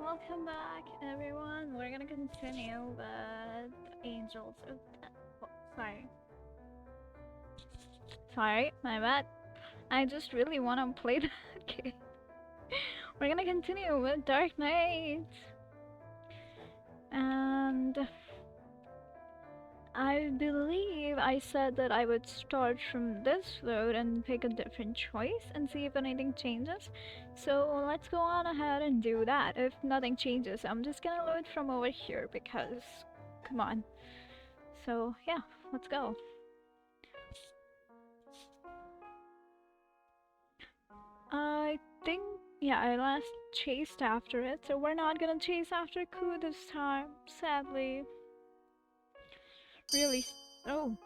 Welcome back, everyone. We're gonna continue with Angels of Death. Oh, sorry, my bad. I just really want to play that game. We're gonna continue with Dark Knight, and I believe I said that I would start from this road and pick a different choice and see if anything changes. So let's go on ahead and do that. If nothing changes, I'm just gonna load from over here because, come on. So yeah, let's go. I think, yeah, I last chased after it, so we're not gonna chase after Ku this time, sadly. Really, oh,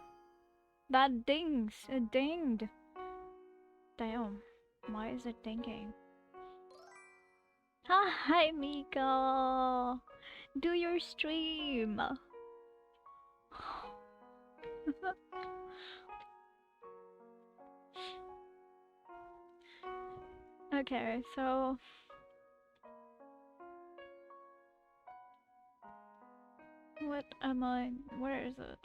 that dings, it dinged. Damn, why is it dinging? Hi, Miko! Do your stream! Okay, so... What am I... Where is it?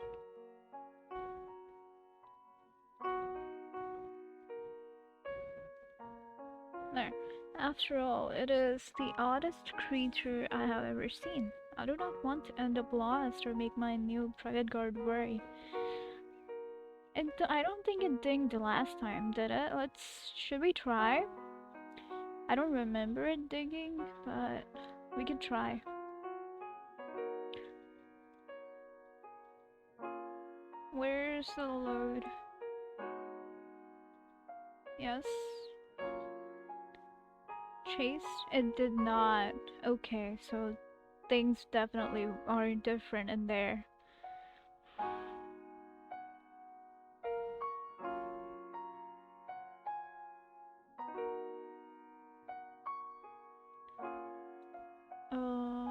There. After all, it is the oddest creature I have ever seen. I do not want to end up lost or make my new private guard worry. I don't think it dinged the last time, did it? Should we try? I don't remember it dinging, but we can try. Where's the load? Yes. Chase? It did not. Okay, so things definitely are different in there.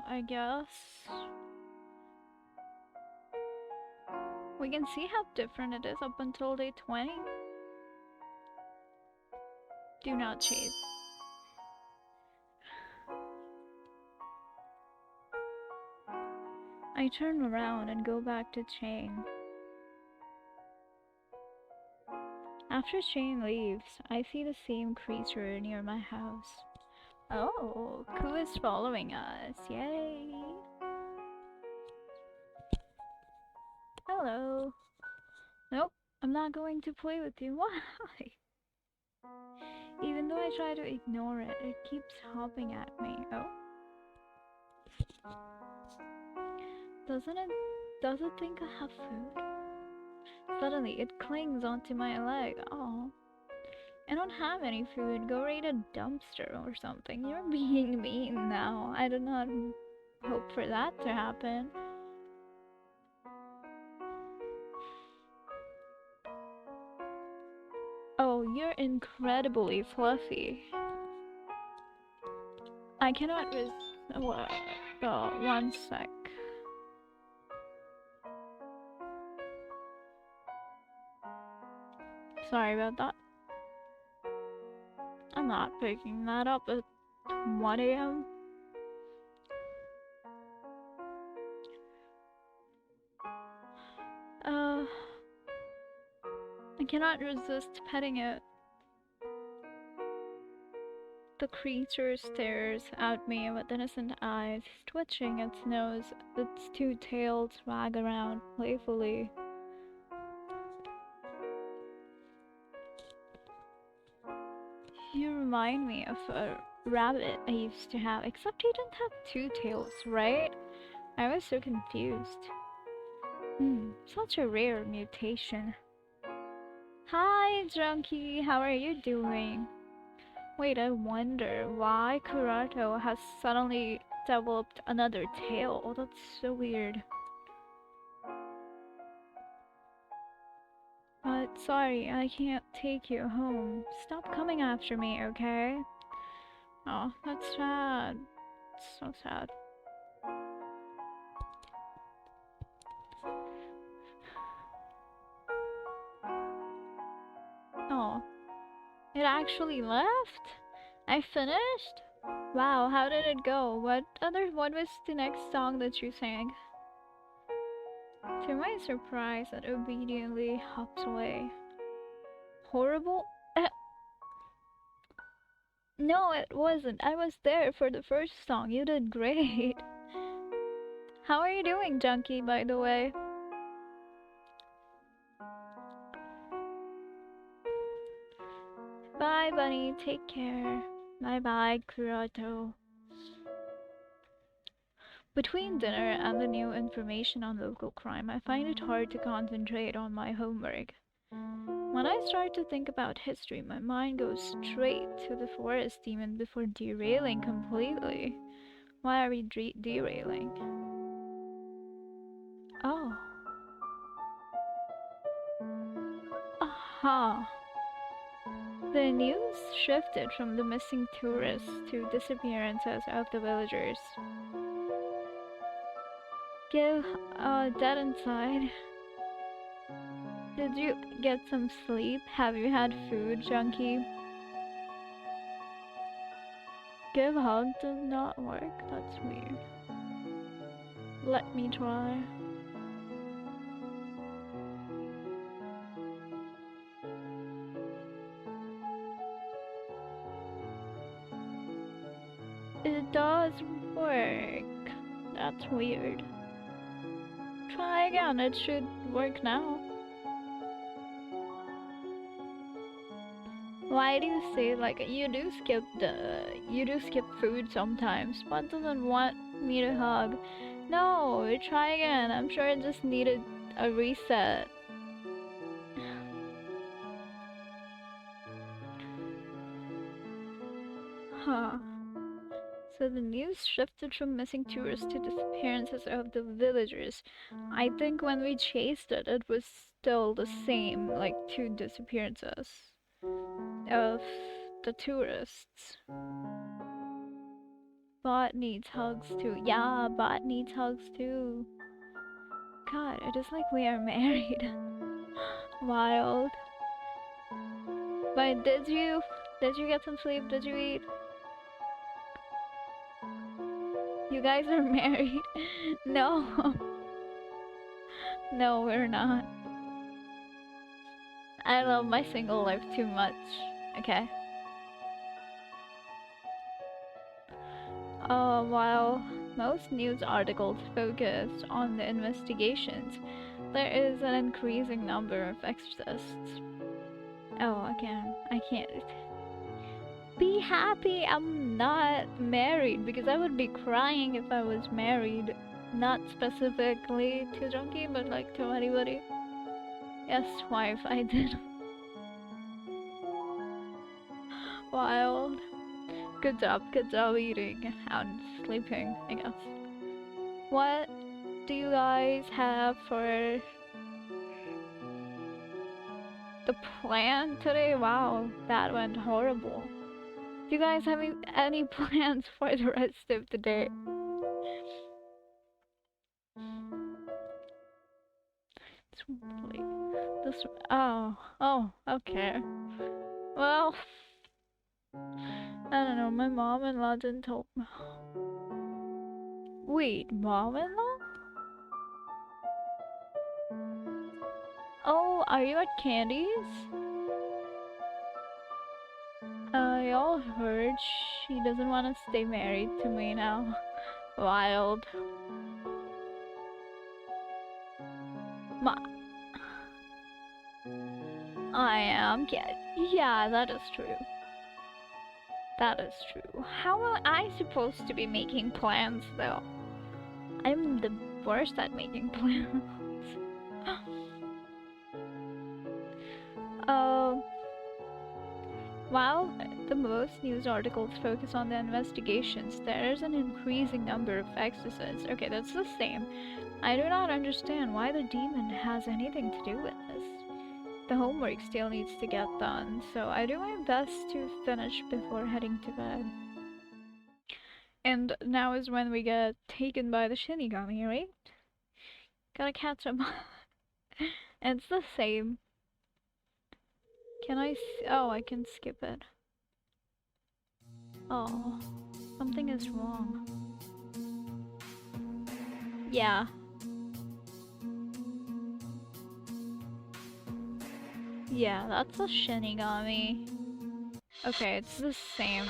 I guess we can see how different it is up until day 20. Do not chase. I turn around and go back to Chain. After Chain leaves, I see the same creature near my house. Oh, Ku is following us. Yay! Hello. Nope, I'm not going to play with you. Why? Even though I try to ignore it, it keeps hopping at me. Oh. Does it think I have food? Suddenly, it clings onto my leg. Oh. I don't have any food. Go raid a dumpster or something. You're being mean now. I do not hope for that to happen. Oh, you're incredibly fluffy. I cannot what? Oh, one sec. Sorry about that. I'm not picking that up at 1 AM. I cannot resist petting it. The creature stares at me with innocent eyes, twitching its nose. Its two tails wag around playfully. You remind me of a rabbit I used to have, except he didn't have two tails, right? I was so confused. Such a rare mutation. Hi, Junkie, how are you doing? Wait, I wonder why Kurato has suddenly developed another tail. Oh, that's so weird. But sorry, I can't take you home. Stop coming after me, okay? Oh, that's sad. It's so sad. Oh, it actually left? I finished? Wow, how did it go? What was the next song that you sang? To my surprise, it obediently hopped away. Horrible? No, it wasn't. I was there for the first song. You did great. How are you doing, Junkie, by the way? Bye, Bunny. Take care. Bye-bye, Kurato. Between dinner and the new information on local crime, I find it hard to concentrate on my homework. When I start to think about history, my mind goes straight to the forest demon before derailing completely. Why are we derailing? Oh. Aha. The news shifted from the missing tourists to disappearances of the villagers. Give dead inside. Did you get some sleep? Have you had food, Junkie? Give hug does not work. That's weird. Let me try. It does work. That's weird. Try again. It should work now. Why do you say like you do skip food sometimes? But doesn't want me to hug. No, try again. I'm sure it just needed a reset. Huh. So the news shifted from missing tourists to disappearances of the villagers. I think when we chased it, it was still the same, like 2 disappearances of the tourists. Bot needs hugs too. Yeah, Bot needs hugs too. God, it is like we are married. Wild. But did you get some sleep? Did you eat? You guys are married? No. No, we're not. I love my single life too much. Okay. While most news articles focus on the investigations, there is an increasing number of exorcists. Oh, again, I can't. Be happy I'm not married, because I would be crying if I was married. Not specifically to Junkie, but like to anybody. Yes, wife, I did. Wild. Good job eating and sleeping, I guess. What do you guys have for the plan today? Wow, that went horrible. Do you guys have any plans for the rest of the day? This. Oh, okay. Well, I don't know. My mom-in-law didn't tell me. Wait, mom-in-law? Oh, are you at Candy's? Y'all heard she doesn't want to stay married to me now. Wild. I am. Yeah, that is true. That is true. How am I supposed to be making plans, though? I'm the worst at making plans. While the most news articles focus on the investigations, there is an increasing number of exorcists. Okay, that's the same. I do not understand why the demon has anything to do with this. The homework still needs to get done, so I do my best to finish before heading to bed. And now is when we get taken by the Shinigami, right? Gotta catch him. And it's the same. Can I oh, I can skip it. Oh, I'm something is wrong. Yeah. Yeah, that's a Shinigami. Okay, it's the same.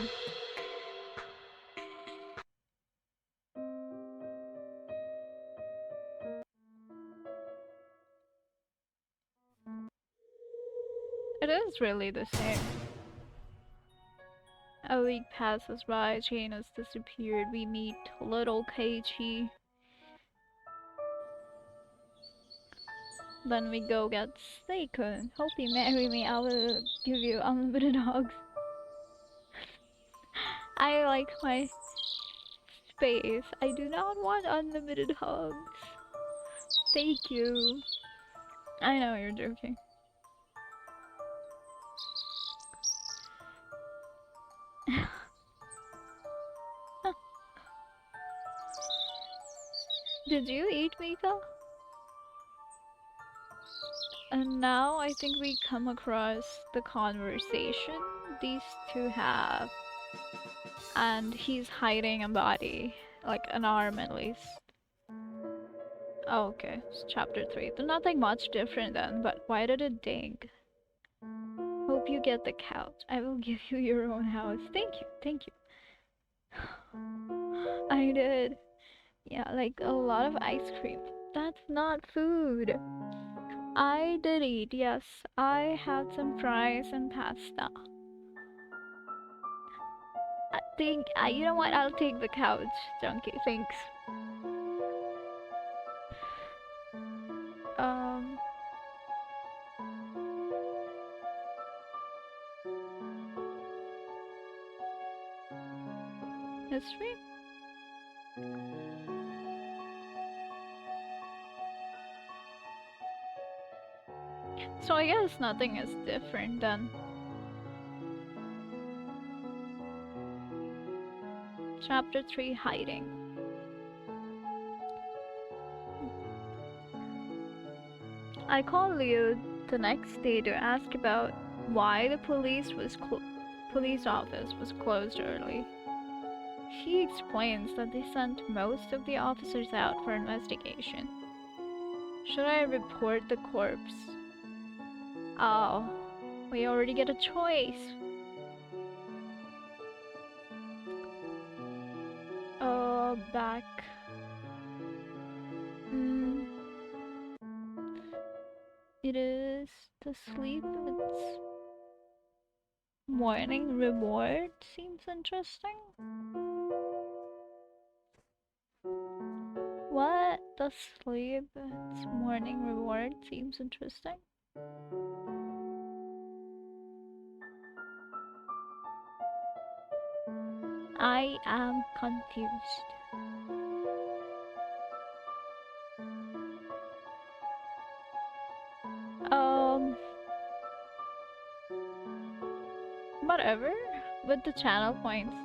It is really the same. A week passes by, Jane has disappeared. We meet little Keiichi. Then we go get Seikun. Hope you marry me, I will give you unlimited hugs. I like my space. I do not want unlimited hugs. Thank you. I know you're joking. Did you eat Mika? And now I think we come across the conversation these two have. And he's hiding a body, like an arm at least. Oh, okay, it's chapter 3. There's nothing much different then, but why did it ding? Hope you get the couch. I will give you your own house. Thank you, thank you. I did. Yeah, like a lot of ice cream. That's not food. I did eat, yes. I had some fries and pasta. I think, you know what? I'll take the couch, Junkie. Thanks. History? So I guess nothing is different then. Chapter 3, Hiding. I called Leo the next day to ask about why the police office was closed early. He explains that they sent most of the officers out for investigation. Should I report the corpse? Oh, we already get a choice. Back. It is the sleep. It's morning reward. Seems interesting. What? The sleep. It's morning reward. Seems interesting. I am confused. Whatever. With the channel points.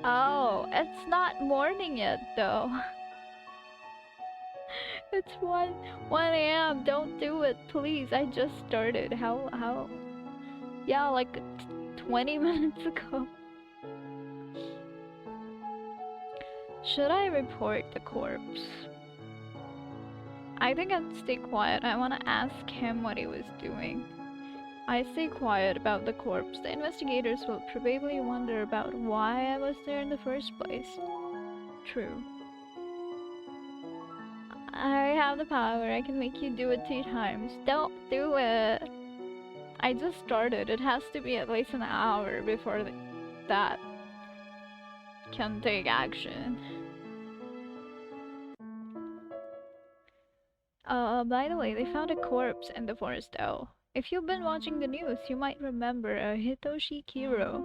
Oh, it's not morning yet though. It's 1 a.m. Don't do it, please. I just started. How? Yeah, like 20 minutes ago. Should I report the corpse? I think I'd stay quiet. I want to ask him what he was doing. I stay quiet about the corpse. The investigators will probably wonder about why I was there in the first place. True. I have the power. I can make you do it 2 times. Don't do it. I just started. It has to be at least an hour before that can take action. By the way, they found a corpse in the forest though. If you've been watching the news, you might remember Hitoshi Kiro.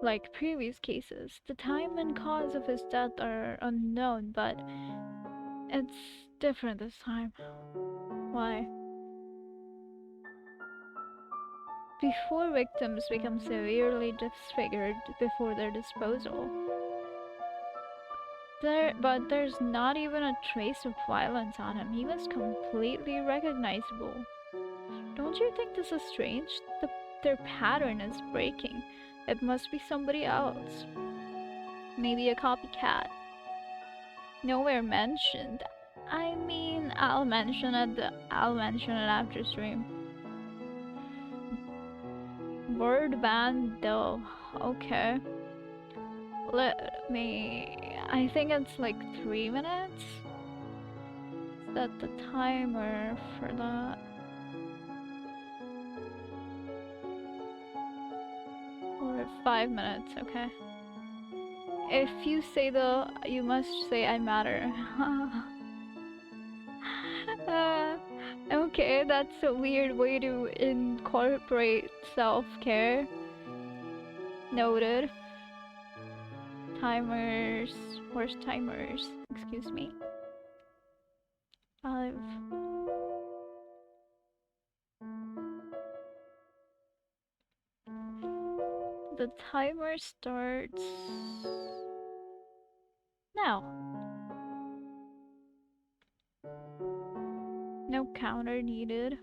Like previous cases, the time and cause of his death are unknown, but it's different this time. Why? Before victims become severely disfigured before their disposal. But there's not even a trace of violence on him. He was completely recognizable. Don't you think this is strange? Their pattern is breaking. It must be somebody else. Maybe a copycat. Nowhere mentioned. I mean, I'll mention it after stream. Word band though. Okay. Let me... I think it's like 3 minutes. Set the timer for that. Or 5 minutes, okay. If you say you must say I matter. Okay, that's a weird way to incorporate self-care. Noted. Timers. Where's timers? Excuse me. 5. The timer starts now. No counter needed.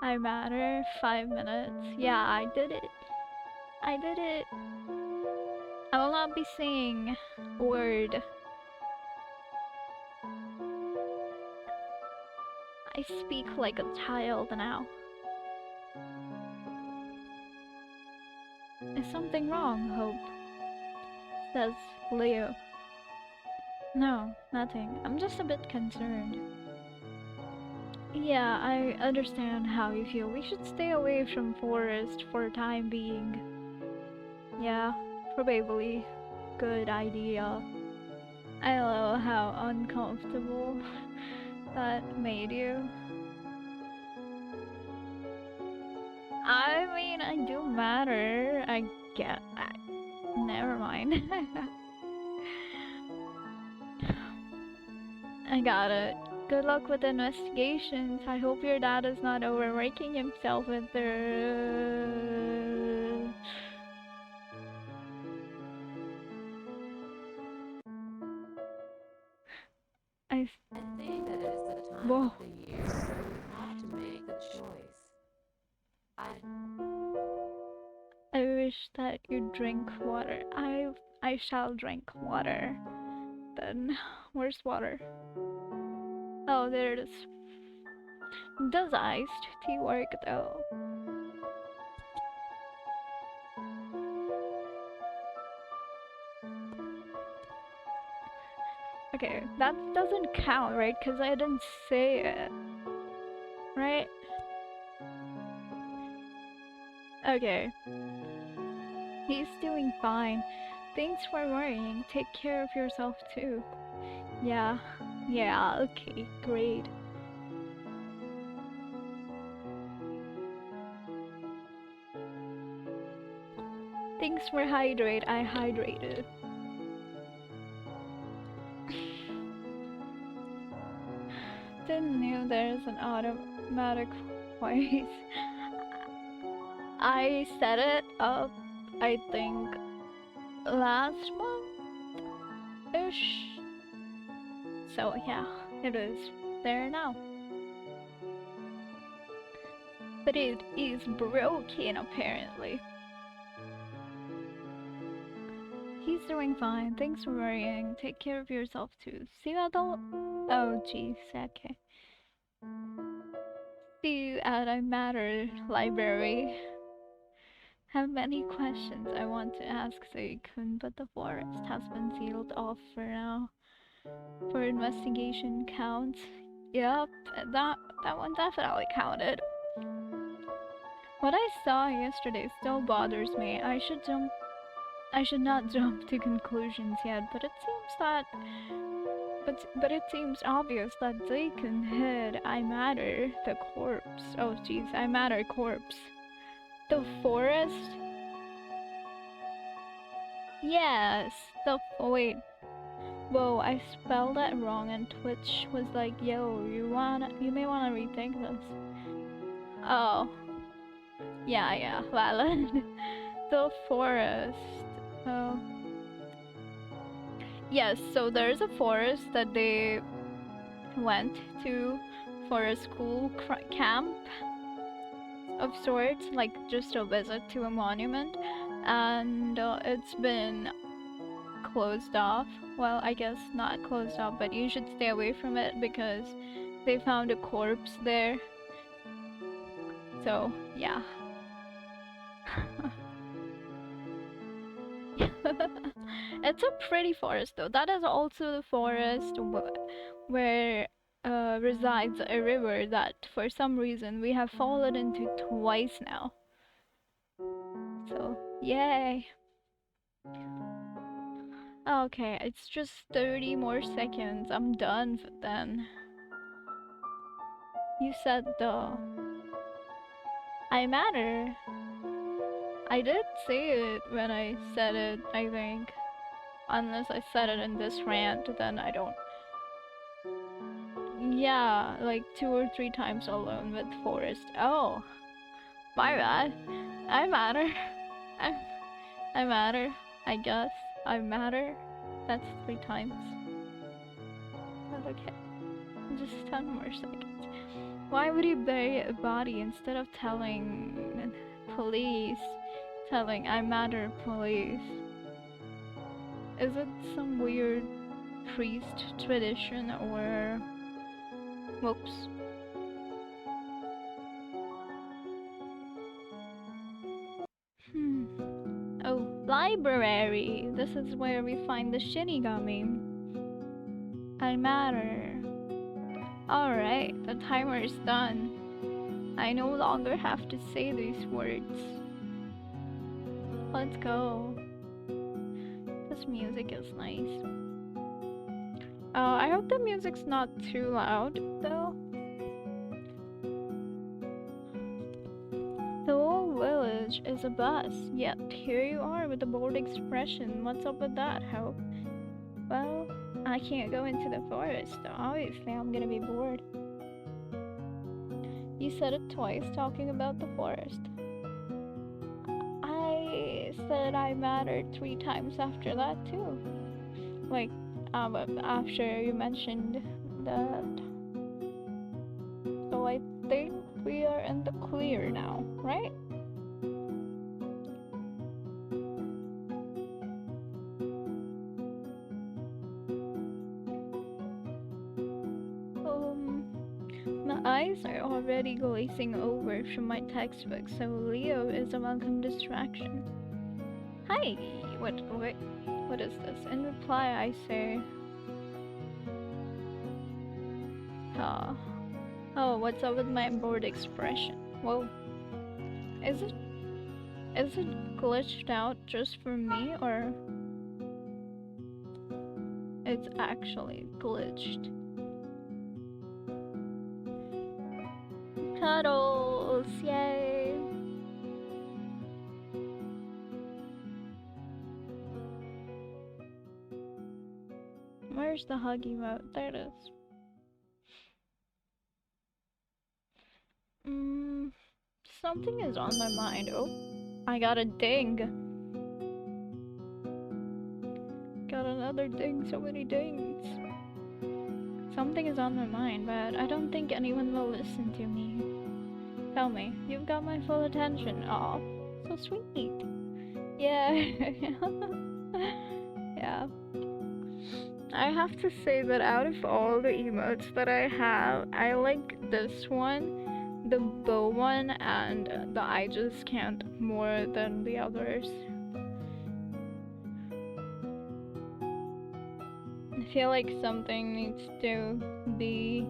I matter. 5 minutes. Yeah, I did it. I did it. I will not be saying a word. I speak like a child now. Is something wrong, Hope? Says Leo. No, nothing. I'm just a bit concerned. Yeah, I understand how you feel. We should stay away from forest for the time being. Yeah, probably. Good idea. I know how uncomfortable that made you. I mean, I do matter. I get that. Never mind. I got it. Good luck with the investigations. I hope your dad is not overworking himself with the... I think that it is the time Whoa. of the year where you have to make the choice. I wish that you drink water. I shall drink water. Then, where's water? Oh, there it is. Does iced tea work though? Okay, that doesn't count, right? Because I didn't say it. Right? Okay. He's doing fine. Thanks for worrying. Take care of yourself too. Yeah. Yeah, okay, great. Thanks for hydrate. I hydrated. Didn't know there's an automatic voice. I set it up, I think, last month-ish. So yeah, it is there now. But it is broken apparently. He's doing fine. Thanks for worrying. Take care of yourself too. See you at the... Oh jeez, okay. See you at a Matter library. Have many questions I want to ask Seikun, but the forest has been sealed off for now. For investigation counts. Yep, that one definitely counted. What I saw yesterday still bothers me. I should not jump to conclusions yet, but it seems that but it seems obvious that Seikun hid I Matter, the corpse. Oh jeez, I Matter corpse. The forest? Yes, wait. Whoa, I spelled that wrong and Twitch was like, yo, you may wanna rethink this. Oh. Yeah, valid. The forest. Oh. Yes, so there's a forest that they went to for a school camp of sorts, like just a visit to a monument. and it's been closed off. Well, I guess not closed off, but you should stay away from it because they found a corpse there. So, yeah. It's a pretty forest though. That is also the forest where resides a river that for some reason we have fallen into twice now. So, yay. Okay, it's just 30 more seconds. I'm done then. You said I matter. I did say it when I said it, I think. Unless I said it in this rant, then I don't. Yeah, like 2 or 3 times alone with Forest. Oh, my bad. I matter. I, I matter. I guess. I matter. That's 3 times. But okay. Just 10 more seconds. Why would you bury a body instead of telling police? Telling I matter police? Is it some weird priest tradition or... Whoops. Oh, library! This is where we find the Shinigami. I matter. Alright, the timer is done. I no longer have to say these words. Let's go. This music is nice. I hope the music's not too loud, though. The whole village is a bus, yet here you are with a bored expression. What's up with that, Hope? Well, I can't go into the forest. Obviously, I'm gonna be bored. You said it twice, talking about the forest. I said I mattered 3 times after that, too. Like, after you mentioned that. So I think we are in the clear now, right? My eyes are already glazing over from my textbook, so Leo is a welcome distraction. Hi! What is this? In reply, I say... Oh, what's up with my bored expression? Whoa. Is it glitched out just for me, or... It's actually glitched? Cuddles! Yay! Where's the hug emote? There it is. Something is on my mind. Oh, I got a ding. Got another ding, so many dings. Something is on my mind, but I don't think anyone will listen to me. Tell me, you've got my full attention. Aw, so sweet. Yeah. Yeah. I have to say that out of all the emotes that I have, I like this one, the bow one, and the I just can't more than the others. I feel like something needs to be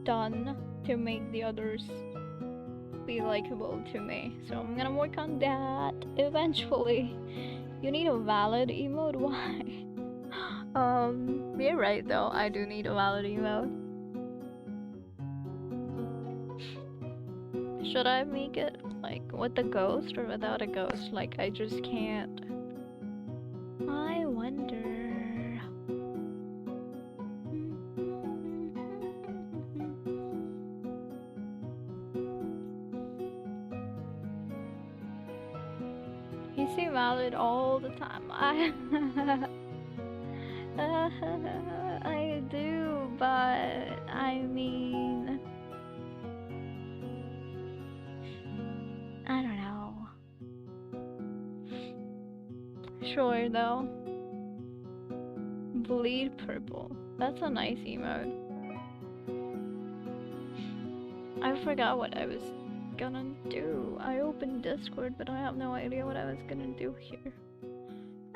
done to make the others be likable to me. So I'm gonna work on that eventually. You need a valid emote? Why? You're right though, I do need a valid emote. Should I make it like with a ghost or without a ghost? Like I just can't. I wonder. You say valid all the time. I do, but I mean, I don't know. Sure though. Bleed purple. That's a nice emote. I forgot what I was gonna do. I opened Discord, but I have no idea what I was gonna do here.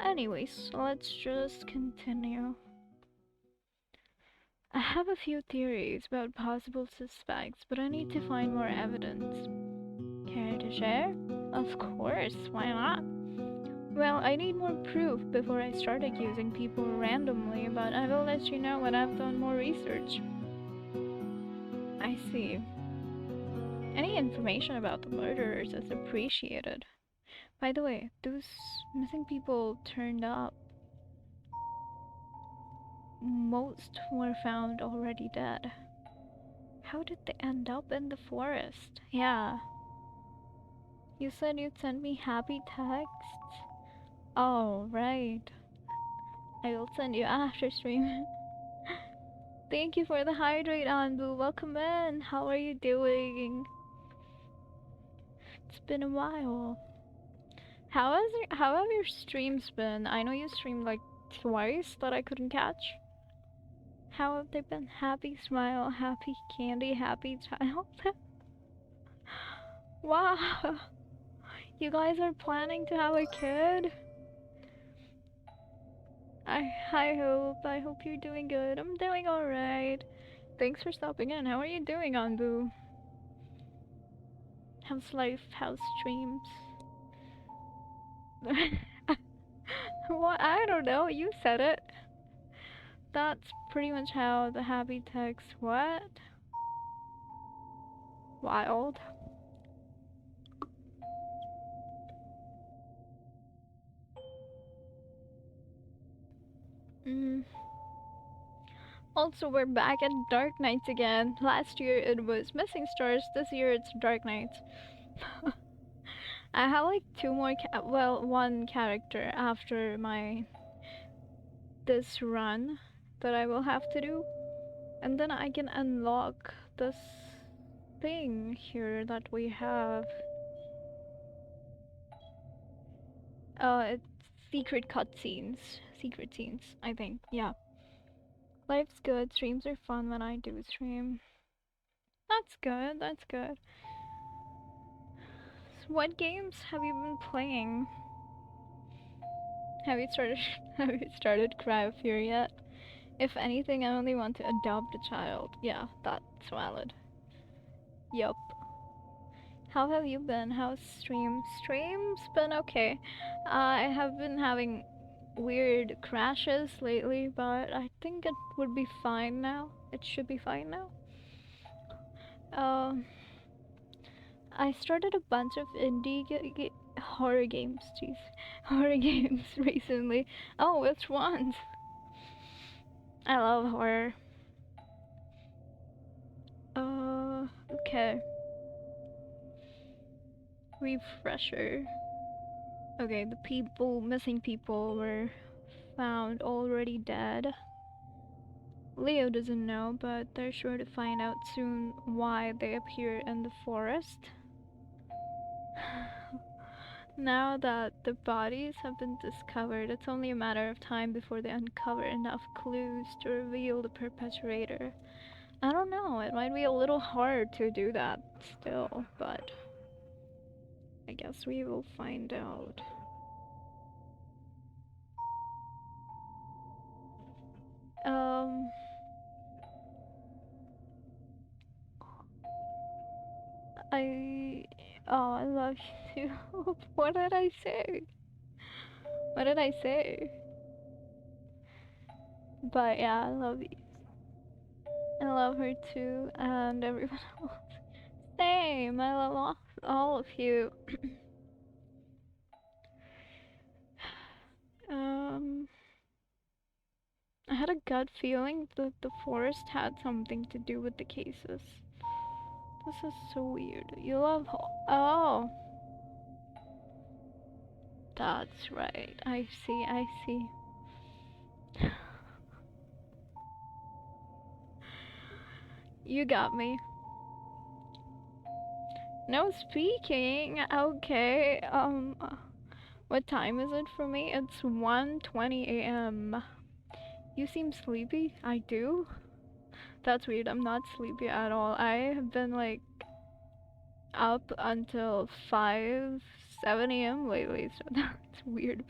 Anyways, let's just continue. I have a few theories about possible suspects, but I need to find more evidence. Care to share? Of course, why not? Well, I need more proof before I start accusing people randomly, but I will let you know when I've done more research. I see. Any information about the murderers is appreciated. By the way, those missing people turned up. Most were found already dead. How did they end up in the forest? Yeah. You said you'd send me happy texts? Oh, right. I will send you after stream. Thank you for the hydrate, Anbu. Welcome in. How are you doing? It's been a while. How have your streams been? I know you streamed like twice that I couldn't catch. How have they been? Happy smile, happy candy, happy child. Wow. You guys are planning to have a kid? I hope you're doing good. I'm doing alright. Thanks for stopping in. How are you doing, Anbu? How's life? How's streams? What? I don't know. You said it. That's pretty much how the happy text. What? Wild. Mm. Also, we're back at Dark Knights again. Last year it was Missing Stars. This year it's Dark Knights. I have like two more. One character after this run that I will have to do, and then I can unlock this thing here that we have. It's secret cutscenes, secret scenes, I think. Yeah. Life's good. Streams are fun when I do stream. That's good. That's good. So what games have you been playing? Have you started? Have you started Cry of Fear yet? If anything, I only want to adopt a child. Yeah, that's valid. Yup. How have you been? How's stream? Stream's been okay. I have been having weird crashes lately, but I think it would be fine now. It should be fine now. Um, I started a bunch of indie horror games. Jeez, horror games recently. Oh, which ones? I love horror. Okay. Refresher. Okay, the missing people were found already dead. Leo doesn't know, but they're sure to find out soon why they appear in the forest. Now that the bodies have been discovered, it's only a matter of time before they uncover enough clues to reveal the perpetrator. I don't know, it might be a little hard to do that still, but I guess we will find out. I... Oh, I love you too. What did I say? What did I say? But yeah, I love you. I love her too, and everyone else. Same, I love all of you. I had a gut feeling that the forest had something to do with the cases. This is so weird. You love... Oh! That's right. I see, I see. You got me. No speaking. Okay. What time is it for me? It's 1:20 a.m. You seem sleepy. I do? That's weird. I'm not sleepy at all. I have been like up until 5, 7 a.m. lately, so that's weird.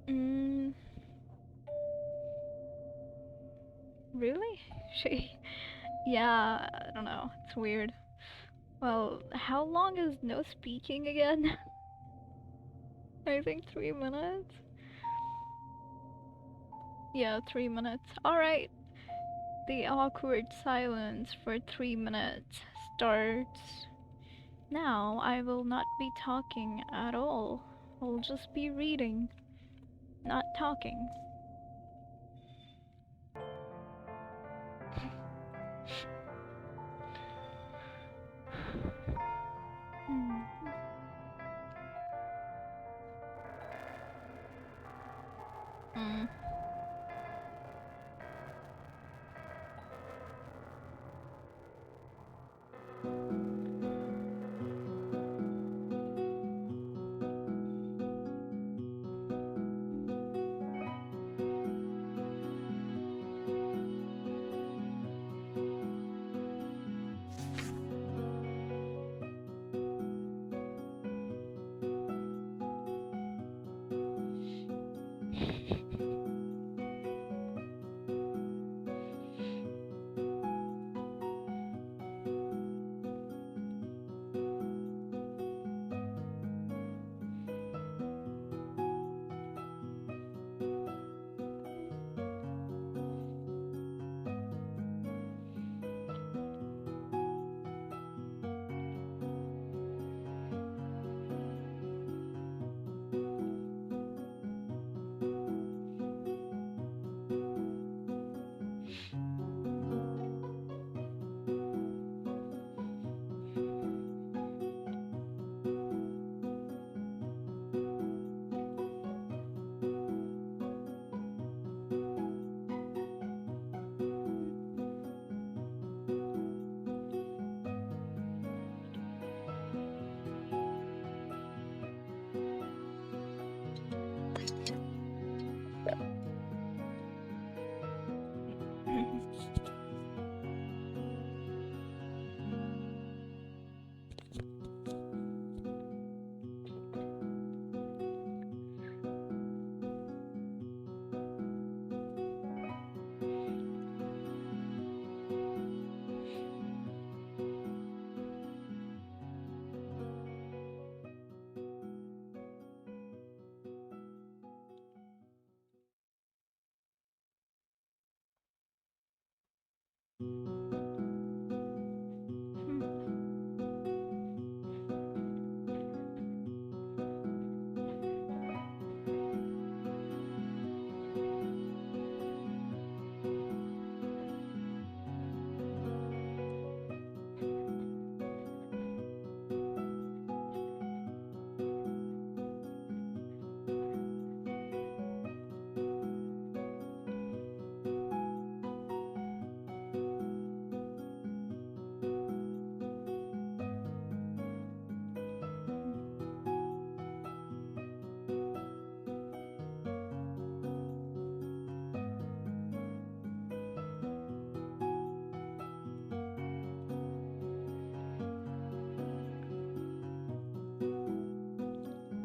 Mm, really? She, yeah, I don't know. It's weird. Well, how long is no speaking again? I think 3 minutes. Yeah, 3 minutes. Alright. The awkward silence for 3 minutes starts now. I will not be talking at all. I'll just be reading, not talking. Hmm. Mm.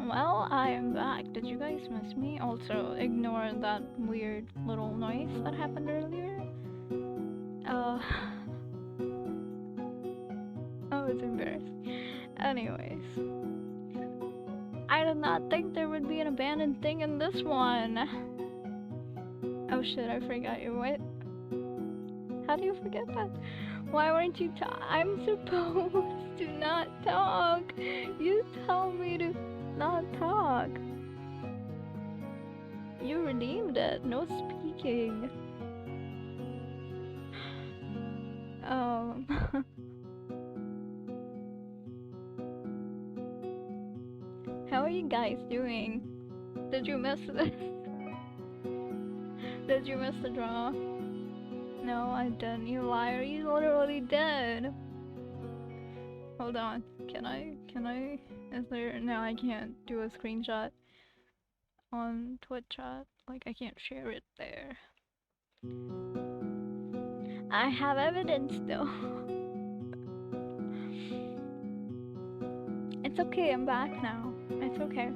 Well, I am back. Did you guys miss me? Also, ignore that weird little noise that happened earlier. Uh, I was embarrassed. Anyways, I did not think there would be an abandoned thing in this one. Oh shit, I forgot you. What? How do you forget that? Why weren't you I'm supposed to not talk. You tell me to not talk. You redeemed it. No speaking. How are you guys doing? Did you miss this? Did you miss the draw? No, I didn't. You liar. You literally did. Hold on. Can I? Is there? No, I can't do a screenshot on Twitch chat. Like, I can't share it there. I have evidence though. It's okay, I'm back now. It's okay.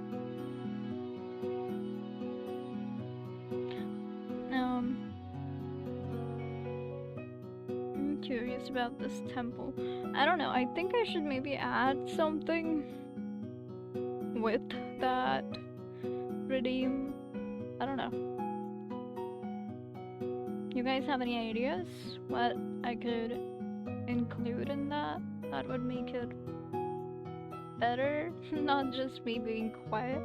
I'm curious about this temple. I don't know, I think I should maybe add something with that redeem. I don't know. You guys have any ideas what I could include in that? That would make it better, not just me being quiet.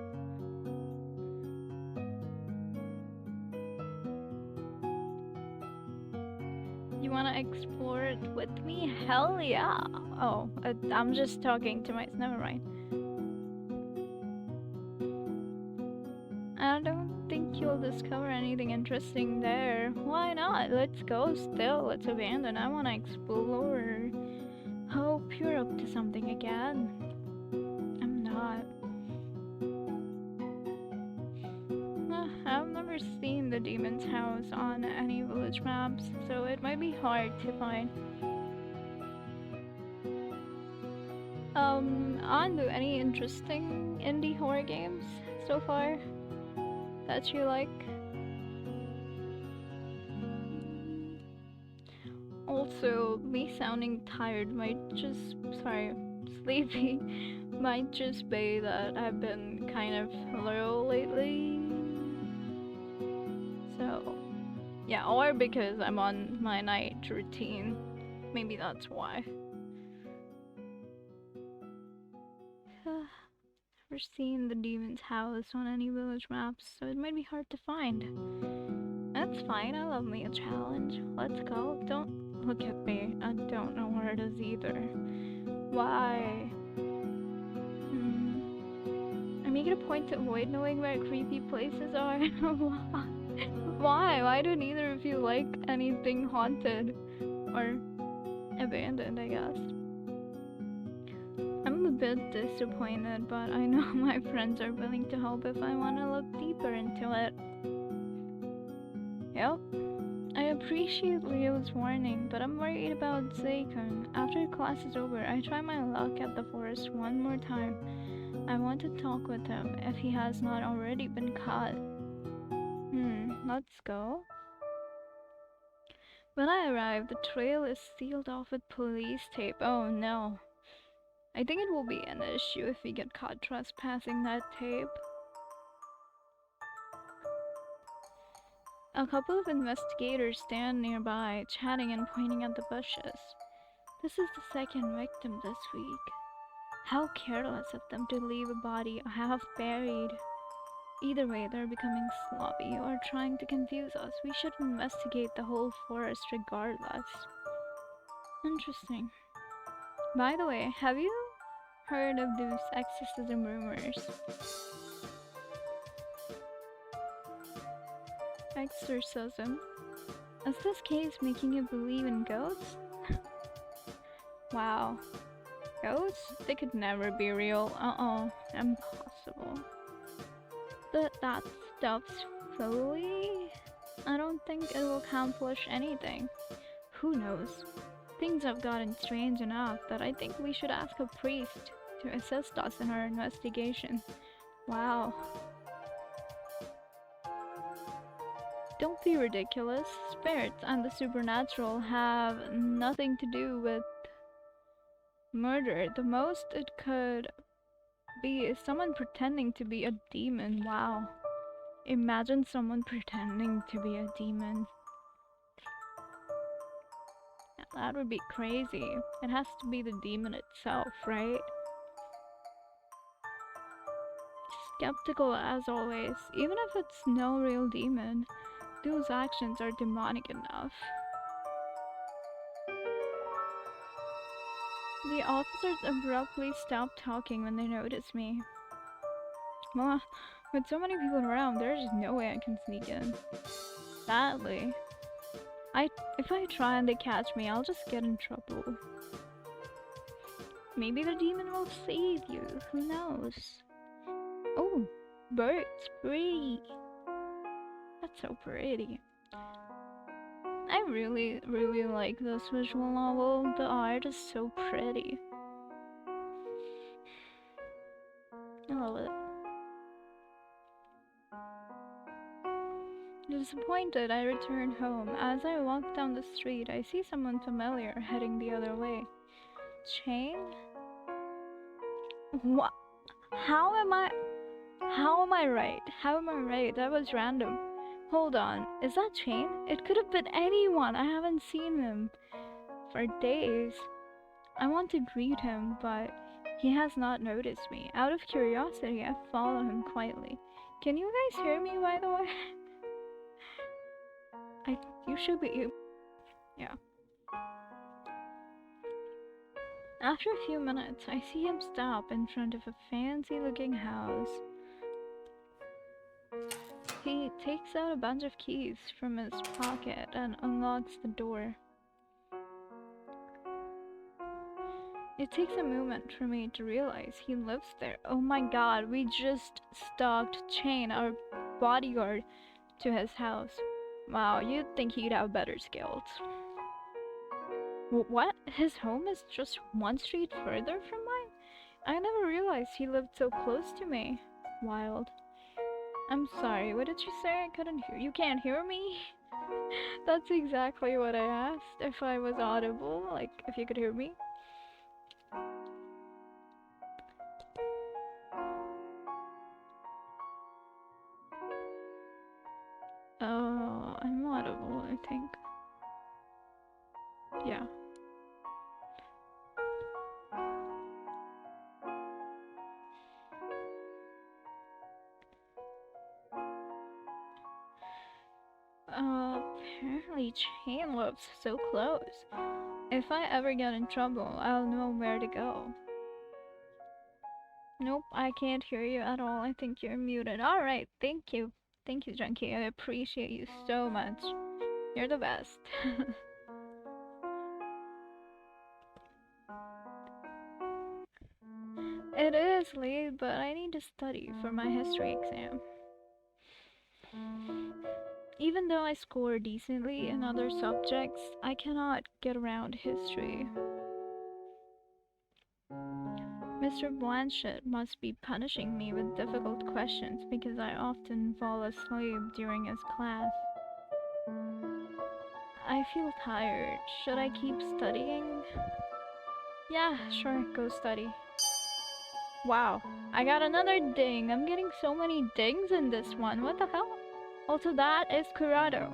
You wanna explore it with me? Hell yeah! Oh, I'm just talking to myself. Never mind. I don't think you'll discover anything interesting there. Why not? Let's go still. Let's abandon. I wanna explore. Hope you're up to something again. I'm not. I've never seen the demon's house on any village maps, so it might be hard to find. Andu, any interesting indie horror games so far that you like? Also, me sounding tired might just, sleepy, might just be that I've been kind of low lately. So, yeah, or because I'm on my night routine. Maybe that's why. Never seen the demon's house on any village maps, so it might be hard to find. That's fine, I love me a challenge. Let's go. Don't look at me. I don't know where it is either. Why? I make it a point to avoid knowing where creepy places are. Why? Why do neither of you like anything haunted? Or abandoned, I guess. I'm a bit disappointed, but I know my friends are willing to help if I want to look deeper into it. Yep. I appreciate Leo's warning, but I'm worried about Zaykun. After class is over, I try my luck at the forest one more time. I want to talk with him if he has not already been caught. Let's go. When I arrive, the trail is sealed off with police tape. Oh no. I think it will be an issue if we get caught trespassing that tape. A couple of investigators stand nearby, chatting and pointing at the bushes. This is the second victim this week. How careless of them to leave a body half buried. Either way, they're becoming sloppy or trying to confuse us. We should investigate the whole forest regardless. Interesting. By the way, have you heard of those exorcism rumors? Exorcism? Is this case making you believe in ghosts? Wow. Ghosts? They could never be real. Impossible. But that stuff's fully? I don't think it will accomplish anything. Who knows? Things have gotten strange enough that I think we should ask a priest to assist us in our investigation. Wow. Don't be ridiculous. Spirits and the supernatural have nothing to do with murder. The most it could be is someone pretending to be a demon. Wow. Imagine someone pretending to be a demon. That would be crazy. It has to be the demon itself, right? Skeptical as always. Even if it's no real demon, those actions are demonic enough. The officers abruptly stop talking when they notice me. Well, with so many people around, there's no way I can sneak in. Sadly. If I try and they catch me, I'll just get in trouble. Maybe the demon will save you. Who knows? Oh, birds, pretty. That's so pretty. I really, really like this visual novel. The art is so pretty. I love it. Disappointed, I return home. As I walk down the street, I see someone familiar heading the other way. Chain? What? How am I right? How am I right? That was random. Hold on, is that Chain? It could have been anyone. I haven't seen him for days. I want to greet him, but he has not noticed me. Out of curiosity, I follow him quietly. Can you guys hear me, by the way? You should be. Yeah. After a few minutes, I see him stop in front of a fancy-looking house. He takes out a bunch of keys from his pocket and unlocks the door. It takes a moment for me to realize he lives there. Oh my god, we just stalked Chain, our bodyguard, to his house. Wow, you'd think he'd have better skills. What? His home is just one street further from mine? I never realized he lived so close to me. Wild. I'm sorry, what did you say? I couldn't hear. You can't hear me? That's exactly what I asked. If I was audible, like, if you could hear me. Oh, I'm audible, I think. Yeah. Apparently Chain lives so close. If I ever get in trouble, I'll know where to go. Nope, I can't hear you at all. I think you're muted. Alright, thank you. Thank you, Junkie. I appreciate you so much. You're the best. It is late, but I need to study for my history exam. Even though I score decently in other subjects, I cannot get around history. Mr. Blanchett must be punishing me with difficult questions because I often fall asleep during his class. I feel tired. Should I keep studying? Yeah, sure, go study. Wow, I got another ding. I'm getting so many dings in this one. What the hell? Also, that is Curado.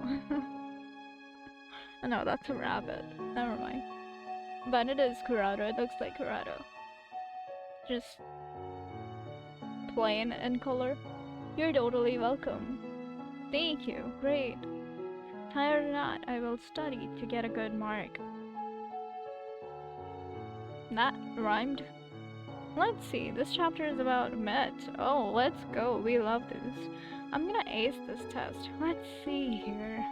No, that's a rabbit. Never mind. But it is Curado. It looks like Curado. Just plain in color. You're totally welcome. Thank you. Great. Tired or not, I will study to get a good mark. That rhymed. Let's see, this chapter is about Met. Oh, let's go. We love this. I'm gonna ace this test. Let's see here.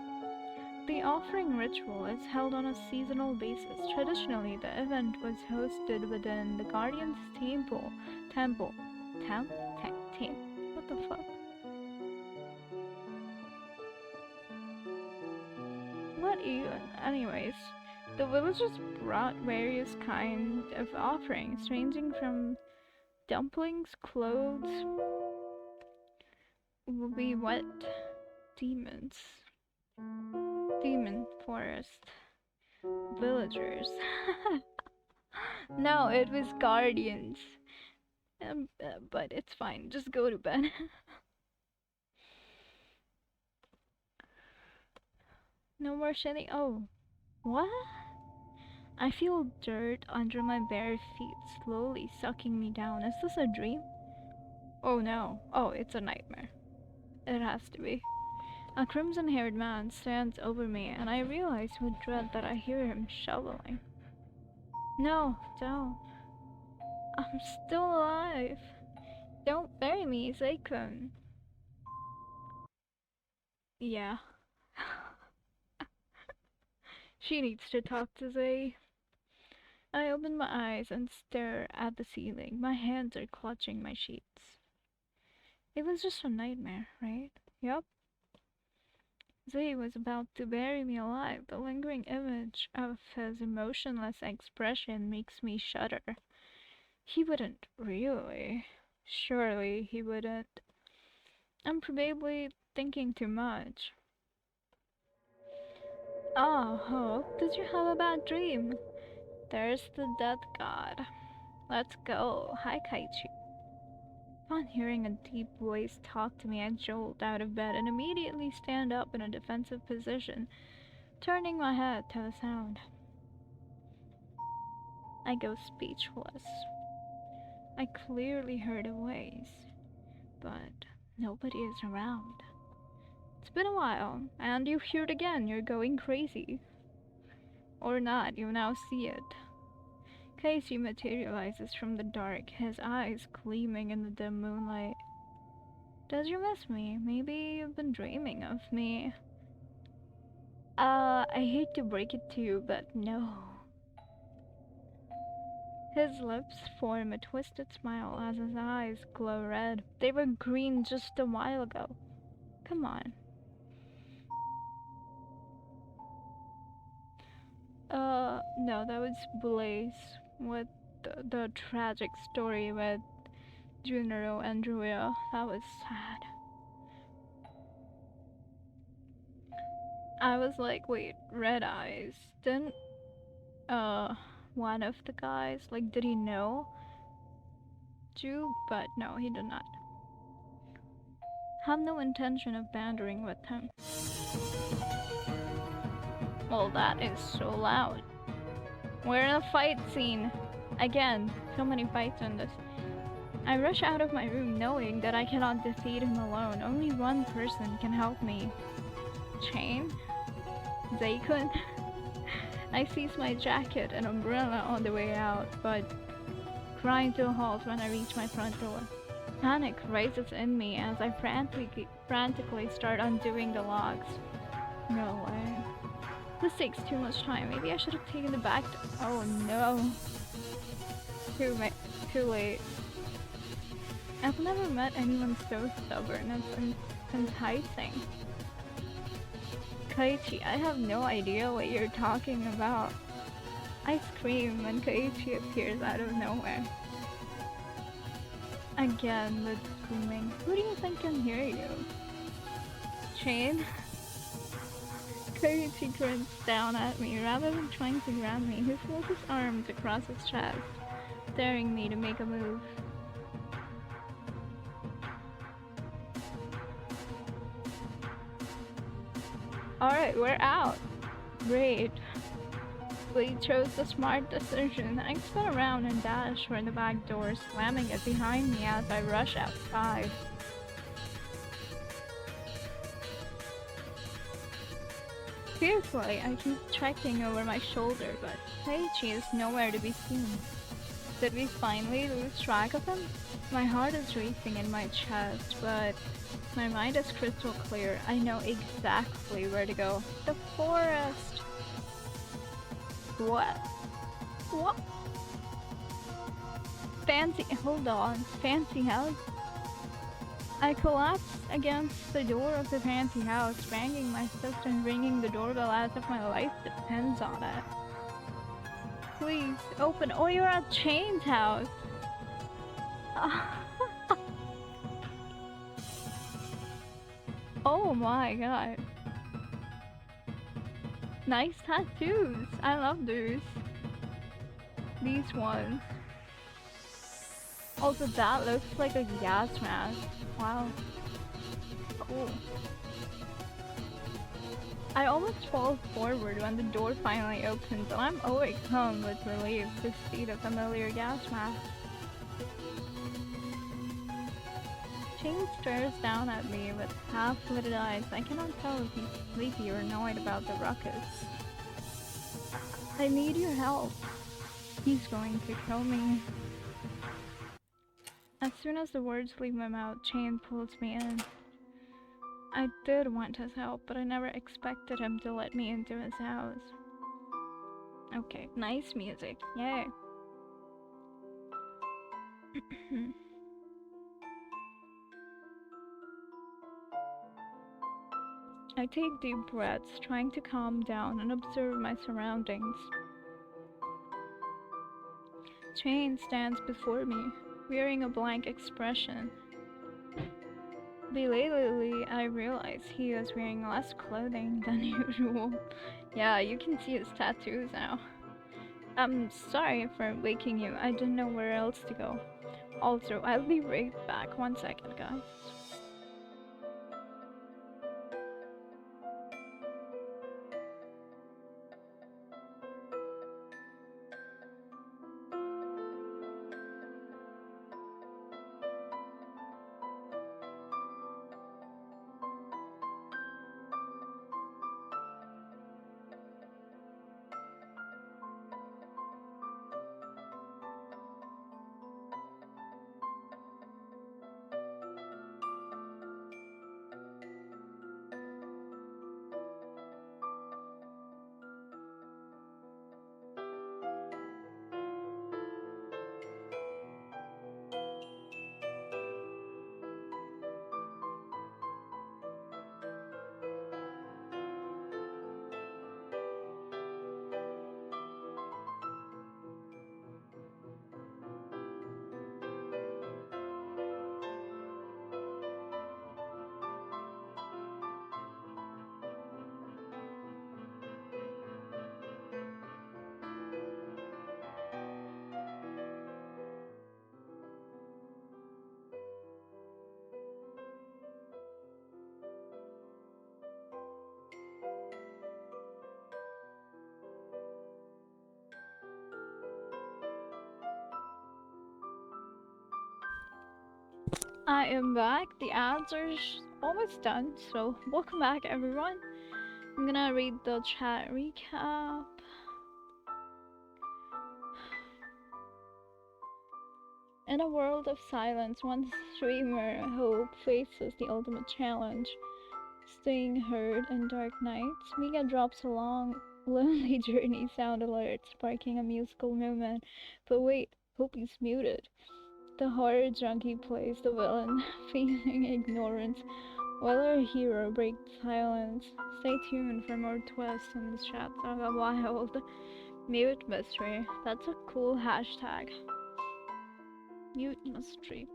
The offering ritual is held on a seasonal basis. Traditionally, the event was hosted within the Guardian's temple. What the fuck? What even? Anyways, the villagers brought various kinds of offerings, ranging from dumplings, clothes, will be what? Demons. Demon forest. Villagers. No, it was guardians. But it's fine, just go to bed. No more shedding. Oh, what? I feel dirt under my bare feet slowly sucking me down. Is this a dream? Oh no. Oh, it's a nightmare. It has to be. A crimson-haired man stands over me, and I realize with dread that I hear him shoveling. No, don't. I'm still alive. Don't bury me, Zaycon. Yeah. She needs to talk to Zay. I open my eyes and stare at the ceiling. My hands are clutching my sheets. It was just a nightmare, right? Yup. Zay was about to bury me alive. The lingering image of his emotionless expression makes me shudder. He wouldn't really. Surely he wouldn't. I'm probably thinking too much. Oh, Hope, did you have a bad dream? There's the death god. Let's go. Hi, Kaichi. Upon hearing a deep voice talk to me, I jolt out of bed and immediately stand up in a defensive position, turning my head to the sound. I go speechless. I clearly heard a voice, but nobody is around. It's been a while, and you hear it again. You're going crazy. Or not, you now see it. Casey materializes from the dark, his eyes gleaming in the dim moonlight. Does you miss me? Maybe you've been dreaming of me. I hate to break it to you, but no. His lips form a twisted smile as his eyes glow red. They were green just a while ago. Come on. No, that was Blaze with the tragic story with Junero and Druya. That was sad. I was like, wait, red eyes. Didn't, one of the guys, like, did he know Jew? But no, he did not. Have no intention of bantering with him. Well, that is so loud. We're in a fight scene. Again, so many fights in this. I rush out of my room knowing that I cannot defeat him alone. Only one person can help me. Chain? Zaykun? I seize my jacket and umbrella on the way out, but grind to a halt when I reach my front door. Panic rises in me as I frantically start undoing the locks. No way. This takes too much time. Maybe I should have taken the back. Oh no. Too late. I've never met anyone so stubborn and enticing. Kaichi, I have no idea what you're talking about. I scream when Kaichi appears out of nowhere. Again with screaming. Who do you think can hear you? Chain? Kaichi grins down at me rather than trying to grab me. He floats his arms across his chest, daring me to make a move. Alright, we're out. Great. We chose the smart decision. I spin around and dash for the back door, slamming it behind me as I rush outside. Fearfully, I keep checking over my shoulder, but Kaichi is nowhere to be seen. Did we finally lose track of him? My heart is racing in my chest, but my mind is crystal clear. I know exactly where to go. The forest! What? What? Hold on. Fancy house? I collapse against the door of the fancy house, banging my fist and ringing the doorbell as if my life depends on it. Please, open. Oh, you're at Chain's house. Oh my god. Nice tattoos. I love those. These ones. Also, that looks like a gas mask. Wow. Cool. I almost fall forward when the door finally opens, and I'm overcome with relief to see the familiar gas mask. Chain stares down at me with half-lidded eyes. I cannot tell if he's sleepy or annoyed about the ruckus. I need your help. He's going to kill me. As soon as the words leave my mouth, Chain pulls me in. I did want his help, but I never expected him to let me into his house. Okay, nice music. Yay. I take deep breaths, trying to calm down and observe my surroundings. Chain stands before me, wearing a blank expression. Belatedly, I realize he is wearing less clothing than usual. Yeah, you can see his tattoos now. I'm sorry for waking you. I didn't know where else to go. Also, I'll be right back. 1 second, guys. I am back. The ads are almost done, so welcome back, everyone. I'm gonna read the chat recap. In a world of silence, one streamer Hope faces the ultimate challenge. Staying heard in dark nights, Mika drops a long, lonely journey sound alert, sparking a musical moment. But wait, Hope is muted. The horror junkie plays the villain, feeling ignorance, while our hero breaks silence. Stay tuned for more twists in the chat saga wild. Mute mystery. That's a cool hashtag. Mute mystery.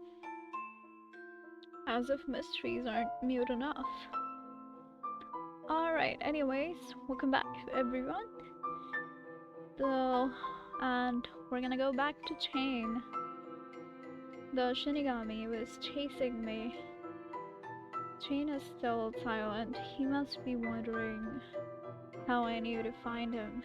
As if mysteries aren't mute enough. Alright, anyways, welcome back everyone. And we're gonna go back to Chain. The Shinigami was chasing me. Chain is still silent. He must be wondering how I knew to find him.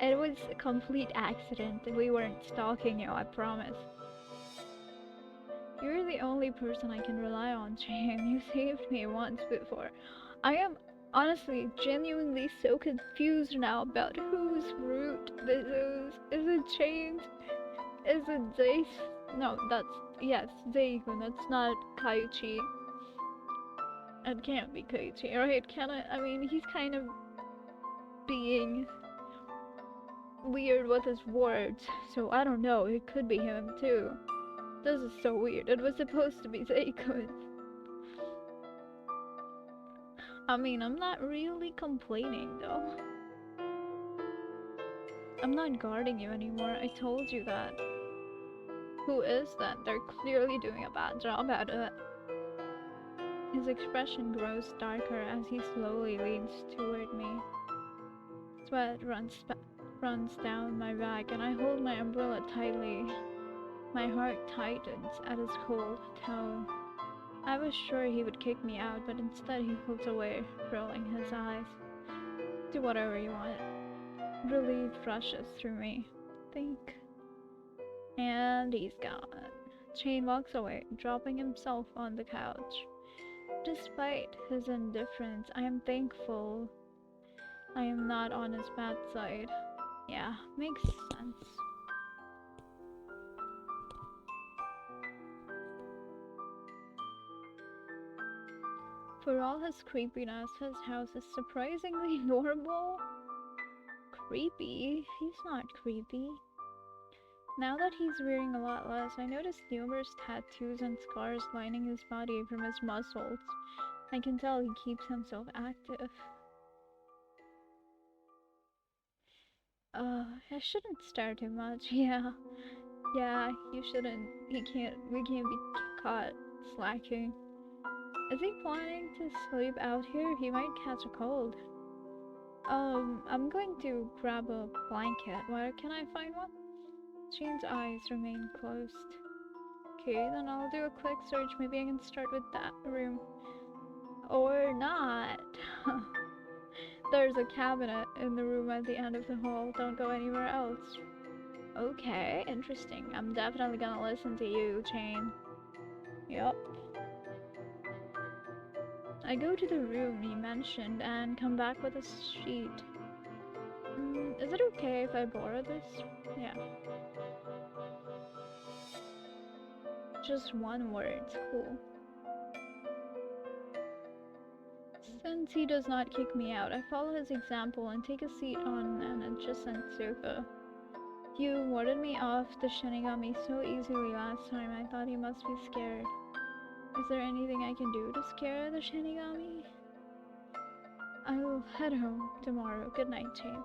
It was a complete accident. We weren't stalking you, I promise. You're the only person I can rely on, Chain. You saved me once before. I am honestly genuinely so confused now about whose route this is. Is it Chain's? Is it Zay's? No, yes, Zaygun. That's not Kaiuchi. It can't be Kaiuchi, right? I mean, he's kind of being weird with his words, so I don't know. It could be him too. This is so weird. It was supposed to be Zaygun. I mean, I'm not really complaining though. I'm not guarding you anymore. I told you that. Who is that? They're clearly doing a bad job at it. His expression grows darker as he slowly leans toward me. Sweat runs down my back and I hold my umbrella tightly. My heart tightens at his cold tone. I was sure he would kick me out, but instead he pulls away, rolling his eyes. Do whatever you want. Relief rushes through me. Think. And he's gone. Chain walks away, dropping himself on the couch. Despite his indifference, I am thankful I am not on his bad side. Yeah, makes sense. For all his creepiness, his house is surprisingly normal. Creepy? He's not creepy. Now that he's wearing a lot less, I noticed numerous tattoos and scars lining his body from his muscles. I can tell he keeps himself active. I shouldn't stare too much. Yeah, you shouldn't. We can't be caught slacking. Is he planning to sleep out here? He might catch a cold. I'm going to grab a blanket. Where can I find one? Shane's eyes remain closed. Okay, then I'll do a quick search. Maybe I can start with that room. Or not. There's a cabinet in the room at the end of the hall. Don't go anywhere else. Okay, interesting. I'm definitely gonna listen to you, Shane. Yup. I go to the room you mentioned and come back with a sheet. Is it okay if I borrow this? Yeah. Just one word. Cool. Since he does not kick me out, I follow his example and take a seat on an adjacent sofa. You warded me off the Shinigami so easily last time, I thought he must be scared. Is there anything I can do to scare the Shinigami? I'll head home tomorrow. Good night, Shane.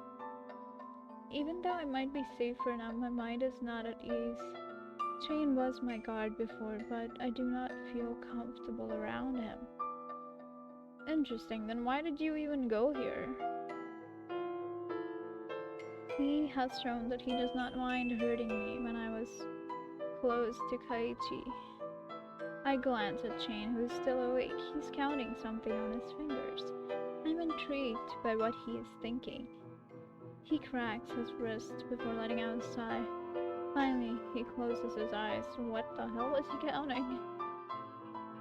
Even though I might be safer now, my mind is not at ease. Shane was my guard before, but I do not feel comfortable around him. Interesting, then why did you even go here? He has shown that he does not mind hurting me when I was close to Kaiichi. I glance at Shane, who is still awake. He's counting something on his fingers. I'm intrigued by what he is thinking. He cracks his wrist before letting out a sigh. Finally, he closes his eyes. What the hell is he counting?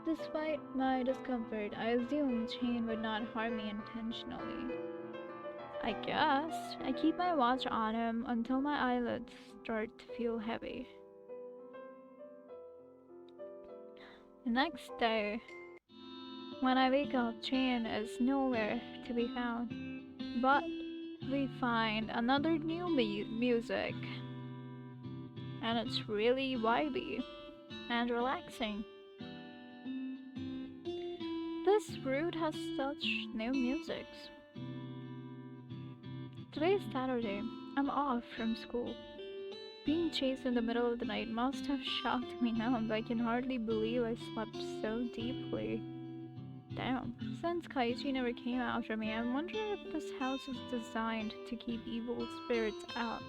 Despite my discomfort, I assumed Shane would not harm me intentionally. I guess. I keep my watch on him until my eyelids start to feel heavy. The next day, when I wake up, Shane is nowhere to be found. But we find another new music, and it's really vibey and relaxing. This route has such new music. Today is Saturday. I'm off from school. Being chased in the middle of the night must have shocked me numb. I can hardly believe I slept so deeply. Damn. Since Kaiichi never came after me, I'm wondering if this house is designed to keep evil spirits out.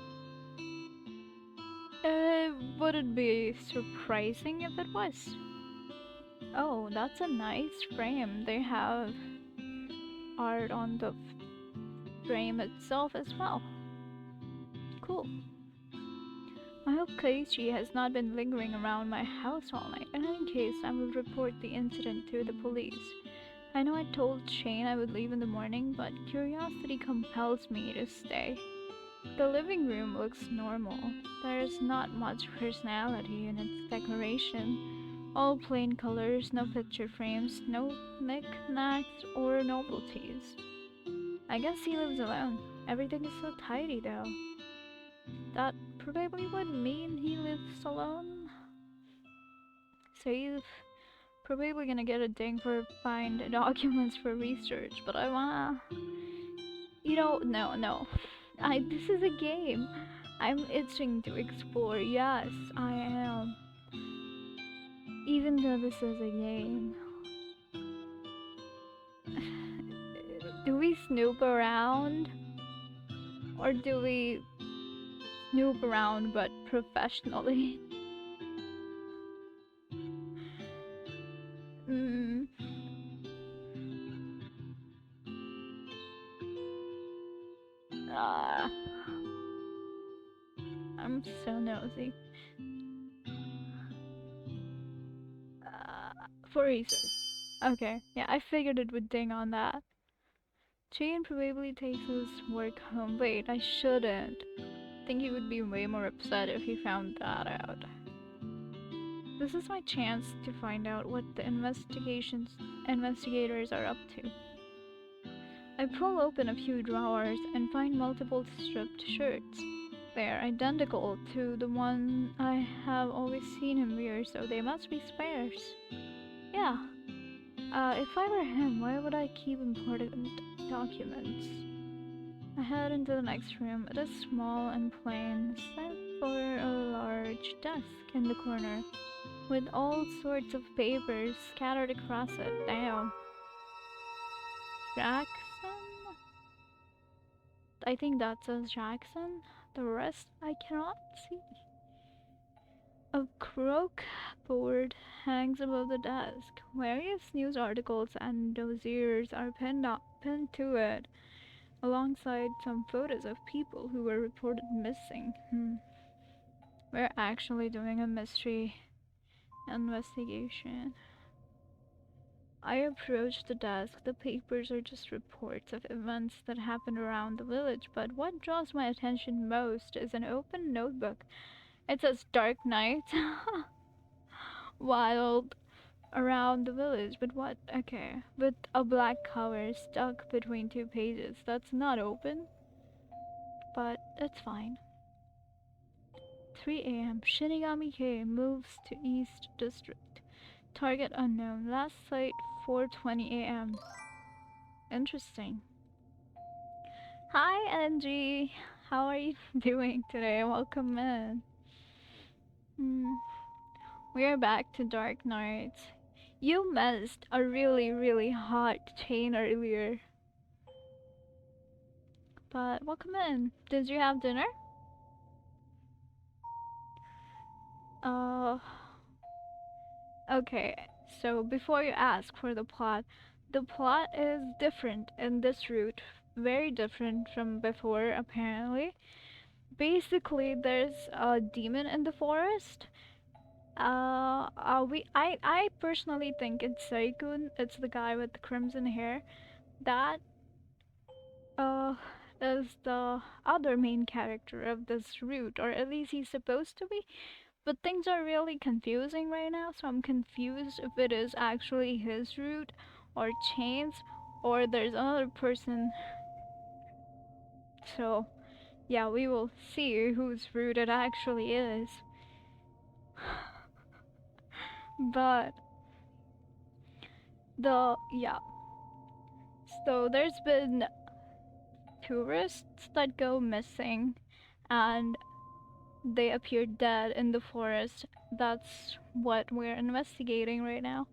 Would it be surprising if it was? Oh, that's a nice frame. They have art on the frame itself as well. Cool. I hope Kaiichi has not been lingering around my house all night. In any case, I will report the incident to the police. I know I told Shane I would leave in the morning, but curiosity compels me to stay. The living room looks normal. There is not much personality in its decoration. All plain colors, no picture frames, no knickknacks or novelties. I guess he lives alone. Everything is so tidy though. That probably would mean he lives alone. So he's probably gonna get a ding for find documents for research, but I wanna... no. This is a game. I'm itching to explore. Yes, I am. Even though this is a game. Do we snoop around? Or do we snoop around but professionally? Ah, I'm so nosy. For research. Okay, yeah, I figured it would ding on that. Shane probably takes his work home. Wait, I shouldn't. I think he would be way more upset if he found that out. This is my chance to find out what the investigation's investigators are up to. I pull open a few drawers and find multiple stripped shirts. They are identical to the one I have always seen him wear, so they must be spares. Yeah. If I were him, why would I keep important documents? I head into the next room. It is small and plain, except for a large desk in the corner, with all sorts of papers scattered across it. Damn. Jackson? I think that says Jackson. The rest I cannot see. A crook board hangs above the desk. Various news articles and dossiers are pinned to it, alongside some photos of people who were reported missing. We're actually doing a mystery investigation. I approach the desk. The papers are just reports of events that happened around the village, but what draws my attention most is an open notebook. It says Dark Knight. Wild around the village, but what? Okay. With a black cover stuck between two pages. That's not open, but it's fine. 3 a.m. Shinigami K moves to East District. Target unknown. Last sight 4:20 a.m. Interesting. Hi Angie. How are you doing today? Welcome in. We are back to Dark Knight. You missed a really hot chain earlier. But welcome in. Did you have dinner? Okay. So before you ask for the plot is different in this route. Very different from before, apparently. Basically, there's a demon in the forest. I personally think it's Saikun. It's the guy with the crimson hair. That uh is the other main character of this route, or at least he's supposed to be. But things are really confusing right now, so I'm confused if it is actually his route or Chains, or there's another person. So yeah, we will see whose route it actually is. But yeah. So there's been tourists that go missing and they appear dead in the forest. That's what we're investigating right now.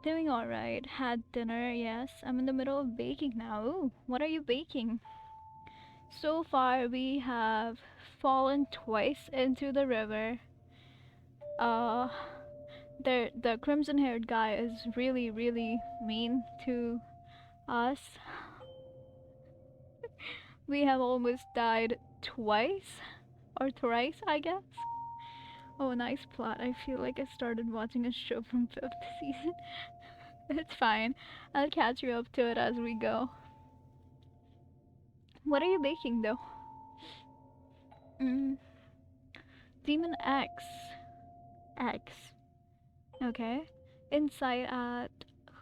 Doing alright. Had dinner, yes. I'm in the middle of baking now. Ooh, what are you baking? So far, we have fallen twice into the river. The crimson haired guy is really mean to us. We have almost died twice. Or thrice, I guess. Oh, nice plot. I feel like I started watching a show from 5th season. It's fine. I'll catch you up to it as we go. What are you baking, though? Demon X. X. Okay. Insight at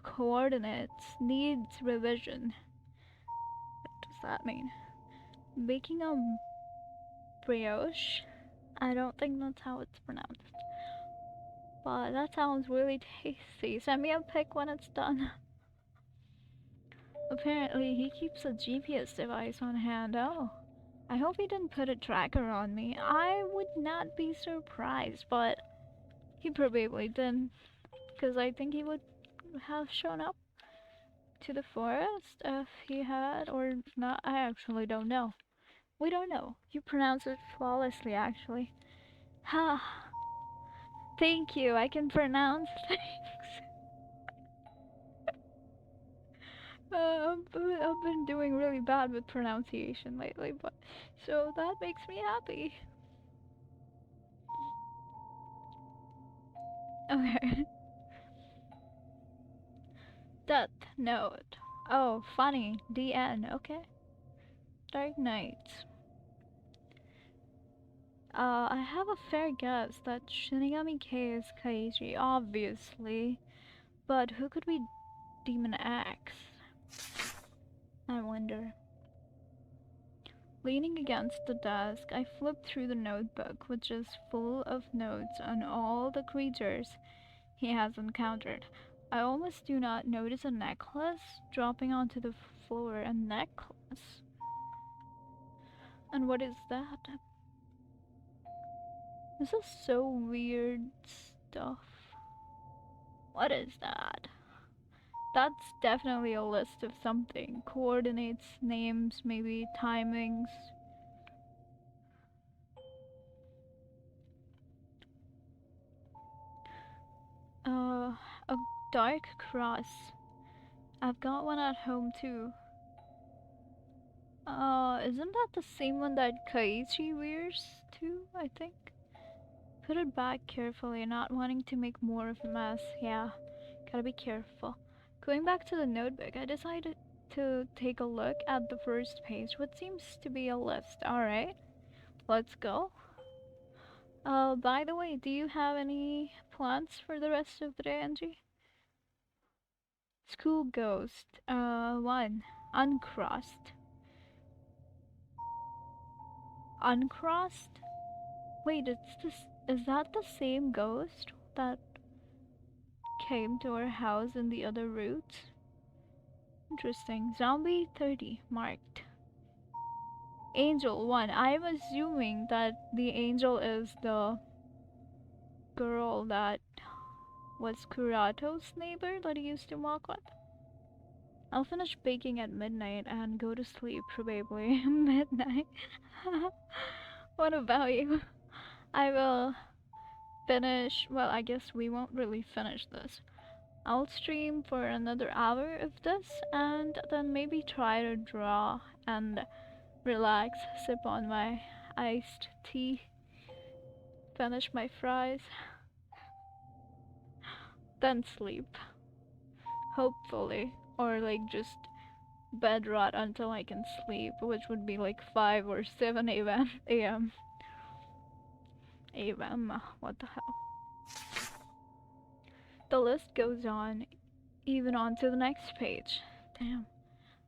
coordinates needs revision. What does that mean? Baking a brioche? I don't think that's how it's pronounced. But that sounds really tasty. Send me a pic when it's done. Apparently, he keeps a GPS device on hand. Oh, I hope he didn't put a tracker on me. I would not be surprised, but he probably didn't. Because I think he would have shown up to the forest if he had or not. I actually don't know. We don't know. You pronounce it flawlessly, actually. Ha! Thank you. I can pronounce things. I've been doing really bad with pronunciation lately, but so that makes me happy. Okay. Death Note. Oh, funny. DN. Okay. Dark Knight. I have a fair guess that Shinigami K is Kaiji, obviously. But who could be Demon X? I wonder. Leaning against the desk, I flip through the notebook, which is full of notes on all the creatures he has encountered. I almost do not notice a necklace dropping onto the floor. A necklace? And what is that? This is so weird stuff. What is that? That's definitely a list of something. Coordinates, names, maybe timings. A dark cross. I've got one at home too. Isn't that the same one that Kaiichi wears too, I think? Put it back carefully, not wanting to make more of a mess. Yeah, gotta be careful. Going back to the notebook, I decided to take a look at the first page, what seems to be a list. Alright, let's go. By the way, do you have any plans for the rest of the day, Angie? School ghost. 1. Uncrossed. Uncrossed? Wait, is that the same ghost that came to our house in the other route? Interesting. Zombie 30 marked. Angel 1. I'm assuming that the angel is the girl that was Kurato's neighbor that he used to walk with. I'll finish baking at midnight and go to sleep, probably. Midnight? What about you? I will finish. Well, I guess we won't really finish this. I'll stream for another hour of this and then maybe try to draw and relax, sip on my iced tea, finish my fries, then sleep. Hopefully. Or like just bed rot until I can sleep, which would be like 5 or 7 a.m. a.m. What the hell? The list goes on, even on to the next page. Damn.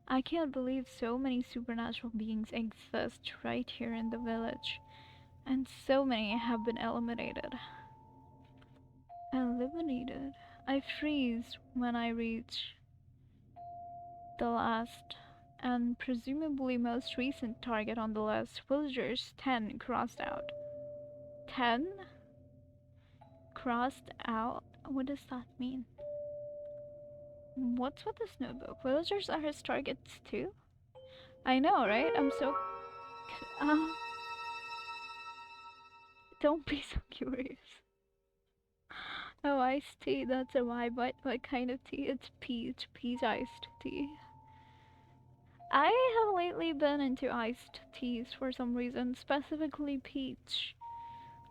I can't believe so many supernatural beings exist right here in the village. And so many have been eliminated. Eliminated? I freeze when I reach the last and presumably most recent target on the list. Villagers 10 crossed out. 10? Crossed out? What does that mean? What's with this notebook? Villagers are his targets too? I know, right? I'm so... don't be so curious. Oh, iced tea, that's a vibe. What kind of tea? It's peach iced tea. I have lately been into iced teas for some reason, specifically peach.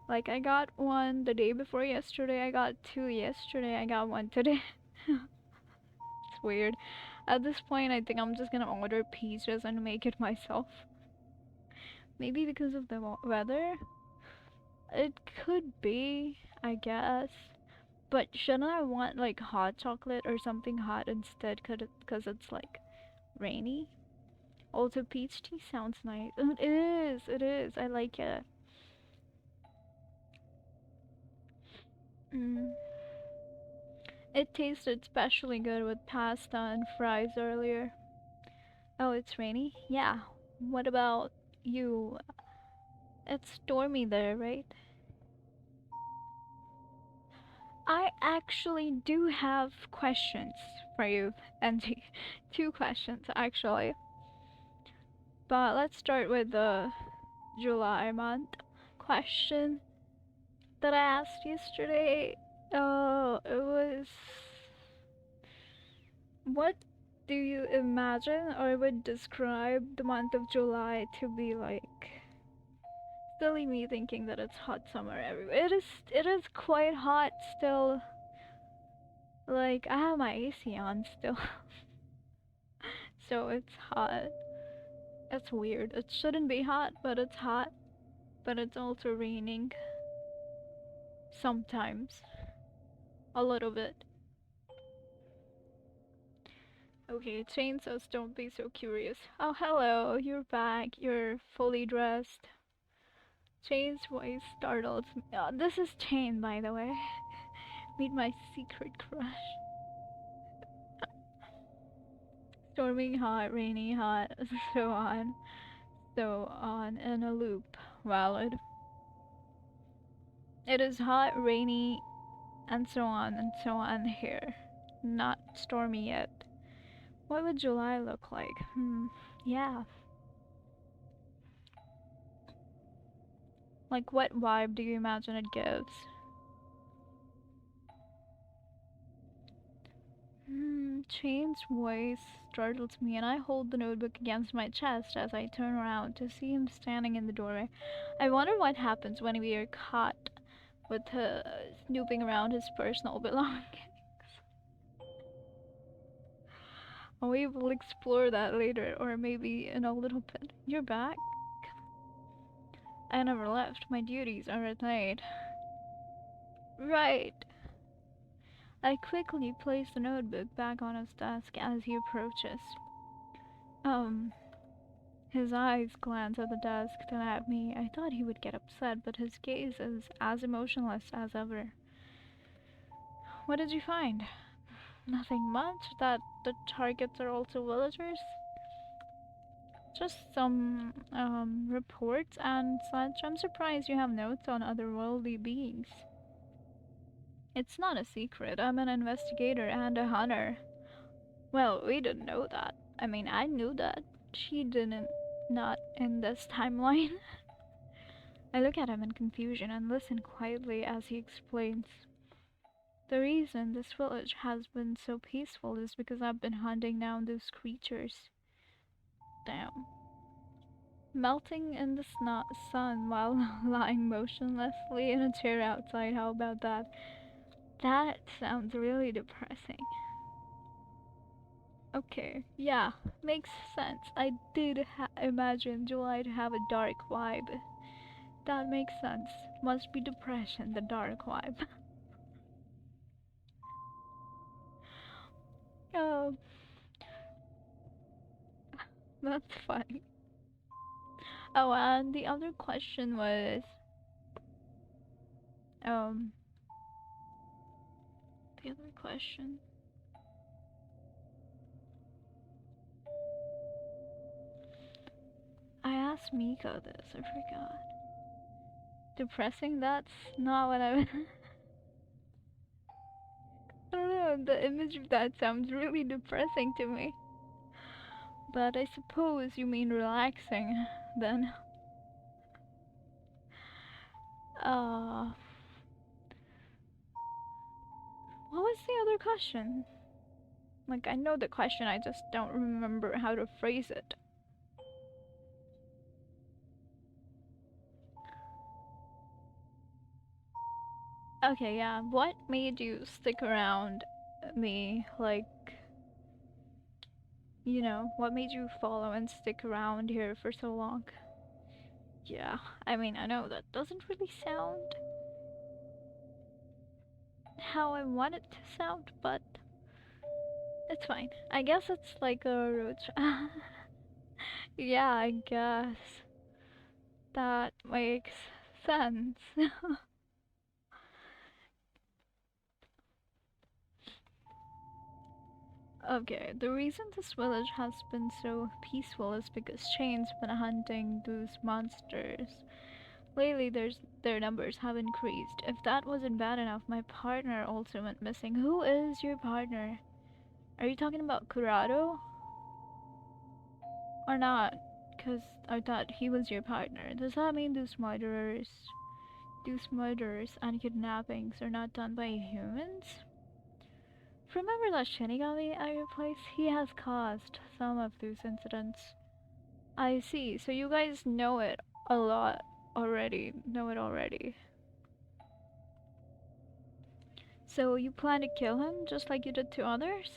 Like, I got one the day before yesterday, I got 2 yesterday, I got 1 today. It's weird. At this point, I think I'm just gonna order peaches and make it myself. Maybe because of the weather? It could be, I guess. But shouldn't I want like hot chocolate or something hot instead cause it's like rainy? Also, peach tea sounds nice. It is, I like it. Mm. It tasted especially good with pasta and fries earlier. Oh, it's rainy? Yeah. What about you? It's stormy there, right? I actually do have questions for you, Angie. 2 questions, actually. But let's start with the July month question that I asked yesterday. It was, what do you imagine or would describe the month of July to be like? Silly me thinking that it's hot summer everywhere. It is quite hot still. Like, I have my AC on still. So it's hot. It's weird. It shouldn't be hot, but it's hot. But it's also raining. Sometimes. A little bit. Okay, Chain says don't be so curious. Oh, hello, you're back. You're fully dressed. Chain's voice startled me. This is Chain, by the way. Meet my secret crush. Storming hot, rainy hot, so on, so on, in a loop. Valid. It is hot, rainy, and so on here. Not stormy yet. What would July look like? Yeah. Like, what vibe do you imagine it gives? Chain's voice startles me, and I hold the notebook against my chest as I turn around to see him standing in the doorway. I wonder what happens when we are caught with snooping around his personal belongings. We will explore that later, or maybe in a little bit. You're back? I never left. My duties are at night. Right. I quickly place the notebook back on his desk as he approaches. Um, his eyes glance at the desk, then at me. I thought he would get upset, but his gaze is as emotionless as ever. What did you find? Nothing much. That the targets are also villagers? Just some, reports and such. I'm surprised you have notes on otherworldly beings. It's not a secret. I'm an investigator and a hunter. Well, we didn't know that. I mean, I knew that. She didn't. Not in this timeline. I look at him in confusion and listen quietly as he explains. The reason this village has been so peaceful is because I've been hunting down those creatures. Damn. Melting in the sun while lying motionlessly in a chair outside. How about that? That sounds really depressing. Okay, yeah, makes sense. I did imagine July to have a dark vibe. That makes sense. Must be depression, the dark vibe. Oh, that's funny. Oh, and the other question was, um, the other question. I asked Miko this, I forgot. Depressing? That's not what I I don't know, the image of that sounds really depressing to me. But I suppose you mean relaxing, then. Uh, what was the other question? Like, I know the question, I just don't remember how to phrase it. Okay, yeah, what made you stick around me? Like, what made you follow and stick around here for so long? Yeah, I mean, I know that doesn't really sound how I want it to sound, but it's fine. I guess it's like a road trip. Yeah, I guess that makes sense. Okay, the reason this village has been so peaceful is because Shane's been hunting those monsters. Lately, their numbers have increased. If that wasn't bad enough, my partner also went missing. Who is your partner? Are you talking about Kurado? Or not? Because I thought he was your partner. Does that mean those murders and kidnappings are not done by humans? Remember that Shinigami I replaced? He has caused some of those incidents. I see. So you guys know it a lot already. Know it already. So you plan to kill him just like you did to others?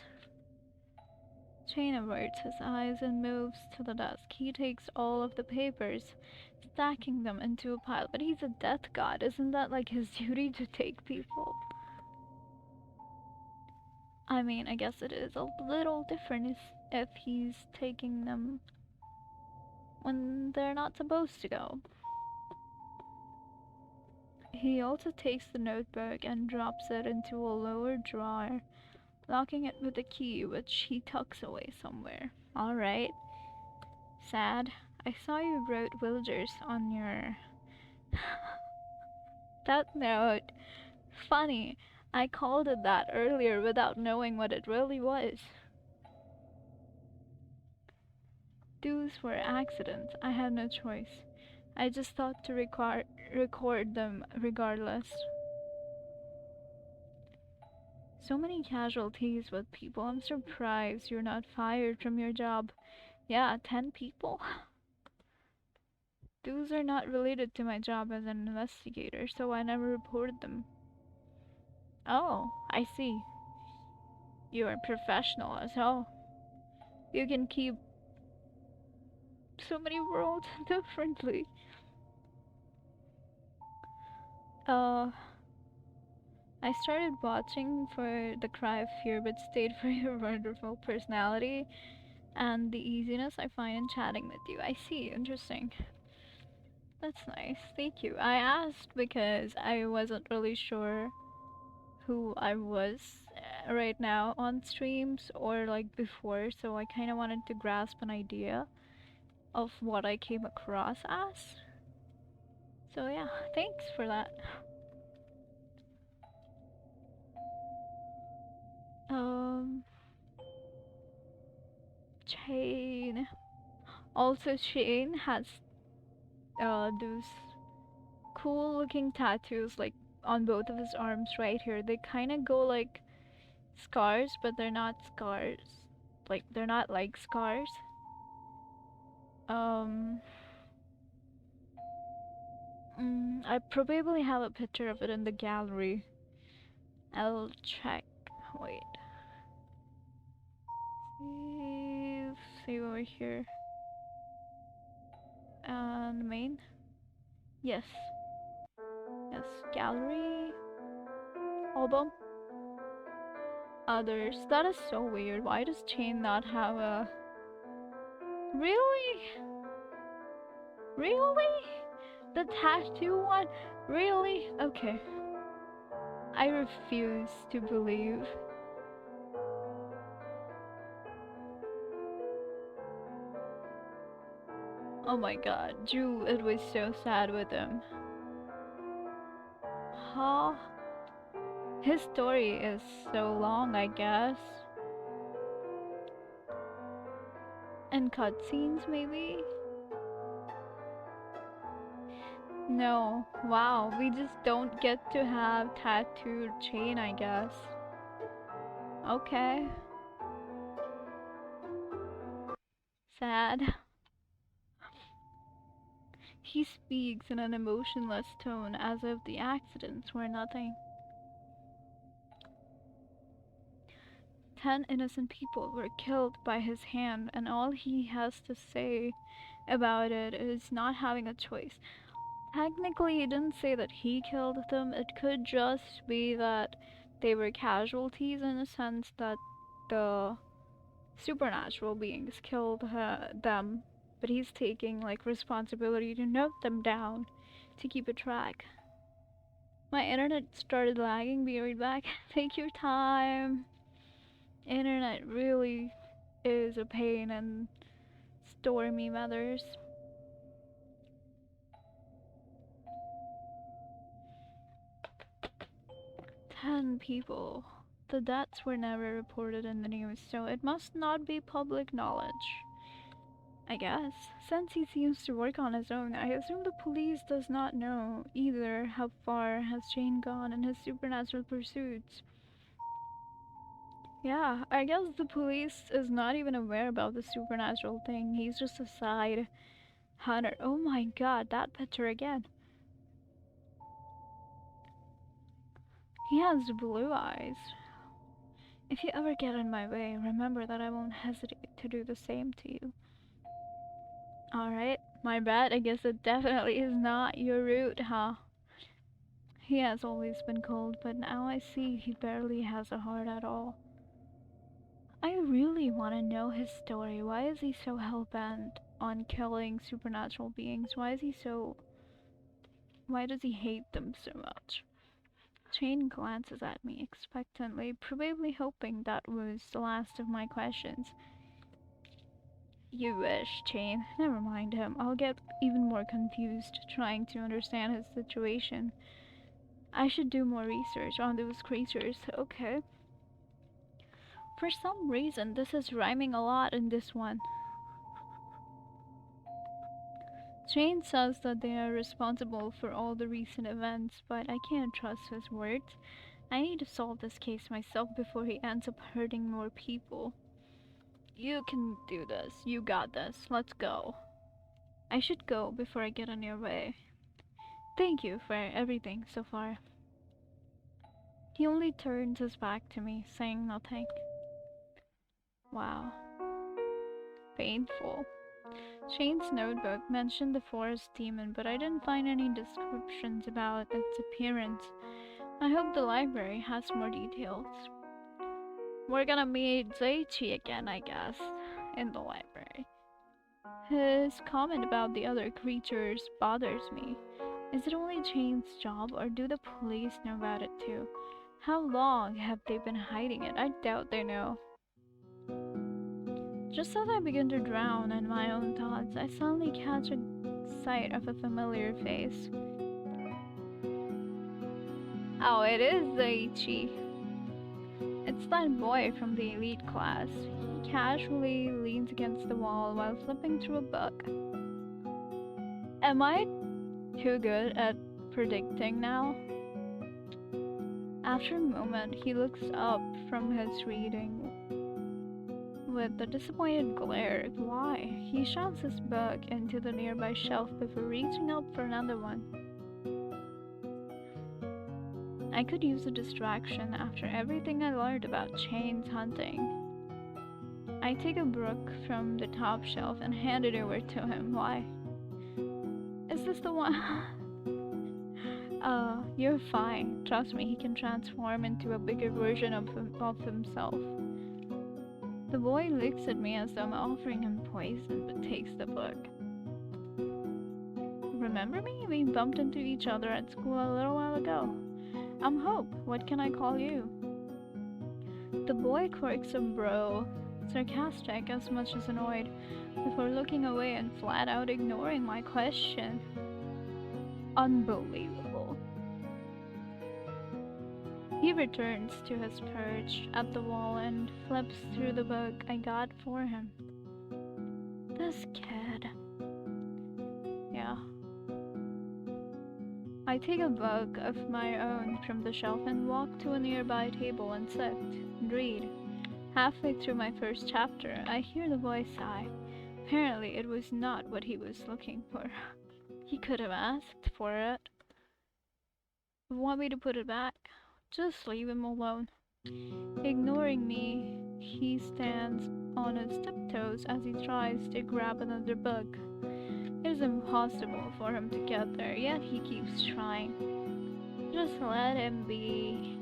Chain averts his eyes and moves to the desk. He takes all of the papers, stacking them into a pile. But he's a death god. Isn't that like his duty to take people? I mean, I guess it is a little different if he's taking them when they're not supposed to go. He also takes the notebook and drops it into a lower drawer, locking it with a key which he tucks away somewhere. Alright. Sad. I saw you wrote villagers on your that note. Funny. I called it that earlier without knowing what it really was. Those were accidents. I had no choice. I just thought to record them regardless. So many casualties with people. I'm surprised you're not fired from your job. Yeah, 10 people? Those are not related to my job as an investigator, so I never reported them. Oh, I see. You're a professional as hell. You can keep so many worlds differently. Uh, I started watching for the cry of fear but stayed for your wonderful personality and the easiness I find in chatting with you. I see, interesting. That's nice, thank you. I asked because I wasn't really sure who I was right now on streams or like before, so I kind of wanted to grasp an idea of what I came across as. So yeah, thanks for that. Um, Chain. Also, Shane has those cool looking tattoos like on both of his arms right here. They kind of go like scars, but they're not scars. Like they're not like scars. Um, I probably have a picture of it in the gallery. I'll check. Wait. Save, save over here. And main. Yes. Yes. Gallery. Album. Others. That is so weird. Why does Chain not have a... Really? Really? The tattoo one? Really? Okay. I refuse to believe. Oh my god, Drew, it was so sad with him. Huh? His story is so long, I guess. And cutscenes, maybe? No. Wow, we just don't get to have tattooed Chain, I guess. Okay. Sad. He speaks in an emotionless tone as if the accidents were nothing. 10 innocent people were killed by his hand, and all he has to say about it is not having a choice. Technically, he didn't say that he killed them. It could just be that they were casualties in the sense that the supernatural beings killed them, but he's taking like responsibility to note them down to keep a track. My internet started lagging. Be right back. Take your time. Internet really is a pain in stormy weathers. 10 people. The deaths were never reported in the news, so it must not be public knowledge. I guess. Since he seems to work on his own, I assume the police does not know either how far has Shane gone in his supernatural pursuits. Yeah, I guess the police is not even aware about the supernatural thing. He's just a side hunter. Oh my god, that picture again. He has blue eyes. If you ever get in my way, remember that I won't hesitate to do the same to you. Alright, my bad. I guess it definitely is not your route, huh? He has always been cold, but now I see he barely has a heart at all. I really want to know his story. Why is he so hell-bent on killing supernatural beings? Why does he hate them so much? Jane glances at me expectantly, probably hoping that was the last of my questions. You wish, Jane. Never mind him. I'll get even more confused trying to understand his situation. I should do more research on those creatures. Okay. For some reason, this is rhyming a lot in this one. Jane says that they are responsible for all the recent events, but I can't trust his words. I need to solve this case myself before he ends up hurting more people. You can do this. You got this. Let's go. I should go before I get in your way. Thank you for everything so far. He only turns his back to me, saying nothing. Wow. Painful. Shane's notebook mentioned the forest demon, but I didn't find any descriptions about its appearance. I hope the library has more details. We're gonna meet Zaichi again, I guess, in the library. His comment about the other creatures bothers me. Is it only Jane's job, or do the police know about it too? How long have they been hiding it? I doubt they know. Just as I begin to drown in my own thoughts, I suddenly catch a sight of a familiar face. Oh, it is Zaichi. It's that boy from the elite class. He casually leans against the wall while flipping through a book. Am I too good at predicting now? After a moment, he looks up from his reading with a disappointed glare. Why? He shoves his book into the nearby shelf before reaching up for another one. I could use a distraction after everything I learned about Chain's hunting. I take a book from the top shelf and hand it over to him. Why? Is this the one? You're fine. Trust me, he can transform into a bigger version of himself. The boy looks at me as though I'm offering him poison, but takes the book. Remember me? We bumped into each other at school a little while ago. I'm Hope. What can I call you? The boy quirks a brow, sarcastic as much as annoyed, before looking away and flat out ignoring my question. Unbelievable. He returns to his perch at the wall and flips through the book I got for him. This kid. Yeah. I take a book of my own from the shelf and walk to a nearby table and sit and read. Halfway through my first chapter, I hear the boy sigh. Apparently, it was not what he was looking for. He could have asked for it. Want me to put it back? Just leave him alone. Ignoring me, he stands on his tiptoes as he tries to grab another book. It is impossible for him to get there, yet he keeps trying. Just let him be.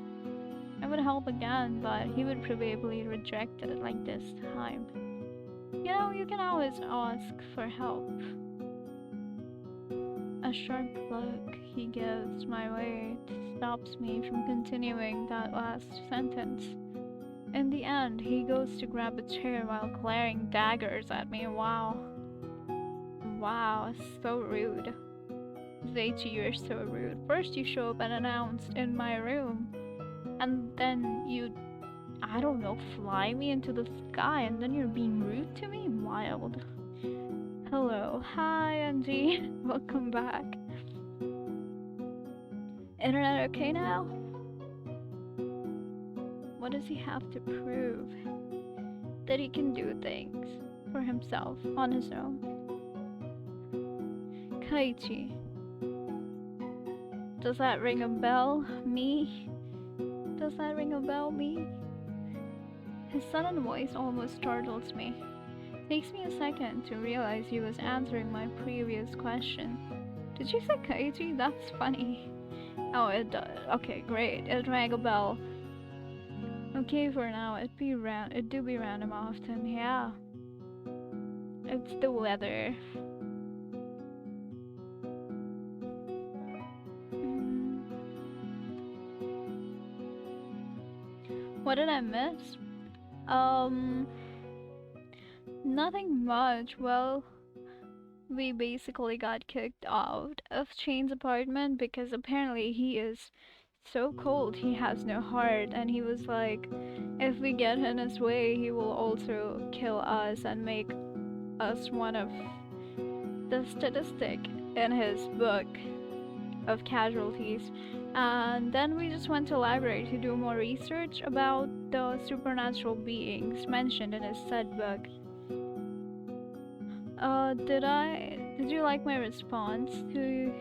I would help again, but he would probably reject it like this time. You know, you can always ask for help. A sharp look he gives my way stops me from continuing that last sentence. In the end, he goes to grab a chair while glaring daggers at me. Wow. Wow, so rude. Zaichi, you're so rude. First you show up unannounced in my room, and then you, I don't know, fly me into the sky, and then you're being rude to me? Wild. Hello. Hi, Angie. Welcome back. Internet okay now? What does he have to prove? That he can do things for himself on his own. Kaichi. Does that ring a bell? Me? Does that ring a bell? Me? His sudden voice almost startles me. Takes me a second to realize he was answering my previous question. Did you say Kaichi? That's funny. Oh, it does. Okay, great. It rang a bell. okay for now. It do be random often, yeah. It's the weather. Mm, what did I miss? Um, nothing much. Well, we basically got kicked out of Shane's apartment because apparently he is so cold, he has no heart, and he was like, if we get in his way, he will also kill us and make us one of the statistic in his book of casualties. And then we just went to library to do more research about the supernatural beings mentioned in his said book. Did you like my response to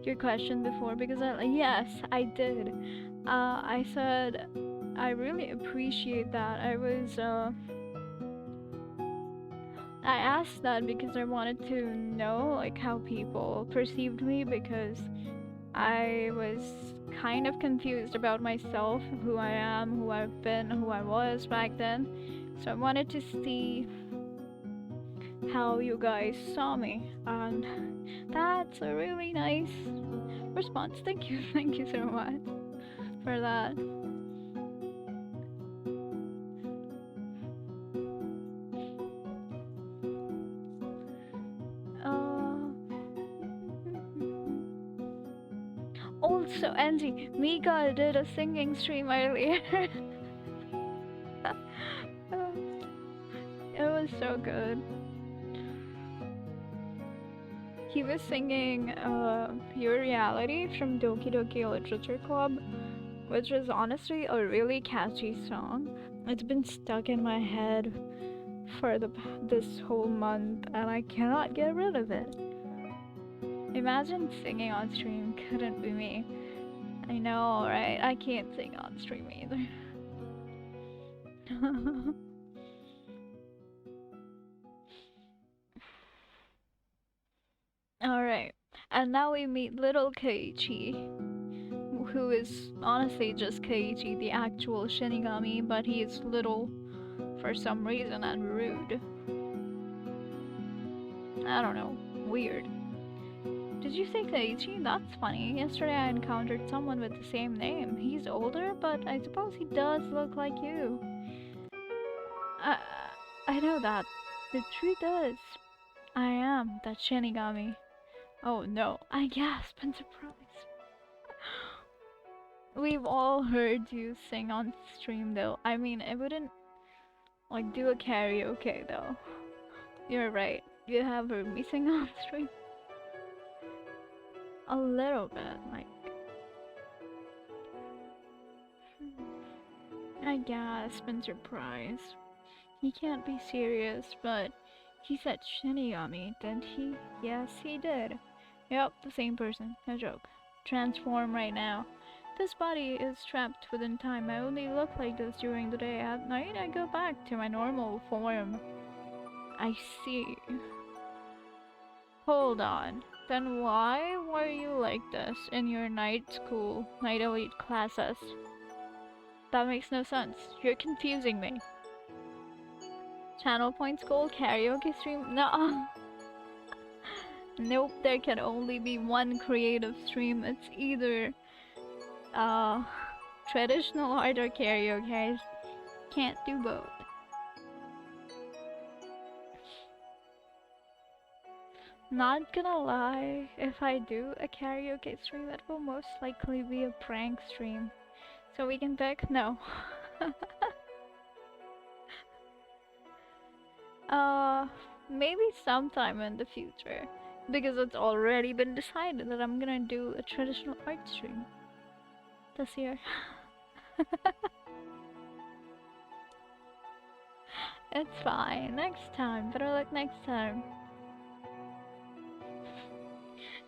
your question before? Because yes, I did. I said I really appreciate that. I asked that because I wanted to know like how people perceived me, because I was kind of confused about myself, who I am, who I've been, who I was back then. So I wanted to see how you guys saw me, and that's a really nice response. Thank you, thank you so much for that. Uh, Also, Angie, Mika did a singing stream earlier. It was so good. He was singing Pure Reality from Doki Doki Literature Club, which is honestly a really catchy song. It's been stuck in my head for this whole month, and I cannot get rid of it. Imagine singing on stream couldn't be me. I know, right? I can't sing on stream either. Alright, and now we meet little Keiichi, who is honestly just Keiichi, the actual Shinigami, but he is little for some reason and rude. I don't know, weird. Did you say Keiichi? That's funny. Yesterday I encountered someone with the same name. He's older, but I suppose he does look like you. I, I know that. The truth is, I am that Shinigami. Oh no, I gasped in surprise. We've all heard you sing on stream though. I mean, I wouldn't like do a karaoke though. You're right. You have heard me sing on stream. A little bit, like. I gasped in surprise. He can't be serious, but he said Shinigami, didn't he? Yes, he did. Yep, the same person. No joke. Transform right now. This body is trapped within time. I only look like this during the day. At night, I go back to my normal form. I see. Hold on. Then why were you like this in your night elite classes? That makes no sense. You're confusing me. Channel points goal karaoke stream? No. Nope, there can only be one creative stream. It's either traditional art or karaoke. Can't do both. Not gonna lie, if I do a karaoke stream, that will most likely be a prank stream. So we can pick? No. Maybe sometime in the future. Because it's already been decided that I'm gonna do a traditional art stream this year. It's fine. Next time. Better luck next time.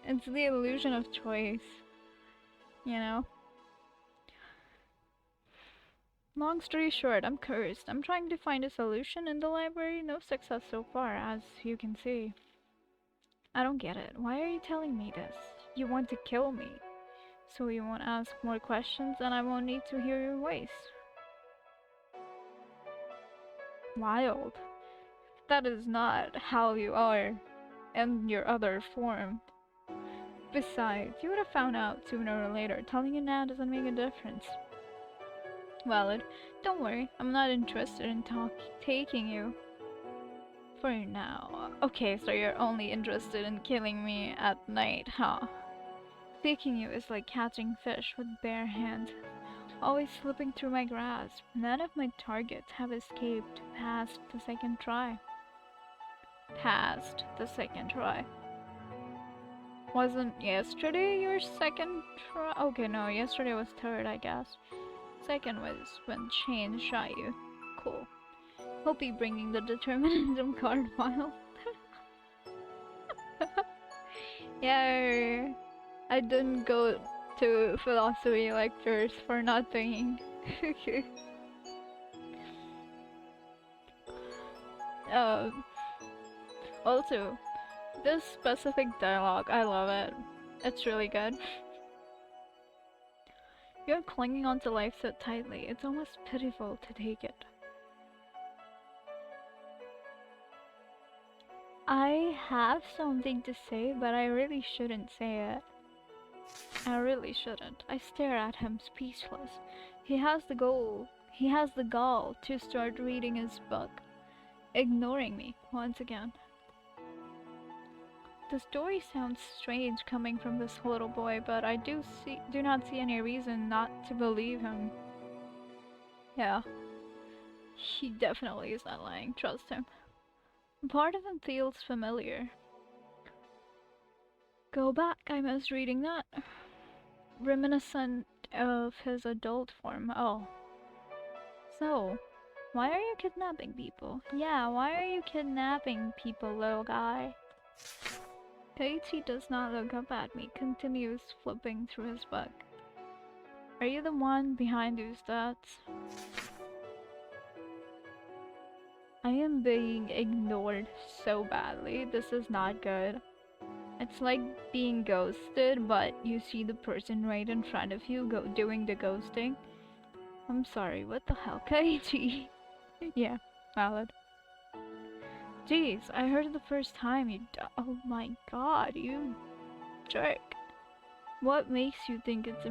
It's the illusion of choice. You know? Long story short, I'm cursed. I'm trying to find a solution in the library. No success so far, as you can see. I don't get it. Why are you telling me this? You want to kill me. So you won't ask more questions and I won't need to hear your voice. Wild. That is not how you are in your other form. Besides, you would have found out sooner or later. Telling you now doesn't make a difference. Valid. Don't worry, I'm not interested in taking you. For now. Okay, so you're only interested in killing me at night, huh? Taking you is like catching fish with bare hands, always slipping through my grasp. None of my targets have escaped past the second try. Past the second try. Wasn't yesterday your second try? Okay, no, yesterday was third, I guess. Second was when Shane shot you. Cool. Hope you bringing the determinism card file. Yeah, I didn't go to philosophy lectures for nothing. uh, Also, this specific dialogue, I love it. It's really good. You're clinging onto life so tightly, it's almost pitiful to take it. I have something to say, but I really shouldn't say it. I really shouldn't. I stare at him speechless. He has the gall to start reading his book, ignoring me once again. The story sounds strange coming from this little boy, but I do not see any reason not to believe him. Yeah, he definitely is not lying. Trust him. Part of him feels familiar. Go back, I miss reading that. Reminiscent of his adult form. Oh. So, why are you kidnapping people? Yeah, why are you kidnapping people, little guy? Katie does not look up at me, continues flipping through his book. Are you the one behind those thoughts? I am being ignored so badly. This is not good. It's like being ghosted, but you see the person right in front of you doing the ghosting. I'm sorry, what the hell, Katie? Yeah, valid. Jeez, I heard it the first time you oh my god, you jerk. What makes you think it's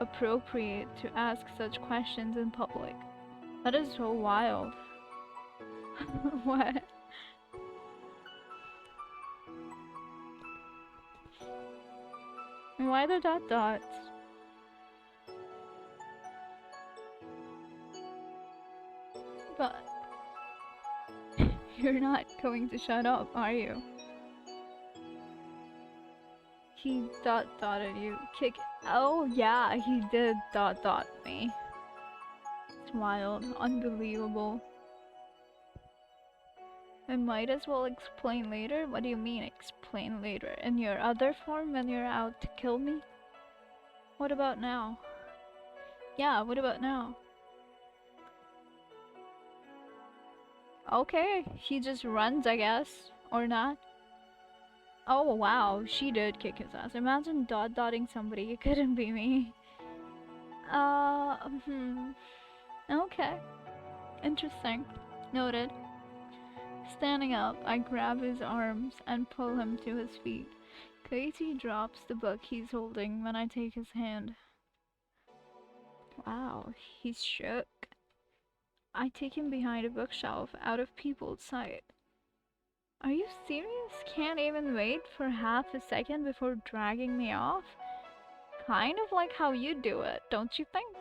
appropriate to ask such questions in public? That is so wild. What? Why the dot dots? But you're not going to shut up, are you? He dotted you. Kick. Oh yeah, he did dot me. It's wild, unbelievable. I might as well explain later. What do you mean explain later? In your other form when you're out to kill me? What about now? Yeah, what about now? Okay, he just runs, I guess. Or not. Oh wow, she did kick his ass. Imagine dotting somebody. It couldn't be me. Okay. Interesting. Noted. Standing up, I grab his arms and pull him to his feet. Katie drops the book he's holding when I take his hand. Wow, he's shook. I take him behind a bookshelf, out of people's sight. Are you serious? Can't even wait for half a second before dragging me off? Kind of like how you do it, don't you think?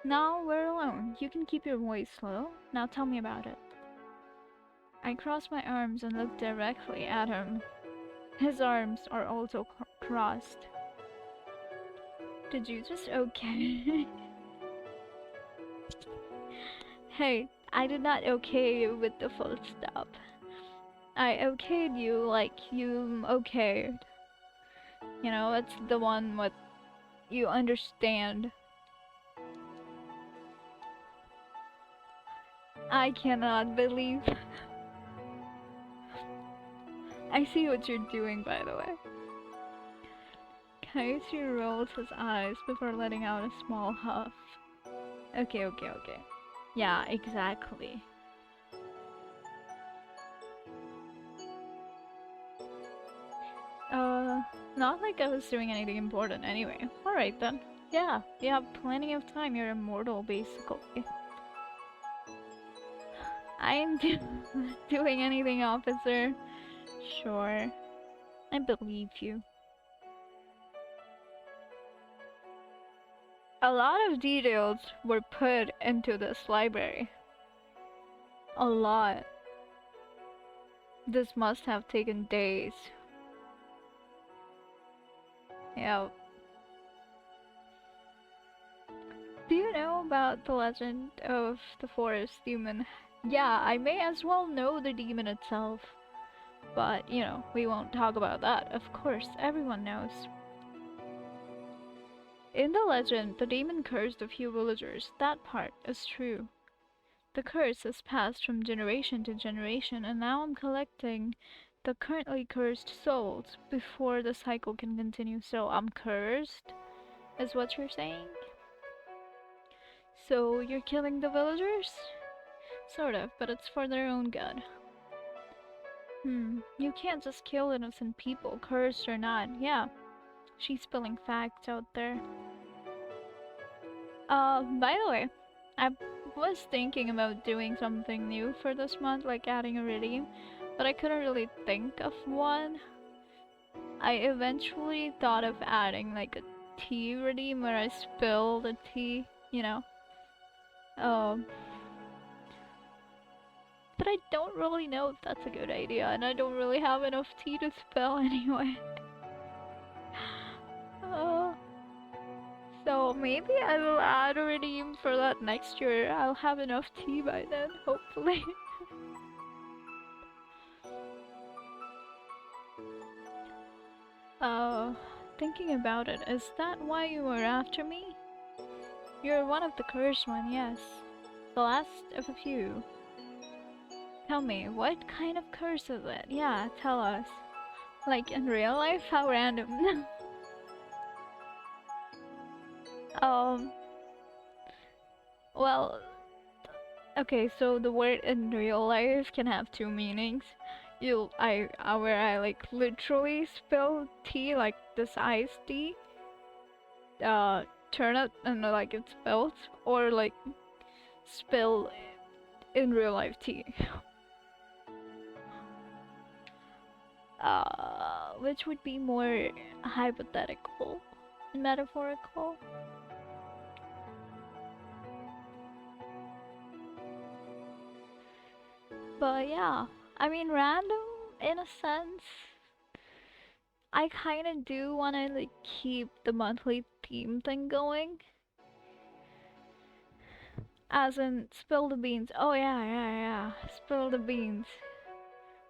Now we're alone. You can keep your voice low. Now tell me about it. I cross my arms and look directly at him. His arms are also crossed. Did you just okay? Hey, I did not okay you with the full stop. I okayed you like you okayed. You know, it's the one with you understand. I cannot believe. I see what you're doing, by the way. Coyote rolls his eyes before letting out a small huff. Okay. Yeah, exactly. Uh, Not like I was doing anything important anyway. Alright then. Yeah, you have plenty of time. You're immortal, basically. I ain't doing anything, officer. Sure, I believe you. A lot of details were put into this library. A lot. This must have taken days. Yeah. Do you know about the legend of the forest demon? Yeah, I may as well know the demon itself. But, you know, we won't talk about that. Of course, everyone knows. In the legend, the demon cursed a few villagers. That part is true. The curse has passed from generation to generation, and now I'm collecting the currently cursed souls before the cycle can continue. So I'm cursed, is what you're saying? So you're killing the villagers? Sort of, but it's for their own good. You can't just kill innocent people, cursed or not. Yeah, she's spilling facts out there. By the way, I was thinking about doing something new for this month, like adding a redeem, but I couldn't really think of one. I eventually thought of adding like a tea redeem where I spill the tea, you know. Um, but I don't really know if that's a good idea, and I don't really have enough tea to spill anyway. Uh, so maybe I will add a redeem for that next year. I'll have enough tea by then, hopefully. Uh, Thinking about it, is that why you were after me? You're one of the cursed one, yes. The last of a few. Tell me, what kind of curse is it? Yeah, tell us. Like in real life? How random. um, well, okay, so the word in real life can have two meanings. Where I like literally spill tea, like this iced tea, uh, turn it and like it spills, or like spill in real life tea. Which would be more hypothetical, metaphorical? But yeah, I mean, random in a sense. I kind of do want to like keep the monthly theme thing going. As in, spill the beans. Oh yeah, yeah, yeah. Spill the beans.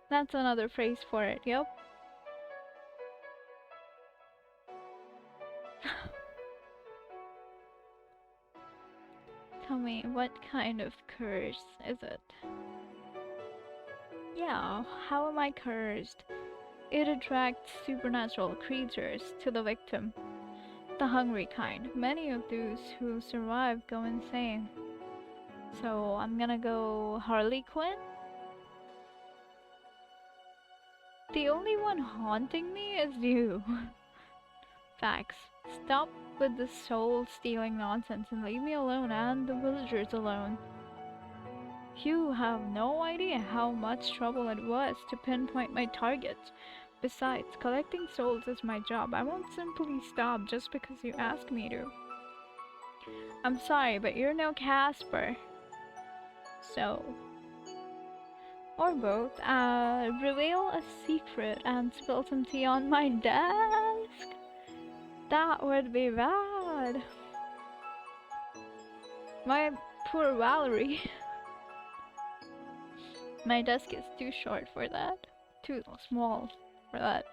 That's another phrase for it. Yep. Tell me, what kind of curse is it? Yeah, how am I cursed? It attracts supernatural creatures to the victim. The hungry kind. Many of those who survive go insane. So I'm gonna go Harley Quinn. The only one haunting me is you. Facts. Stop with the soul stealing nonsense and leave me alone and the villagers alone. You have no idea how much trouble it was to pinpoint my targets. Besides, collecting souls is my job. I won't simply stop just because you ask me to. I'm sorry, but you're no Casper. So, or both, reveal a secret and spill some tea on my desk? That would be bad. My poor Valerie. My desk is too short for that. Too small for that.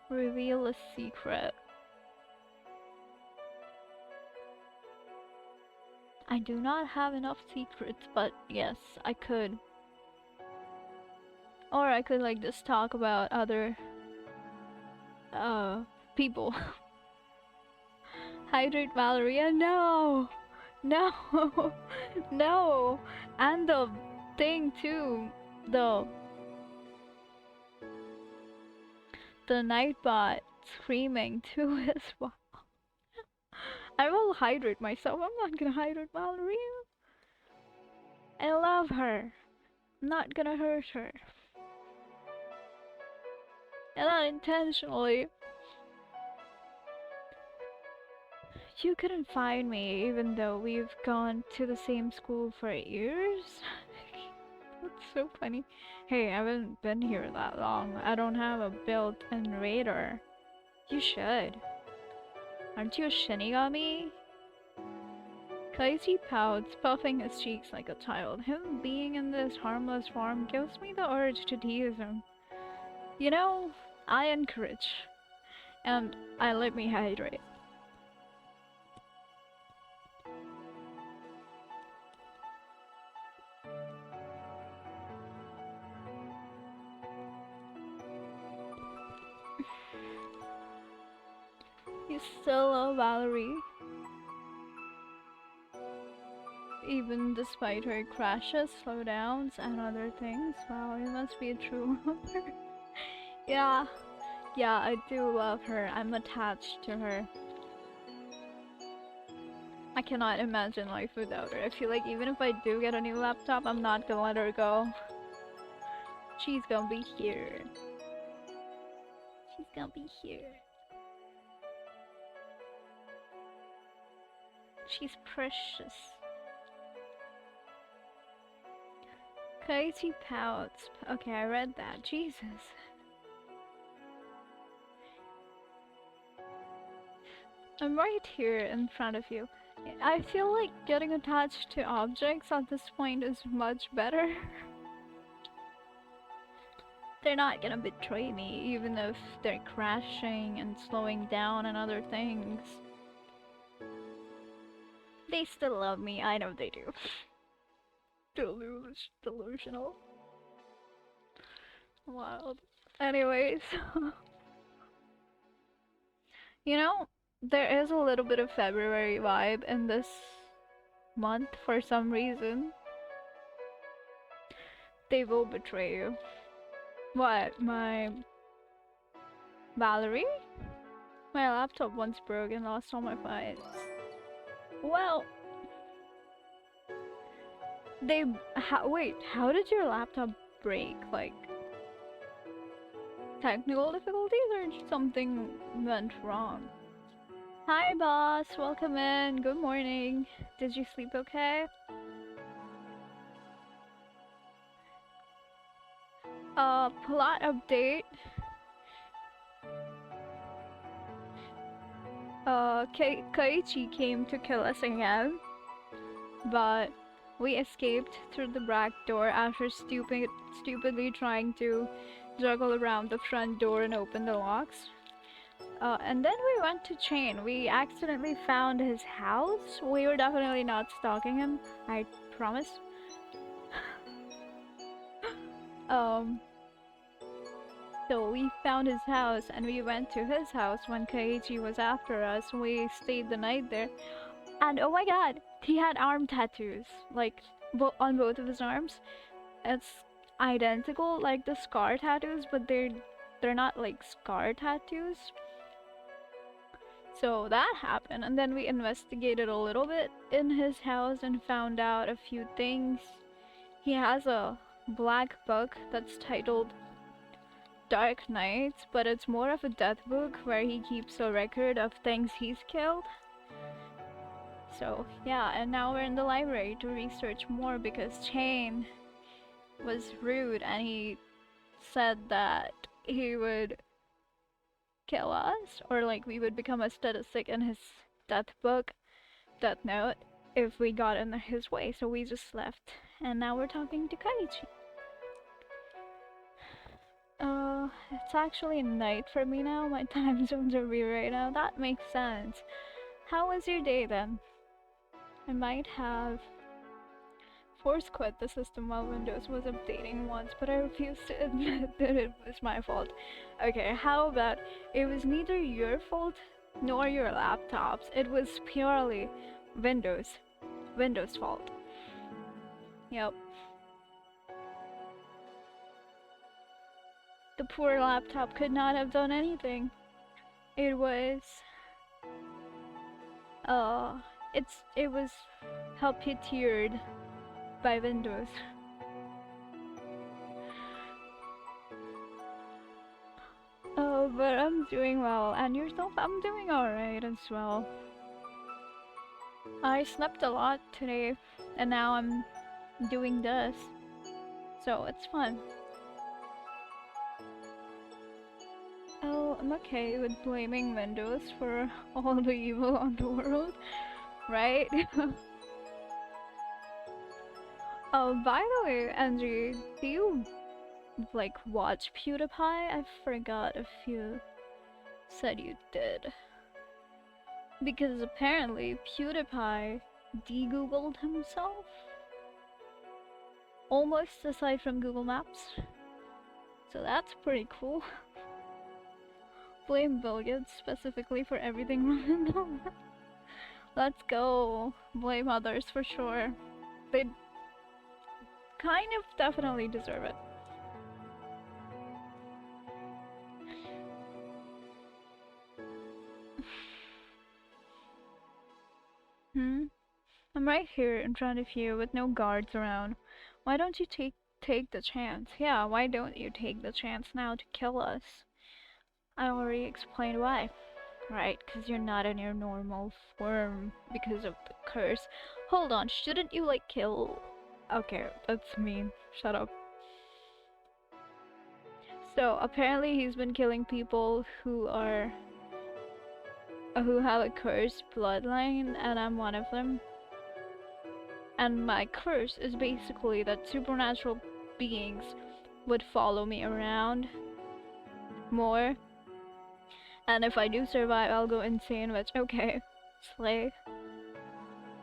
Reveal a secret. I do not have enough secrets, but yes, I could. Or I could like just talk about other people. Hydrate Valeria, no! No! No! And the thing too, the Nightbot screaming too as well. I will hydrate myself. I'm not gonna hydrate Valeria. I love her. I'm not gonna hurt her. And not intentionally. You couldn't find me even though we've gone to the same school for years? That's so funny. Hey, I haven't been here that long. I don't have a built-in radar. You should. Aren't you a Shinigami? Kaisi pouts, puffing his cheeks like a child. Him being in this harmless form gives me the urge to tease him. You know, I encourage. And I let me hydrate. You still love Valerie? Even despite her crashes, slowdowns, and other things? Wow, you must be a true lover. Yeah, I do love her. I'm attached to her. I cannot imagine life without her. I feel like even if I do get a new laptop, I'm not gonna let her go. She's gonna be here. She's gonna be here. She's precious. Katie pouts. Okay, I read that. Jesus. I'm right here in front of you. I feel like getting attached to objects at this point is much better. They're not gonna betray me, even if they're crashing and slowing down and other things. They still love me, I know they do. Delusional. Wild. Anyways. You know, there is a little bit of February vibe in this month for some reason. They will betray you. What? My Valerie? My laptop once broke and lost all my files. Well, wait, how did your laptop break? Like, technical difficulties or something went wrong? Hi boss, welcome in, good morning. Did you sleep okay? Plot update. Kaiichi came to kill us again, but we escaped through the back door after stupidly trying to juggle around the front door and open the locks. And then we went to Chain. We accidentally found his house. We were definitely not stalking him, I promise. So we found his house and we went to his house when Kaiichi was after us. We stayed the night there. And oh my god, he had arm tattoos, like on both of his arms. It's identical like the scar tattoos, but they're not like scar tattoos. So that happened, and then we investigated a little bit in his house and found out a few things. He has a black book that's titled Dark Nights, but it's more of a death book where he keeps a record of things he's killed. So yeah, and now we're in the library to research more because Chain was rude and he said that he would kill us, or like we would become a statistic in his death book, death note, if we got in his way. So we just left, and now we're talking to Kaiichi. It's actually night for me now. My time zones are weird right now. That makes sense. How was your day then? I might have force quit the system while Windows was updating once, but I refuse to admit that it was my fault. Okay, how about it was neither your fault nor your laptops. It was purely Windows. Windows' fault. Yep. The poor laptop could not have done anything. It was uh it was puppeteered by Windows. Oh, but I'm doing well, and yourself? I'm doing alright as well. I slept a lot today, and now I'm doing this, so it's fun. Oh, I'm okay with blaming Windows for all the evil on the world, right? Oh, by the way, Angie, do you like watch PewDiePie? I forgot if you said you did. Because apparently PewDiePie de-googled himself. Almost aside from Google Maps. So that's pretty cool. Blame Bill Gates specifically for everything wrong in the world. Let's go. Blame others for sure. They kind of definitely deserve it. I'm right here in front of you with no guards around. Why don't you take the chance? Yeah, why don't you take the chance now to kill us? I already explained why. Right, because you're not in your normal form because of the curse. Hold on, shouldn't you like kill... Okay, that's mean. Shut up. So, apparently he's been killing people who are... who have a cursed bloodline, and I'm one of them. And my curse is basically that supernatural beings would follow me around more. And if I do survive, I'll go insane, which, okay, slay.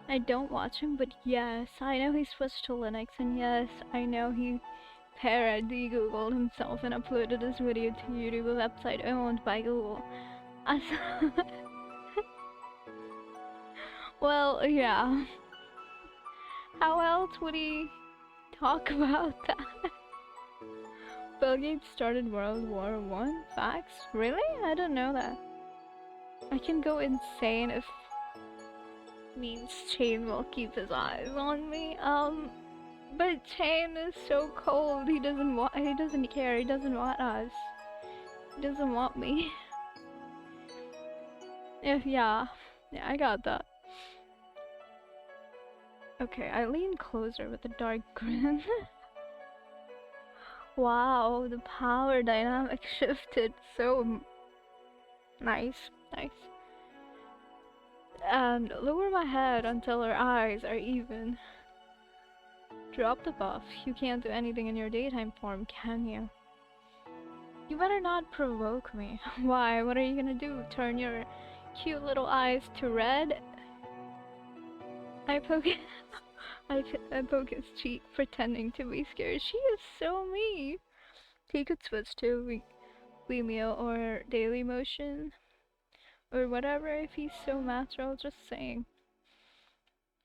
I don't watch him, but yes, I know he switched to Linux, and yes, I know he para-de-googled himself and uploaded this video to YouTube, a website owned by Google. Well, yeah. How else would he talk about that? Bill Gates started World War I? Facts? Really? I didn't know that. I can go insane if means Shane will keep his eyes on me. But Shane is so cold. He doesn't care. He doesn't want us. He doesn't want me. Yeah, I got that. Okay, I lean closer with a dark grin. Wow, the power dynamic shifted so nice. And lower my head until our eyes are even. Drop the buff. You can't do anything in your daytime form, can you? You better not provoke me. Why? What are you gonna do? Turn your cute little eyes to red? I poke his cheek, pretending to be scared. She is so mean. He could switch to Vimeo or Daily Motion or whatever if he's so natural. Just saying.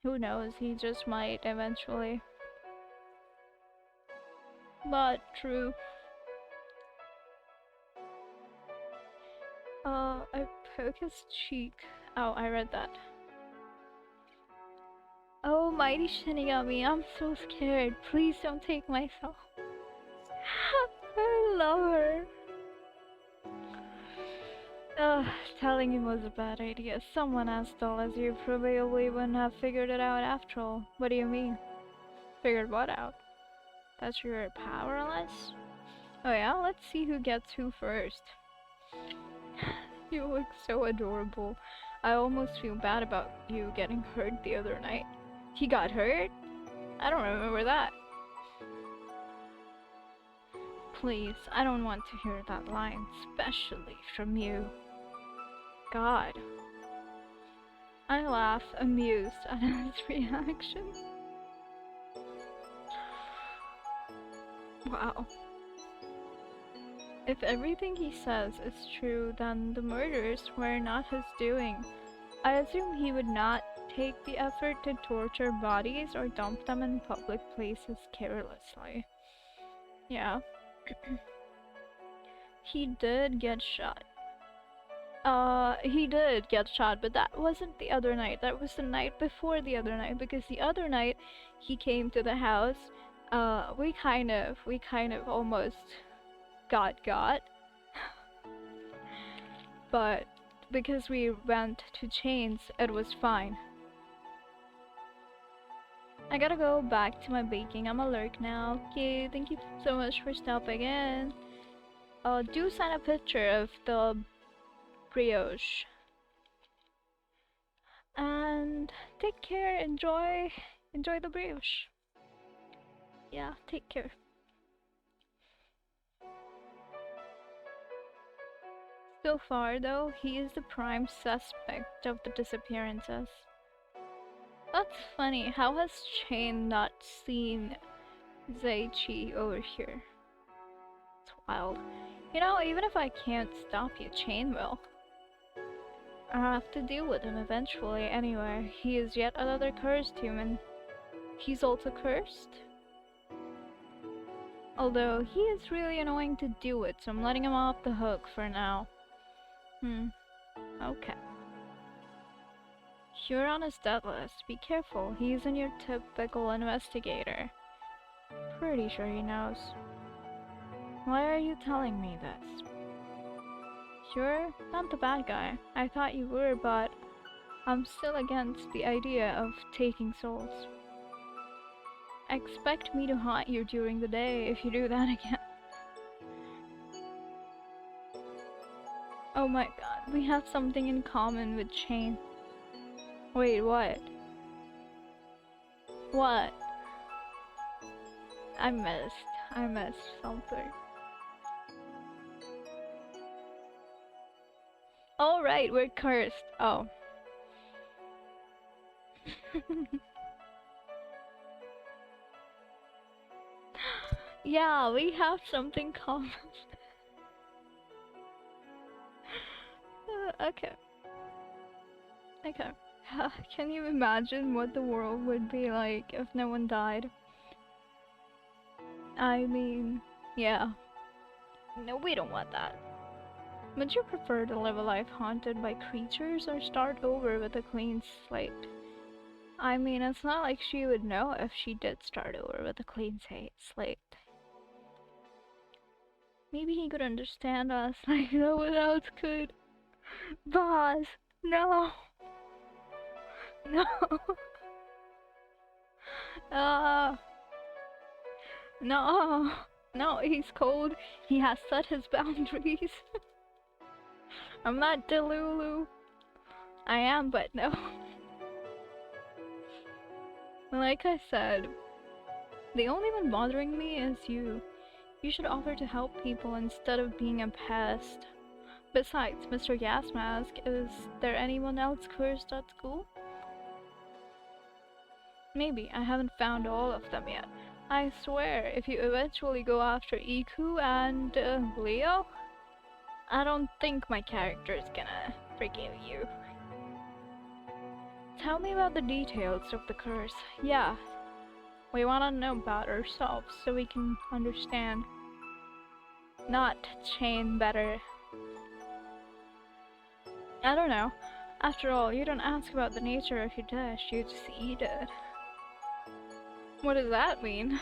Who knows? He just might eventually. But true. I poke his cheek. Oh, I read that. Oh, mighty Shinigami, I'm so scared. Please don't take my soul. I love her. Telling him was a bad idea. Someone as dull as you probably wouldn't have figured it out after all. What do you mean? Figured what out? That you're powerless? Oh yeah, let's see who gets who first. You look so adorable. I almost feel bad about you getting hurt the other night. He got hurt? I don't remember that. Please, I don't want to hear that line, especially from you. God. I laugh, amused at his reaction. Wow. If everything he says is true, then the murders were not his doing. I assume he would not take the effort to torture bodies or dump them in public places carelessly. Yeah. He did get shot. He did get shot, but that wasn't the other night. That was the night before the other night, because the other night he came to the house. We kind of almost got, but because we went to Chains, it was fine. I gotta go back to my baking. I'm a lurk now. Okay, thank you so much for stopping in. Do send a picture of the brioche. And take care, enjoy the brioche. Yeah, take care. So far though, he is the prime suspect of the disappearances. That's funny, how has Chain not seen Zaichi over here? It's wild. You know, even if I can't stop you, Chain will. I'll have to deal with him eventually anyway. He is yet another cursed human. He's also cursed? Although, he is really annoying to deal with, so I'm letting him off the hook for now. Okay. You're on his death list. Be careful, he isn't your typical investigator. Pretty sure he knows. Why are you telling me this? You're not the bad guy. I thought you were, but I'm still against the idea of taking souls. Expect me to haunt you during the day if you do that again. Oh my god, we have something in common with Chain. Wait, what? What? I missed something. Oh right, we're cursed. Oh. Yeah, we have something common. Okay. Okay. Can you imagine what the world would be like if no one died? I mean, yeah. No, we don't want that. Would you prefer to live a life haunted by creatures or start over with a clean slate? I mean, it's not like she would know if she did start over with a clean slate. Maybe he could understand us like no one else could. Boss, no. No. No. No, he's cold. He has set his boundaries. I'm not Delulu. I am, but no. Like I said, the only one bothering me is you. You should offer to help people instead of being a pest. Besides, Mr. Gas Mask, is there anyone else cursed at school? Maybe, I haven't found all of them yet. I swear, if you eventually go after Iku and Leo, I don't think my character is gonna forgive you. Tell me about the details of the curse. Yeah, we wanna know about ourselves so we can understand. Not Chain better. I don't know. After all, you don't ask about the nature of your dish, you just eat it. What does that mean?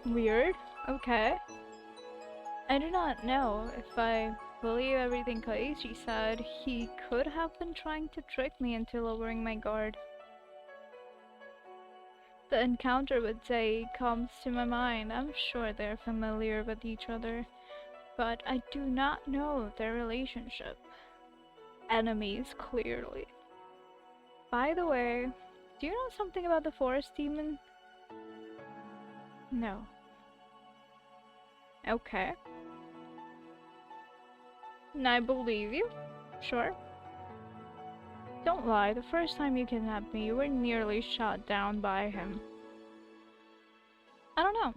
Weird. Okay. I do not know if I believe everything Kaiichi said. He could have been trying to trick me into lowering my guard. The encounter with Zei comes to my mind. I'm sure they're familiar with each other, but I do not know their relationship. Enemies, clearly. By the way, do you know something about the forest demon? No. Okay. And I believe you. Sure. Don't lie, the first time you kidnapped me, you were nearly shot down by him. I don't know.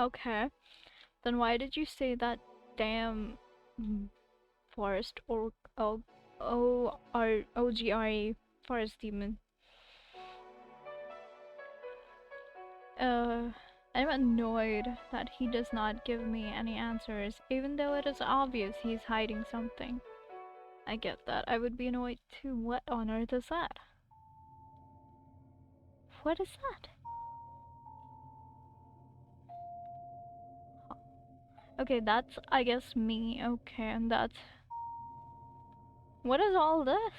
Okay. Then why did you say that damn forest or OGRE forest demon? Uh, I'm annoyed that he does not give me any answers, even though it is obvious he's hiding something. I get that. I would be annoyed too. What on earth is that? What is that? Okay, that's, I guess, me. Okay, and that's... What is all this?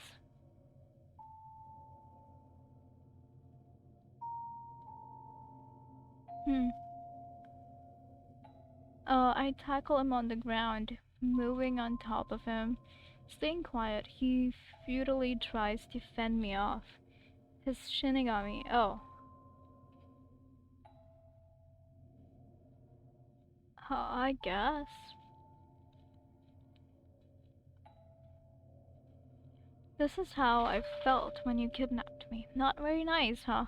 Hmm. I tackle him on the ground, moving on top of him. Staying quiet, he futilely tries to fend me off. His Shinigami. Oh. I guess. This is how I felt when you kidnapped me. Not very nice, huh?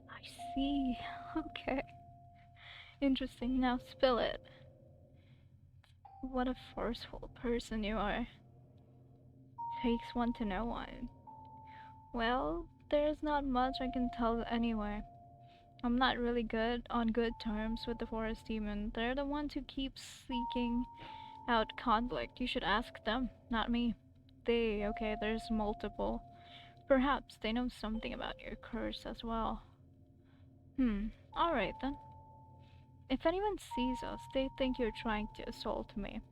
I see. Okay. Interesting. Now spill it. What a forceful person you are. Takes one to know one. Well, there's not much I can tell anyway. I'm not really good on good terms with the forest demon. They're the ones who keep seeking out conflict. You should ask them, not me. Okay, there's multiple. Perhaps they know something about your curse as well. Alright then. If anyone sees us, they think you're trying to assault me.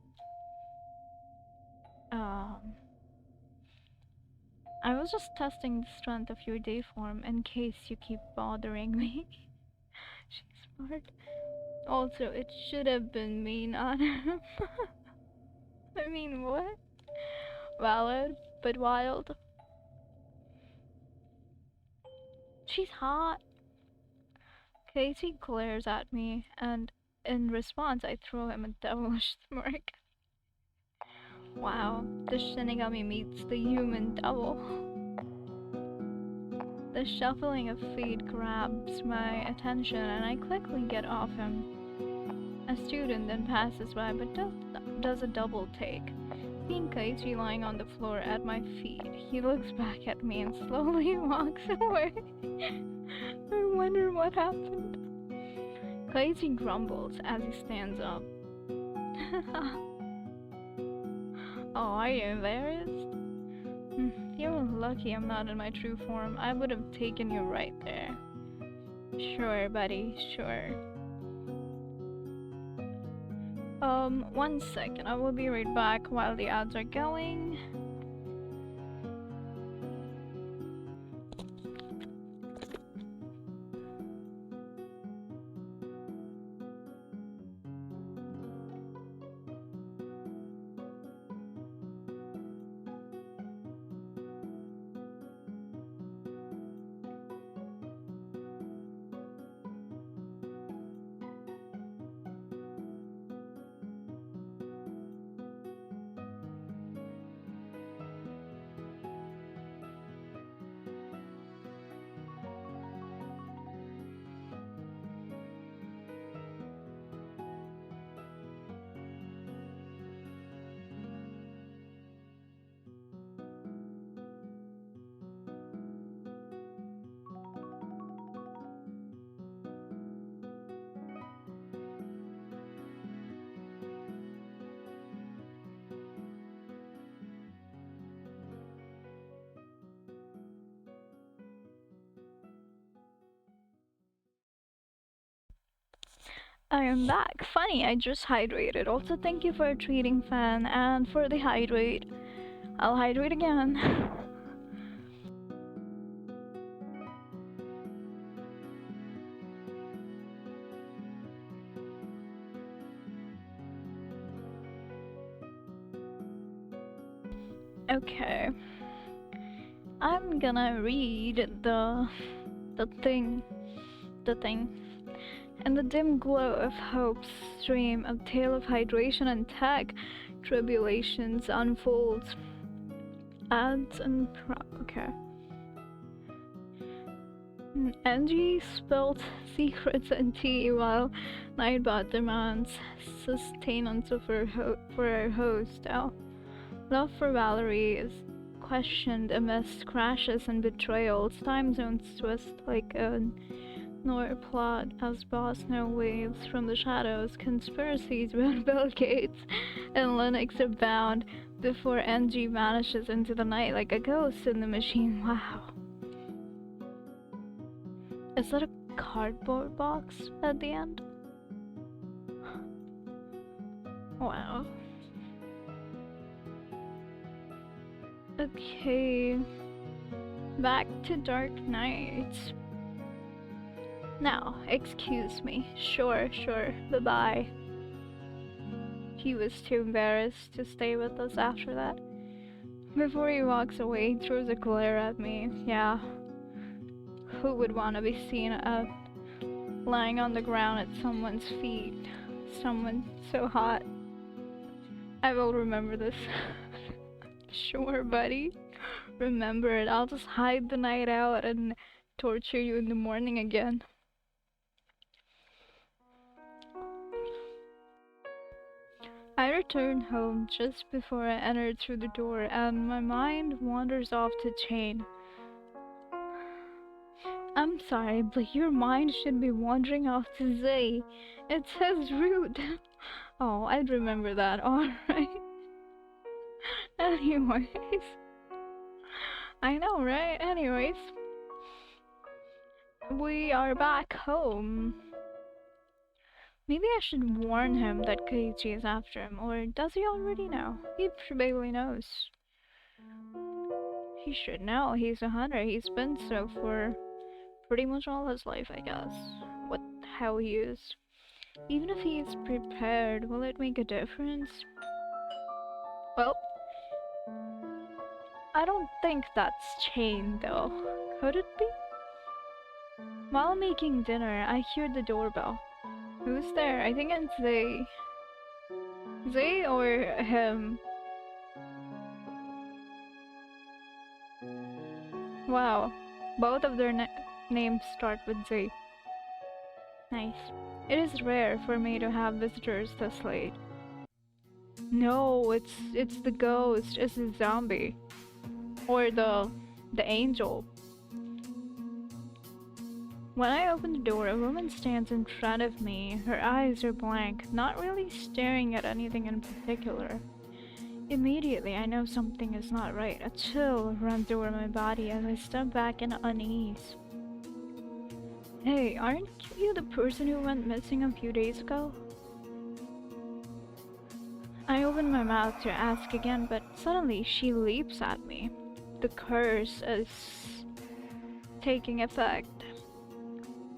Um, I was just testing the strength of your day form in case you keep bothering me. She's smart. Also, it should have been me, not him. I mean, what? Valid, but wild. She's hot. Casey glares at me, and in response, I throw him a devilish smirk. Wow, the Shinigami meets the human devil. The shuffling of feet grabs my attention, and I quickly get off him. A student then passes by, but does a double take. Seeing Kaichi lying on the floor at my feet, he looks back at me and slowly walks away. I wonder what happened. Kaichi grumbles as he stands up. Oh, are you embarrassed? You're lucky I'm not in my true form. I would have taken you right there. Sure, buddy, sure. 1 second. I will be right back while the ads are going. I am back. Funny, I just hydrated. Also, thank you for treating fan and for the hydrate. I'll hydrate again. Okay. I'm gonna read the thing. The thing. In the dim glow of hope's stream, a tale of hydration and tech tribulations unfolds. Ads and okay. Angie spilled secrets and tea while Nightbot demands sustenance for her host. Love for Valerie is questioned amidst crashes and betrayals. Time zones twist like a noir plot as Boss Snow waves from the shadows. Conspiracies about Bill Gates and Linux abound before Angie vanishes into the night like a ghost in the machine. Wow. Is that a cardboard box at the end? Wow. Okay. Back to Dark Knight. Now, excuse me. Sure. Bye-bye. He was too embarrassed to stay with us after that. Before he walks away, he throws a glare at me. Yeah. Who would want to be seen lying on the ground at someone's feet? Someone so hot. I will remember this. Sure, buddy. Remember it. I'll just hide the night out and torture you in the morning again. I return home just before I enter through the door, and my mind wanders off to Jane. I'm sorry, but your mind should be wandering off to Zay. It says rude. Oh, I'd remember that, alright. Anyways. I know, right? Anyways. We are back home. Maybe I should warn him that Koichi is after him, or does he already know? He probably knows. He should know. He's a hunter. He's been so for pretty much all his life, I guess. How he is. Even if he is prepared, will it make a difference? Well, I don't think that's Chain, though. Could it be? While making dinner, I hear the doorbell. Who's there? I think it's Zay. Zay or him? Wow, both of their names start with Z. Nice. It is rare for me to have visitors this late. No, it's the ghost. It's the zombie. Or the angel. When I open the door, a woman stands in front of me. Her eyes are blank, not really staring at anything in particular. Immediately, I know something is not right. A chill runs over my body as I step back in unease. Hey, aren't you the person who went missing a few days ago? I open my mouth to ask again, but suddenly she leaps at me. The curse is taking effect.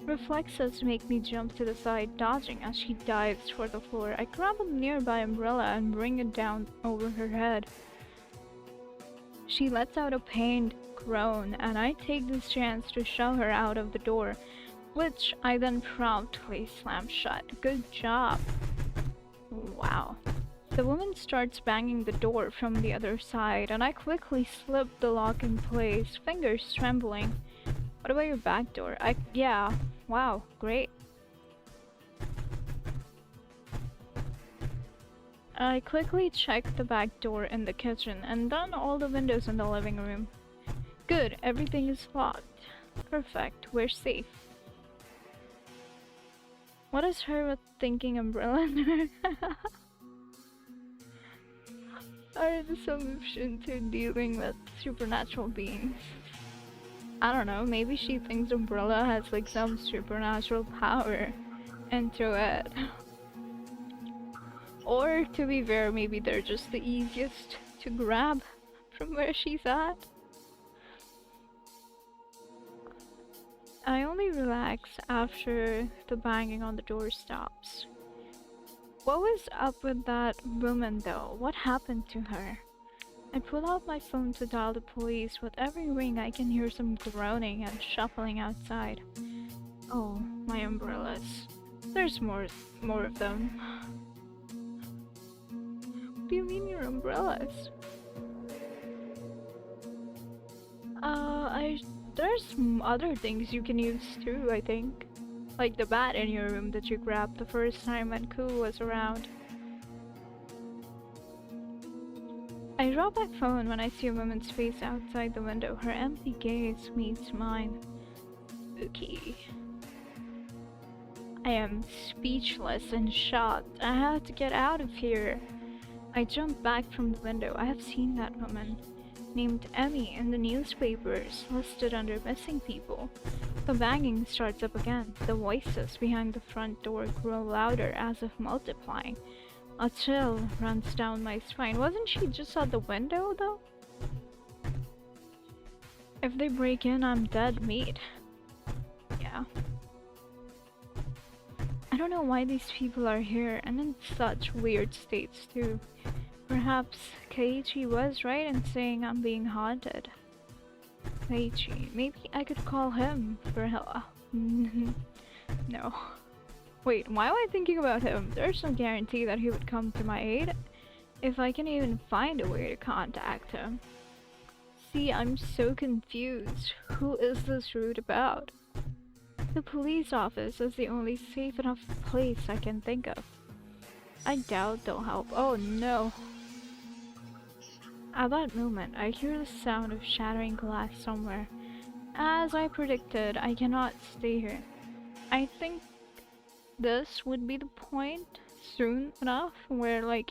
Reflexes make me jump to the side, dodging as she dives for the floor. I grab a nearby umbrella and bring it down over her head. She lets out a pained groan, and I take this chance to shove her out of the door, which I then promptly slam shut. Good job. Wow. The woman starts banging the door from the other side, and I quickly slip the lock in place, fingers trembling. What about your back door? Yeah. Wow, great. I quickly checked the back door in the kitchen and then all the windows in the living room. Good, everything is locked. Perfect, we're safe. What is her with thinking umbrella in her? Are the solution to dealing with supernatural beings? I don't know, maybe she thinks umbrella has like some supernatural power into it. Or to be fair, maybe they're just the easiest to grab from where she's at. I only relax after the banging on the door stops. What was up with that woman though? What happened to her? I pull out my phone to dial the police. With every ring I can hear some groaning and shuffling outside. Oh, my umbrellas. There's more of them. What do you mean your umbrellas? There's other things you can use too, I think. Like the bat in your room that you grabbed the first time when Ku was around. I drop my phone when I see a woman's face outside the window. Her empty gaze meets mine. Spooky. I am speechless and shocked. I have to get out of here. I jump back from the window. I have seen that woman, named Emmy, in the newspapers, listed under missing people. The banging starts up again. The voices behind the front door grow louder, as if multiplying. A chill runs down my spine. Wasn't she just at the window, though? If they break in, I'm dead meat. Yeah. I don't know why these people are here, and in such weird states, too. Perhaps Keiichi was right in saying I'm being haunted. Keiichi. Maybe I could call him for help. No. Wait, why am I thinking about him? There's no guarantee that he would come to my aid, if I can even find a way to contact him. See, I'm so confused. Who is this rude about? The police office is the only safe enough place I can think of. I doubt they'll help. Oh no. At that moment, I hear the sound of shattering glass somewhere. As I predicted, I cannot stay here. I think this would be the point soon enough where, like,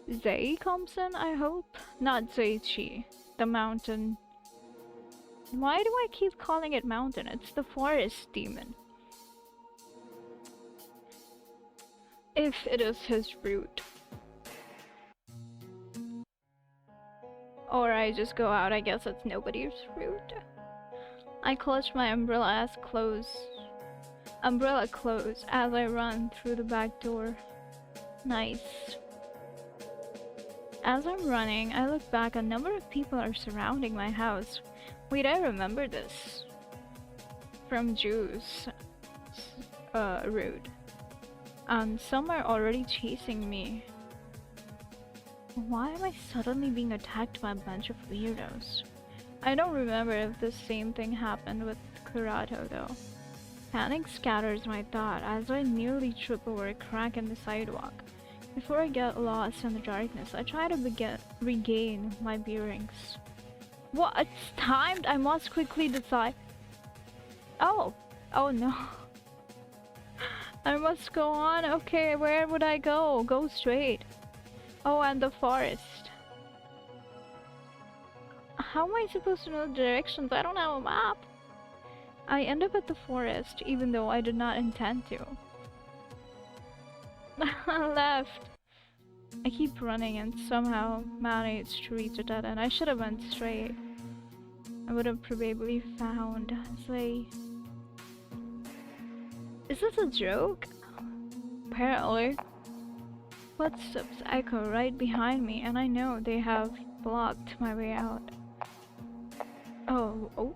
Zei comes in, I hope? Not Zeichi, the mountain. Why do I keep calling it mountain? It's the forest demon. If it is his route. Or I just go out, I guess it's nobody's route. I clutch my umbrella close as I run through the back door. Nice. As I'm running, I look back. A number of people are surrounding my house. Wait, I remember this from Ju's route. Some are already chasing me. Why am I suddenly being attacked by a bunch of weirdos? I don't remember if the same thing happened with Kurato though. Panic scatters my thought as I nearly trip over a crack in the sidewalk. Before I get lost in the darkness, I try to regain my bearings. What? It's timed? I must quickly decide. Oh! Oh no. I must go on. Okay, where would I go? Go straight. Oh, and the forest. How am I supposed to know the directions? I don't have a map. I end up at the forest, even though I did not intend to. Left. I keep running and somehow managed to reach a dead end. I should have went straight. I would have probably found Zei. Is this a joke? Apparently. Footsteps echo right behind me, and I know they have blocked my way out. Oh.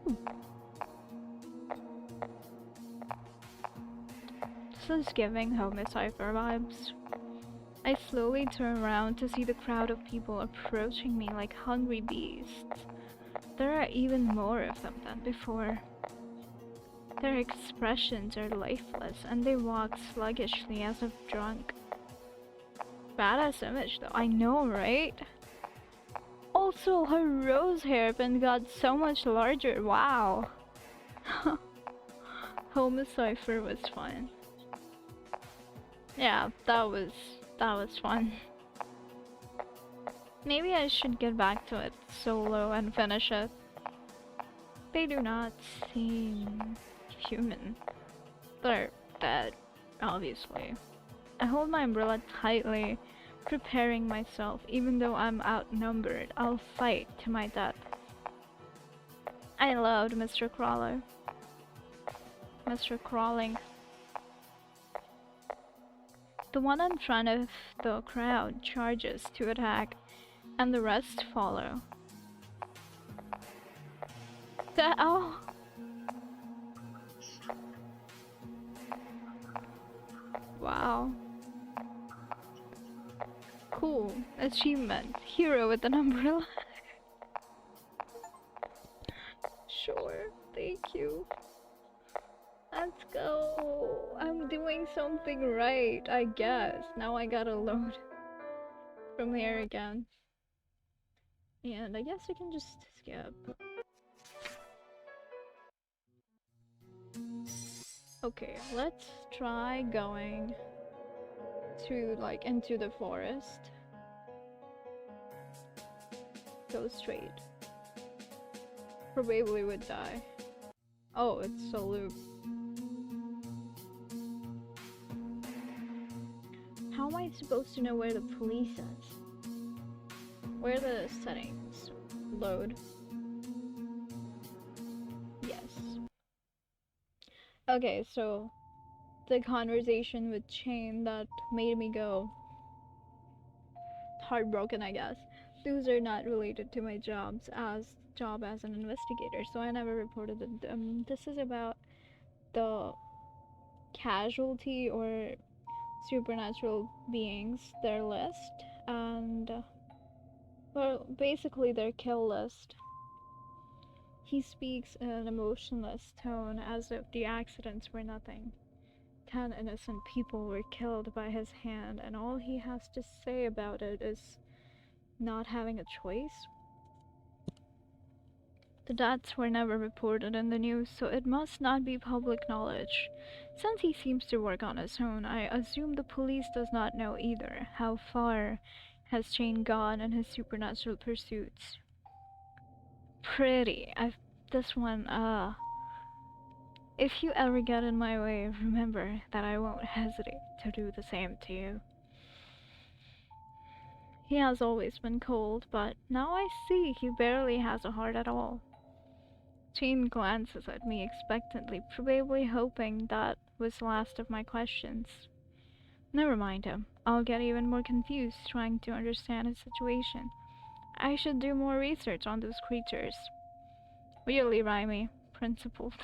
This is giving Homicide vibes. I slowly turn around to see the crowd of people approaching me like hungry beasts. There are even more of them than before. Their expressions are lifeless, and they walk sluggishly as if drunk. Badass image though, I know, right? Also, her rose hairpin got so much larger, wow! Homicide was fun. Yeah, that was fun. Maybe I should get back to it solo and finish it. They do not seem human. They're dead, obviously. I hold my umbrella tightly, preparing myself. Even though I'm outnumbered, I'll fight to my death. I loved Mr. Crawler. Mr. Crawling. The one in front of the crowd charges to attack, and the rest follow. Oh! Wow. Cool. Achievement. Hero with an umbrella. Sure, thank you. Let's go. I'm doing something right, I guess. Now I gotta load from here again. And I guess I can just skip. Okay, let's try going to like into the forest. Go straight. Probably would die. Oh, it's a loop. How am I supposed to know where the police is? Where are the settings? Load. Yes. Okay, so the conversation with Shane that made me go heartbroken, I guess. Those are not related to my job as an investigator, so I never reported them. This is about the casualty or supernatural beings, their list, and well, basically their kill list. He speaks in an emotionless tone as if the accidents were nothing. 10 innocent people were killed by his hand, and all he has to say about it is not having a choice. The deaths were never reported in the news, so it must not be public knowledge. Since he seems to work on his own, I assume the police does not know either. How far has Shane gone in his supernatural pursuits? Pretty. This one, if you ever get in my way, remember that I won't hesitate to do the same to you. He has always been cold, but now I see he barely has a heart at all. Shane glances at me expectantly, probably hoping that was the last of my questions. Never mind him. I'll get even more confused trying to understand his situation. I should do more research on those creatures. Really, Raimi. Principled.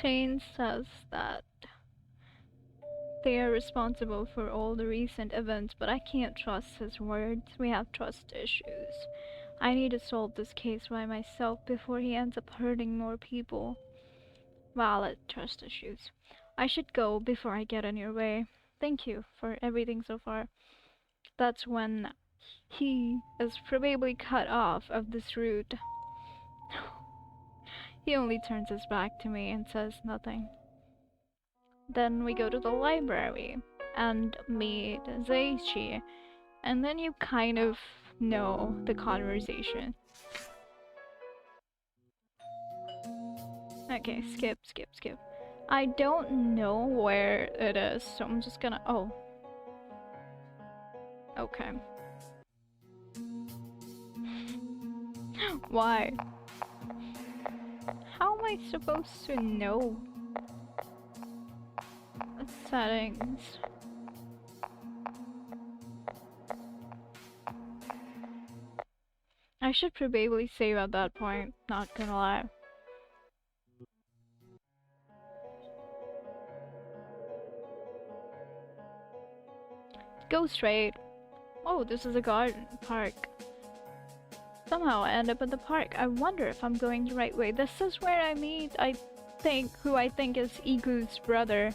Shane says that they are responsible for all the recent events, but I can't trust his words. We have trust issues. I need to solve this case by myself before he ends up hurting more people. Valid trust issues. I should go before I get in your way. Thank you for everything so far. That's when he is probably cut off of this route. He only turns his back to me and says nothing. Then we go to the library and meet Zeichi, and then you kind of know the conversation. Okay, skip, skip, skip. I don't know where it is, so I'm just gonna. Oh. Okay. Why? How am I supposed to know? Settings. I should probably save at that point, not gonna lie. Go straight. Oh, this is a garden park. Somehow I end up at the park. I wonder if I'm going the right way. This is where I meet, who I think is Igu's brother,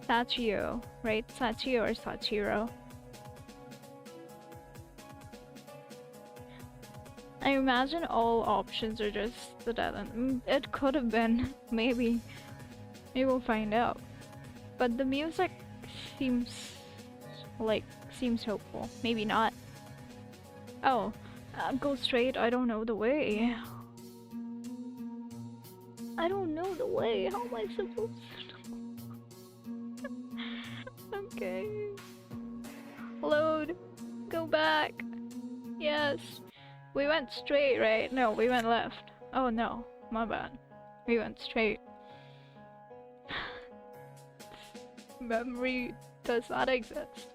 Sachio, right? Sachio or Sachiro. I imagine all options are just the dead end. It could have been, maybe. Maybe we'll find out. But the music seems hopeful. Maybe not. Oh, go straight. I don't know the way. I don't know the way. How am I supposed to know? Okay. Load. Go back. Yes. We went straight, right? No, we went left. Oh no, my bad. We went straight. Memory does not exist.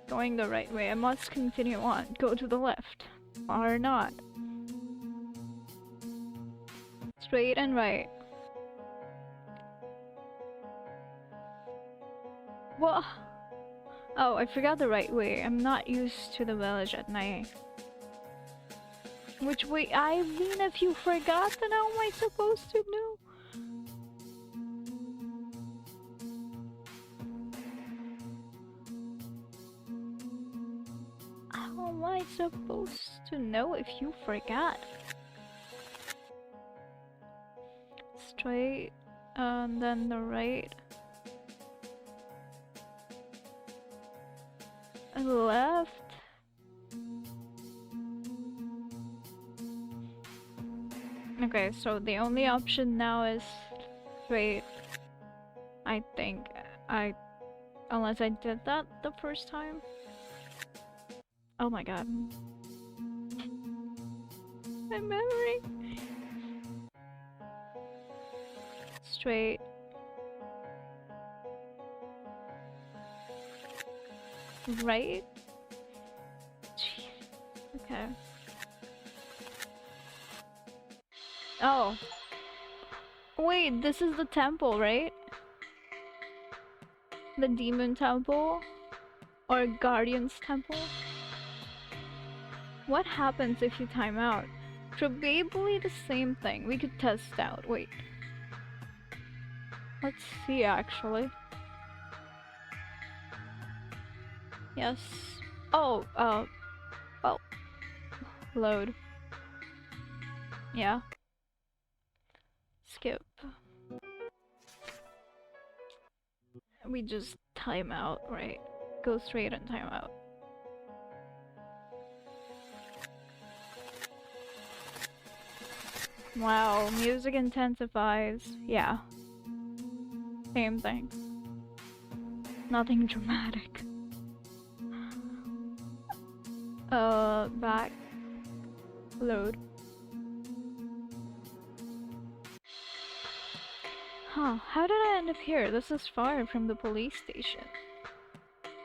Going the right way. I must continue on. Go to the left. Or not. Straight and right. What? Oh, I forgot the right way. I'm not used to the village at night. Which way? I mean, if you forgot, then how am I supposed to know? How am I supposed to know if you forgot? Straight, and then the right. And left. Okay, so the only option now is straight. I think. Unless I did that the first time. Oh my god. My memory. Straight. Right? Jeez. Okay. Oh. Wait, this is the temple, right? The demon temple? Or guardian's temple? What happens if you time out? Probably the same thing. We could test out. Wait. Let's see, actually. Yes. Oh, well. Load. Yeah. Skip. We just time out, right? Go straight and time out. Wow, music intensifies. Yeah. Same thing. Nothing dramatic. Back. Load. Huh, how did I end up here? This is far from the police station.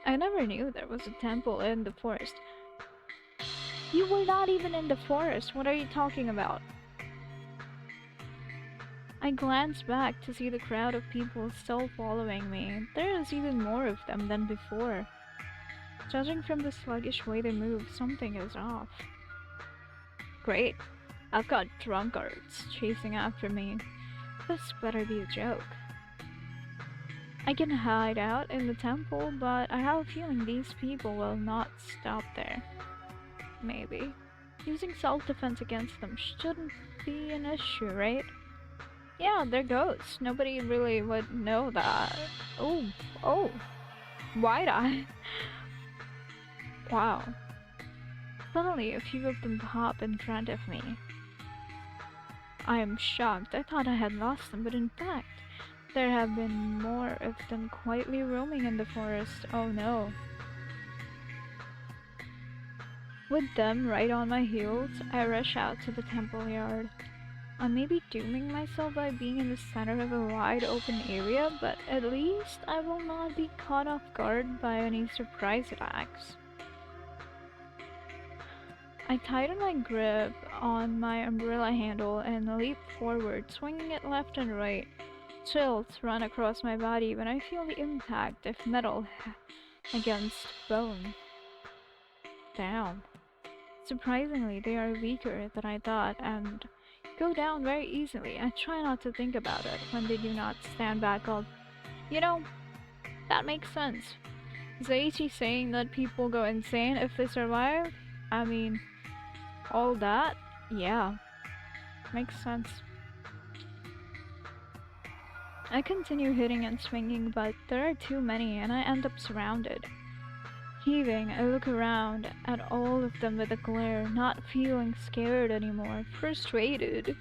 I never knew there was a temple in the forest. You were not even in the forest. What are you talking about? I glanced back to see the crowd of people still following me. There is even more of them than before. Judging from the sluggish way they move, something is off. Great. I've got drunkards chasing after me. This better be a joke. I can hide out in the temple, but I have a feeling these people will not stop there. Maybe. Using self-defense against them shouldn't be an issue, right? Yeah, they're ghosts. Nobody really would know that. Oh. Wide eye. Wow. Suddenly, a few of them pop in front of me. I am shocked. I thought I had lost them, but in fact, there have been more of them quietly roaming in the forest. Oh no. With them right on my heels, I rush out to the temple yard. I may be dooming myself by being in the center of a wide open area, but at least I will not be caught off guard by any surprise attacks. I tighten my grip on my umbrella handle and leap forward, swinging it left and right. Chills run across my body when I feel the impact of metal against bone. Damn. Surprisingly, they are weaker than I thought and go down very easily. I try not to think about it when they do not stand back up. You know, that makes sense. Is Aichi saying that people go insane if they survive? I mean, all that? Yeah. Makes sense. I continue hitting and swinging, but there are too many and I end up surrounded. Heaving, I look around at all of them with a glare, not feeling scared anymore, frustrated.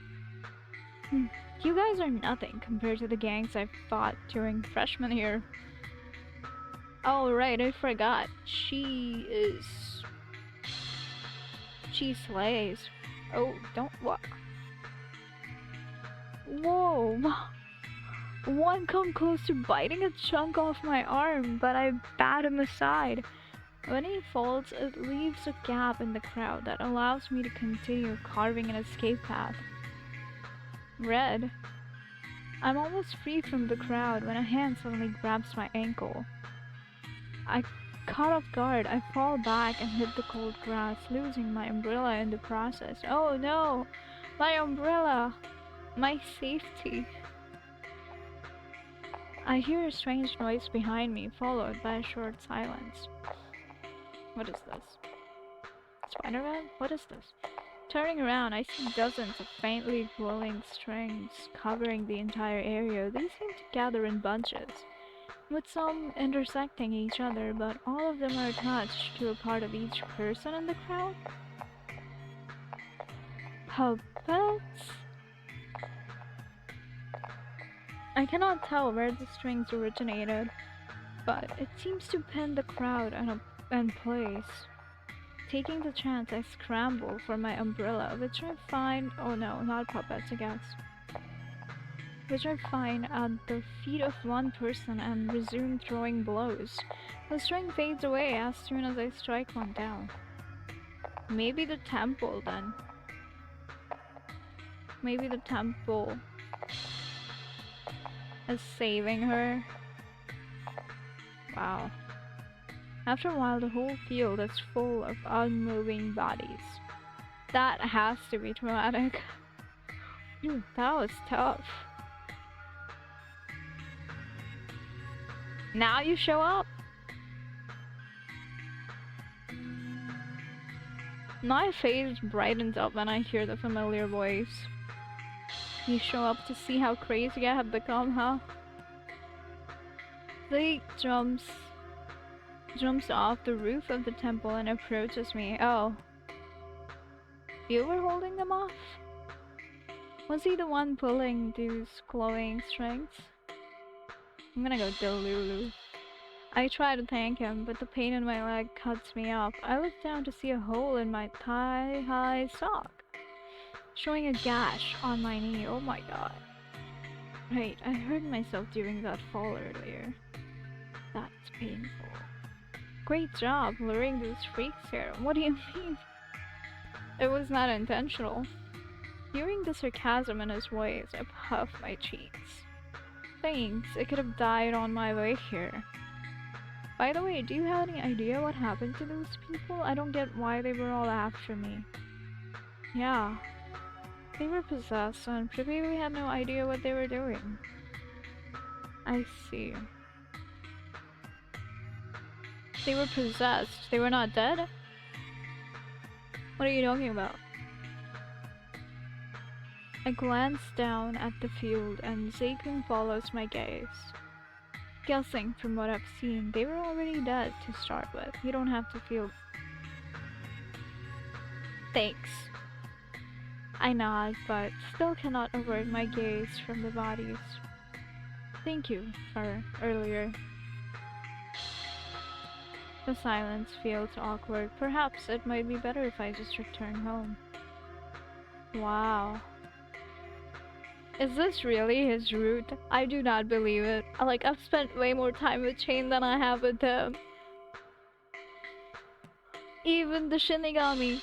You guys are nothing compared to the gangs I've fought during freshman year. Oh right, I forgot. She slays. Oh, don't what? Whoa! One come close to biting a chunk off my arm, but I bat him aside. When he falls, it leaves a gap in the crowd that allows me to continue carving an escape path. Red. I'm almost free from the crowd when a hand suddenly grabs my ankle. I Caught off guard, I fall back and hit the cold grass, losing my umbrella in the process. Oh no! My umbrella! My safety! I hear a strange noise behind me, followed by a short silence. What is this? Spider-Man? What is this? Turning around, I see dozens of faintly glowing strings covering the entire area. They seem to gather in bunches, with some intersecting each other, but all of them are attached to a part of each person in the crowd. Puppets? I cannot tell where the strings originated, but it seems to pin the crowd in place. Taking the chance, I scramble for my umbrella, which I find— oh no, not puppets, I guess. Which I find at the feet of one person and resume throwing blows. The string fades away as soon as I strike one down. Maybe the temple then. Maybe the temple is saving her. Wow. After a while, the whole field is full of unmoving bodies. That has to be traumatic. Dude, that was tough. Now you show up? My face brightens up when I hear the familiar voice. You show up to see how crazy I have become, huh? Zeke jumps off the roof of the temple and approaches me. Oh. You were holding them off? Was he the one pulling these glowing strings? I'm gonna go Delulu. I try to thank him, but the pain in my leg cuts me off. I look down to see a hole in my thigh-high sock, showing a gash on my knee. Oh my god. Right, I hurt myself during that fall earlier. That's painful. Great job luring those freaks here. What do you mean? It was not intentional. Hearing the sarcasm in his voice, I puff my cheeks. Thanks, I could have died on my way here. By the way, do you have any idea what happened to those people? I don't get why they were all after me. Yeah. They were possessed, and we had no idea what they were doing. I see. They were possessed. They were not dead? What are you talking about? I glance down at the field and Zekun follows my gaze. Guessing from what I've seen, they were already dead to start with. You don't have to feel— Thanks. I nod, but still cannot avert my gaze from the bodies. Thank you for earlier. The silence feels awkward. Perhaps it might be better if I just return home. Wow. Is this really his route? I do not believe it. Like, I've spent way more time with Chain than I have with him. Even the Shinigami.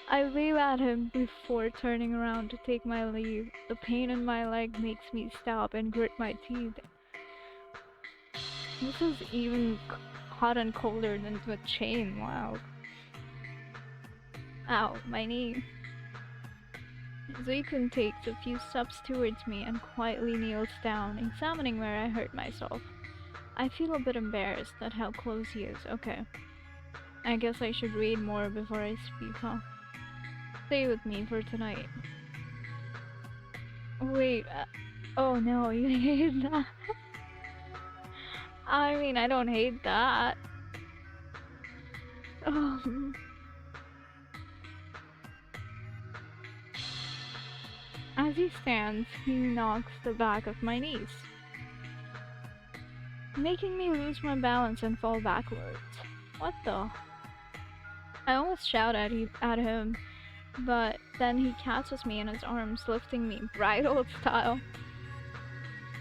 I wave at him before turning around to take my leave. The pain in my leg makes me stop and grit my teeth. This is even hot and colder than with Chain. Wow. Ow, my knee. Zekun takes a few steps towards me and quietly kneels down, examining where I hurt myself. I feel a bit embarrassed at how close he is. Okay. I guess I should read more before I speak, huh? Stay with me for tonight. Wait, oh no, you hate that? I mean, I don't hate that. As he stands, he knocks the back of my knees, making me lose my balance and fall backwards. What the? I almost shout at him, but then he catches me in his arms, lifting me bridal style.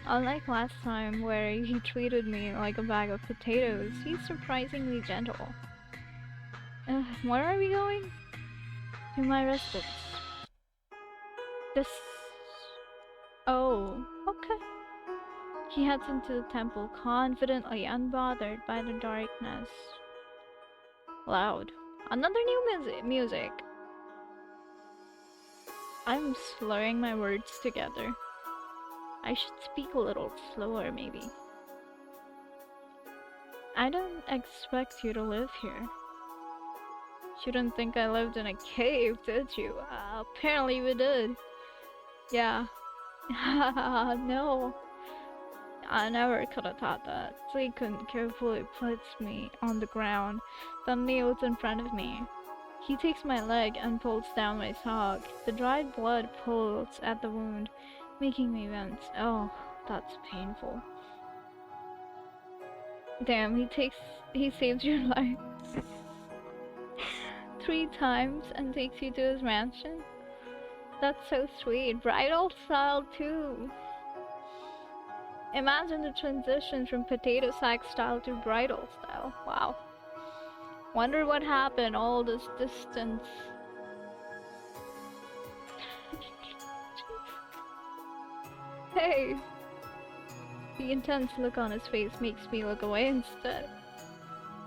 Unlike last time, where he treated me like a bag of potatoes, he's surprisingly gentle. Where are we going? To my residence. This— oh, okay. He heads into the temple, confidently unbothered by the darkness. Loud. Another new music. I'm slurring my words together. I should speak a little slower, maybe. I don't expect you to live here. You didn't think I lived in a cave, did you? Apparently we did. Yeah. No. I never could have thought that. Seikun carefully puts me on the ground, then kneels in front of me. He takes my leg and pulls down my sock. The dried blood pulls at the wound, making me wince. Oh, that's painful. Damn, he saves your life 3 times and takes you to his mansion? That's so sweet. Bridal style too. Imagine the transition from potato sack style to bridal style. Wow. Wonder what happened all this distance. Hey! The intense look on his face makes me look away instead.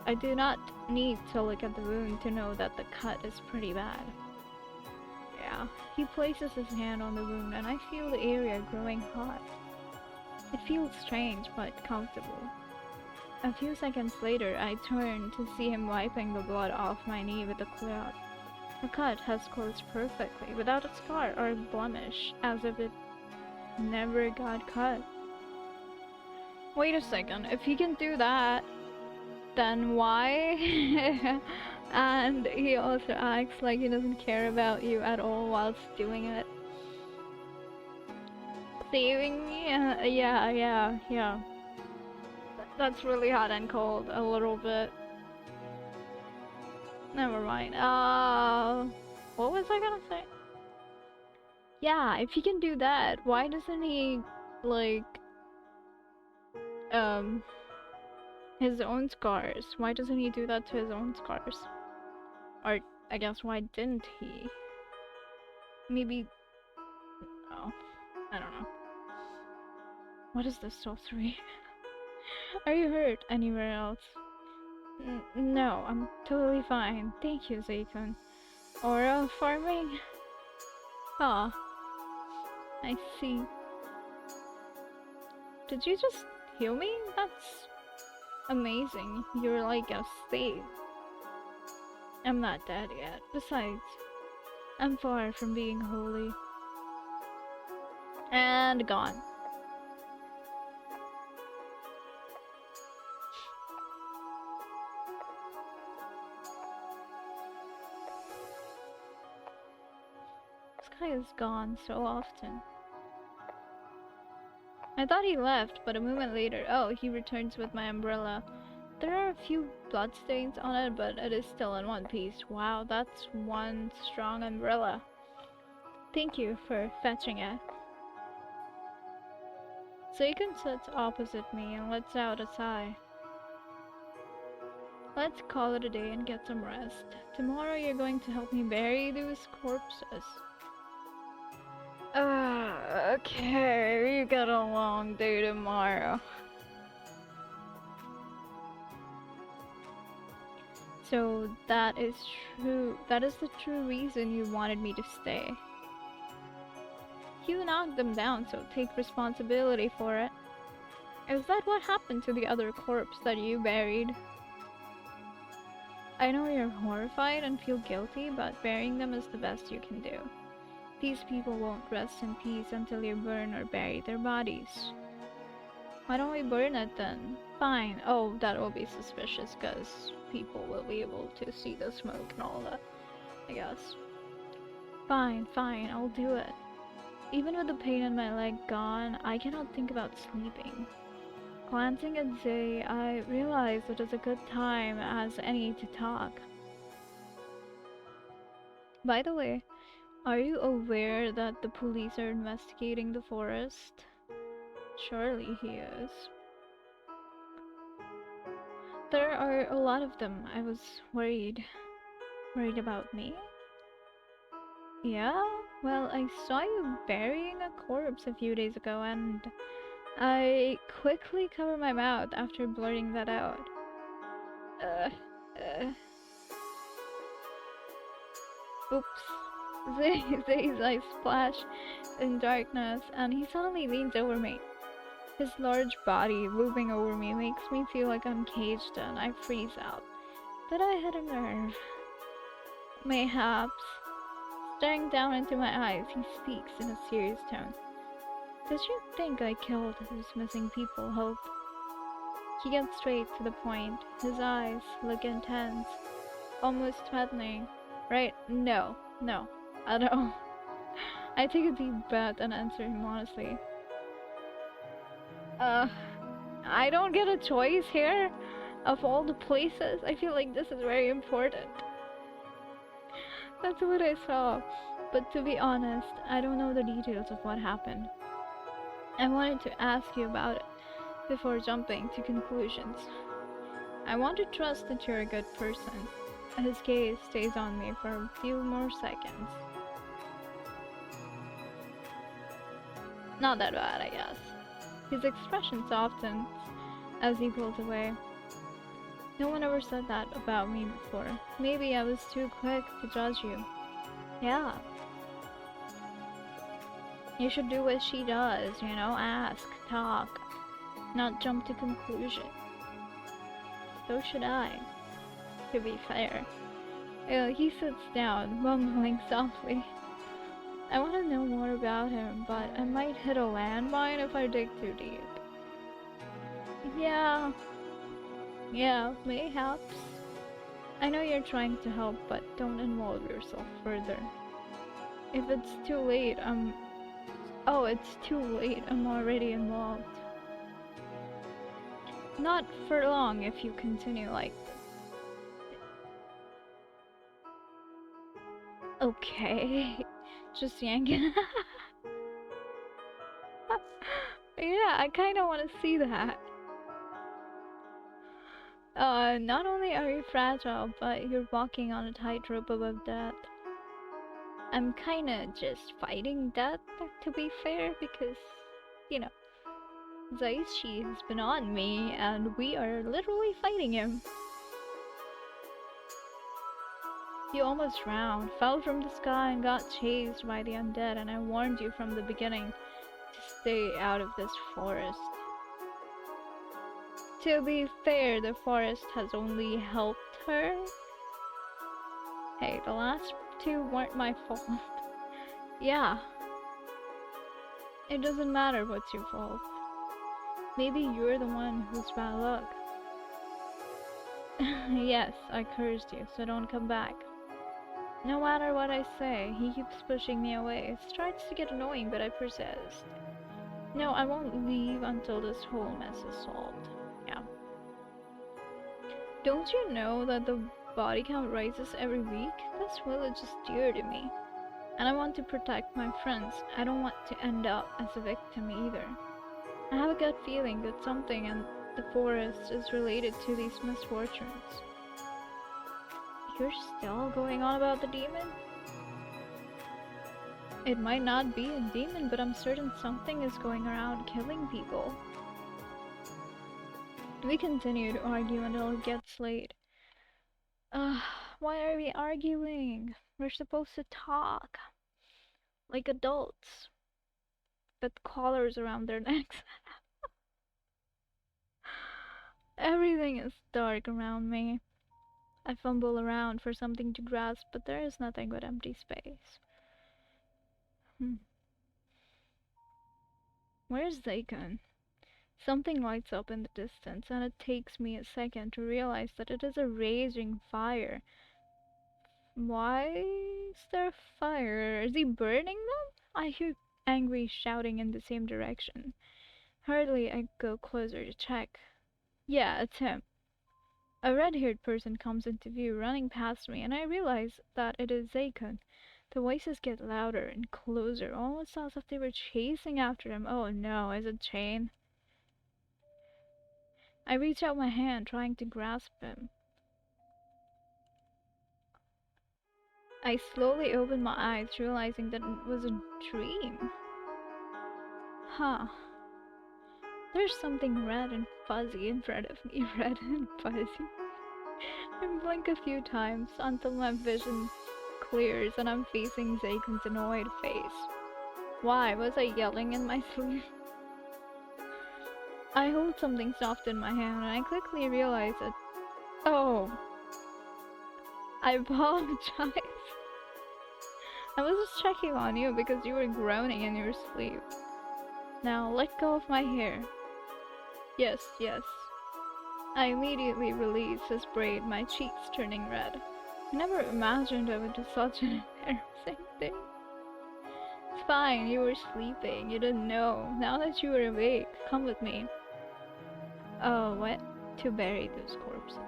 I do not need to look at the wound to know that the cut is pretty bad. Yeah, he places his hand on the wound and I feel the area growing hot. It feels strange but comfortable. A few seconds later, I turn to see him wiping the blood off my knee with a cloth. The cut has closed perfectly, without a scar or blemish, as if it never got cut. Wait a second, if he can do that, then why? And he also acts like he doesn't care about you at all whilst doing it. Saving me? Yeah. That's really hot and cold, a little bit. Never mind. What was I gonna say? Yeah, if he can do that, why doesn't he, like, his own scars? Why doesn't he do that to his own scars? Or, I guess, why didn't he? Maybe... Oh, I don't know. What is this sorcery? Are you hurt anywhere else? No, I'm totally fine. Thank you, Seikun. Aura farming? Ah, I see. Did you just heal me? That's amazing. You're like a save. I'm not dead yet. Besides, I'm far from being holy. And gone. This guy is gone so often. I thought he left, but a moment later, oh, he returns with my umbrella. There are a few bloodstains on it, but it is still in one piece. Wow, that's one strong umbrella. Thank you for fetching it. Seikun sits opposite me and lets out a sigh. Let's call it a day and get some rest. Tomorrow you're going to help me bury those corpses. Okay, you got a long day tomorrow. So that is true. That is the true reason you wanted me to stay. You knocked them down, so take responsibility for it. Is that what happened to the other corpse that you buried? I know you're horrified and feel guilty, but burying them is the best you can do. These people won't rest in peace until you burn or bury their bodies. Why don't we burn it then? Fine. Oh, that will be suspicious because people will be able to see the smoke and all that, I guess. Fine, I'll do it. Even with the pain in my leg gone, I cannot think about sleeping. Glancing at Zay, I realize it is a good time as any to talk. By the way, are you aware that the police are investigating the forest? Surely he is. There are a lot of them. I was worried. Worried about me? Yeah? Well, I saw you burying a corpse a few days ago and I quickly cover my mouth after blurting that out. Uh, uh, oops. Zay's eyes splash in darkness, and he suddenly leans over me. His large body looming over me makes me feel like I'm caged in. I freeze out. Did I hit a nerve? Mayhaps. Staring down into my eyes, he speaks in a serious tone. Did you think I killed those missing people, Hope? He gets straight to the point. His eyes look intense, almost threatening. Right? No, I don't. I take a deep breath and answer him honestly. I don't get a choice here? Of all the places, I feel like this is very important. That's what I saw. But to be honest, I don't know the details of what happened. I wanted to ask you about it before jumping to conclusions. I want to trust that you're a good person. His gaze stays on me for a few more seconds. Not that bad, I guess. His expression softens as he pulls away. No one ever said that about me before. Maybe I was too quick to judge you. Yeah. You should do what she does, you know? Ask, talk, not jump to conclusion. So should I, to be fair. He sits down, mumbling softly. I want to know more about him, but I might hit a landmine if I dig too deep. Yeah, mayhaps. I know you're trying to help, but don't involve yourself further. If it's too late, Oh, it's too late, I'm already involved. Not for long if you continue like this. Okay, just yanking. Yeah, I kinda wanna see that. Not only are you fragile, but you're walking on a tightrope above death. I'm kinda just fighting death, to be fair, because, you know, Zaishi has been on me, and we are literally fighting him. You almost drowned, fell from the sky, and got chased by the undead, and I warned you from the beginning to stay out of this forest. To be fair, the forest has only helped her. Hey, the last two weren't my fault. Yeah. It doesn't matter what's your fault. Maybe you're the one who's bad luck. Yes, I cursed you, so don't come back. No matter what I say, he keeps pushing me away. It starts to get annoying, but I persist. No, I won't leave until this whole mess is solved. Yeah. Don't you know that the body count rises every week? This village is dear to me. And I want to protect my friends. I don't want to end up as a victim either. I have a gut feeling that something in the forest is related to these misfortunes. You're still going on about the demon? It might not be a demon, but I'm certain something is going around killing people. We continue to argue until it gets late. Why are we arguing? We're supposed to talk. Like adults. With collars around their necks. Everything is dark around me. I fumble around for something to grasp, but there is nothing but empty space. Where's Zakon? Something lights up in the distance, and it takes me a second to realize that it is a raging fire. Why is there fire? Is he burning them? I hear angry shouting in the same direction. Hurriedly, I go closer to check. Yeah, it's him. A red-haired person comes into view, running past me, and I realize that it is Zakon. The voices get louder and closer, almost as if they were chasing after him. Oh no, is it Jane? I reach out my hand, trying to grasp him. I slowly open my eyes, realizing that it was a dream. Huh. There's something red and fuzzy in front of me. Red and fuzzy. I blink a few times until my vision clears and I'm facing Zaken's annoyed face. Why? Was I yelling in my sleep? I hold something soft in my hand and I quickly realize that. Oh. I apologize. I was just checking on you because you were groaning in your sleep. Now let go of my hair. Yes, yes. I immediately release his braid, my cheeks turning red. I never imagined I would do such an embarrassing thing. It's fine, you were sleeping, you didn't know. Now that you are awake, come with me. Oh, what? To bury those corpses.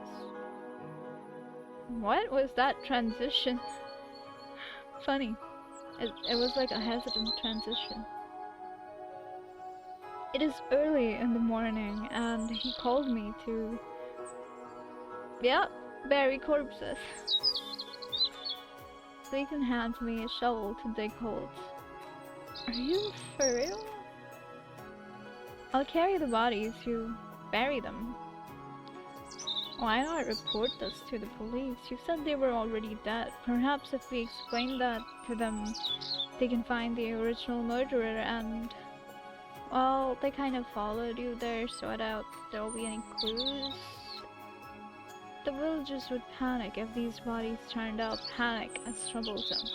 What was that transition? Funny. It was like a hesitant transition. It is early in the morning and he called me to... Yep, bury corpses. Satan hands me a shovel to dig holes. Are you for real? I'll carry the bodies, you bury them. Why not report this to the police? You said they were already dead. Perhaps if we explain that to them, they can find the original murderer and... Well, they kind of followed you there, so I doubt there'll be any clues. The villagers would panic if these bodies turned up. Panic as troublesome.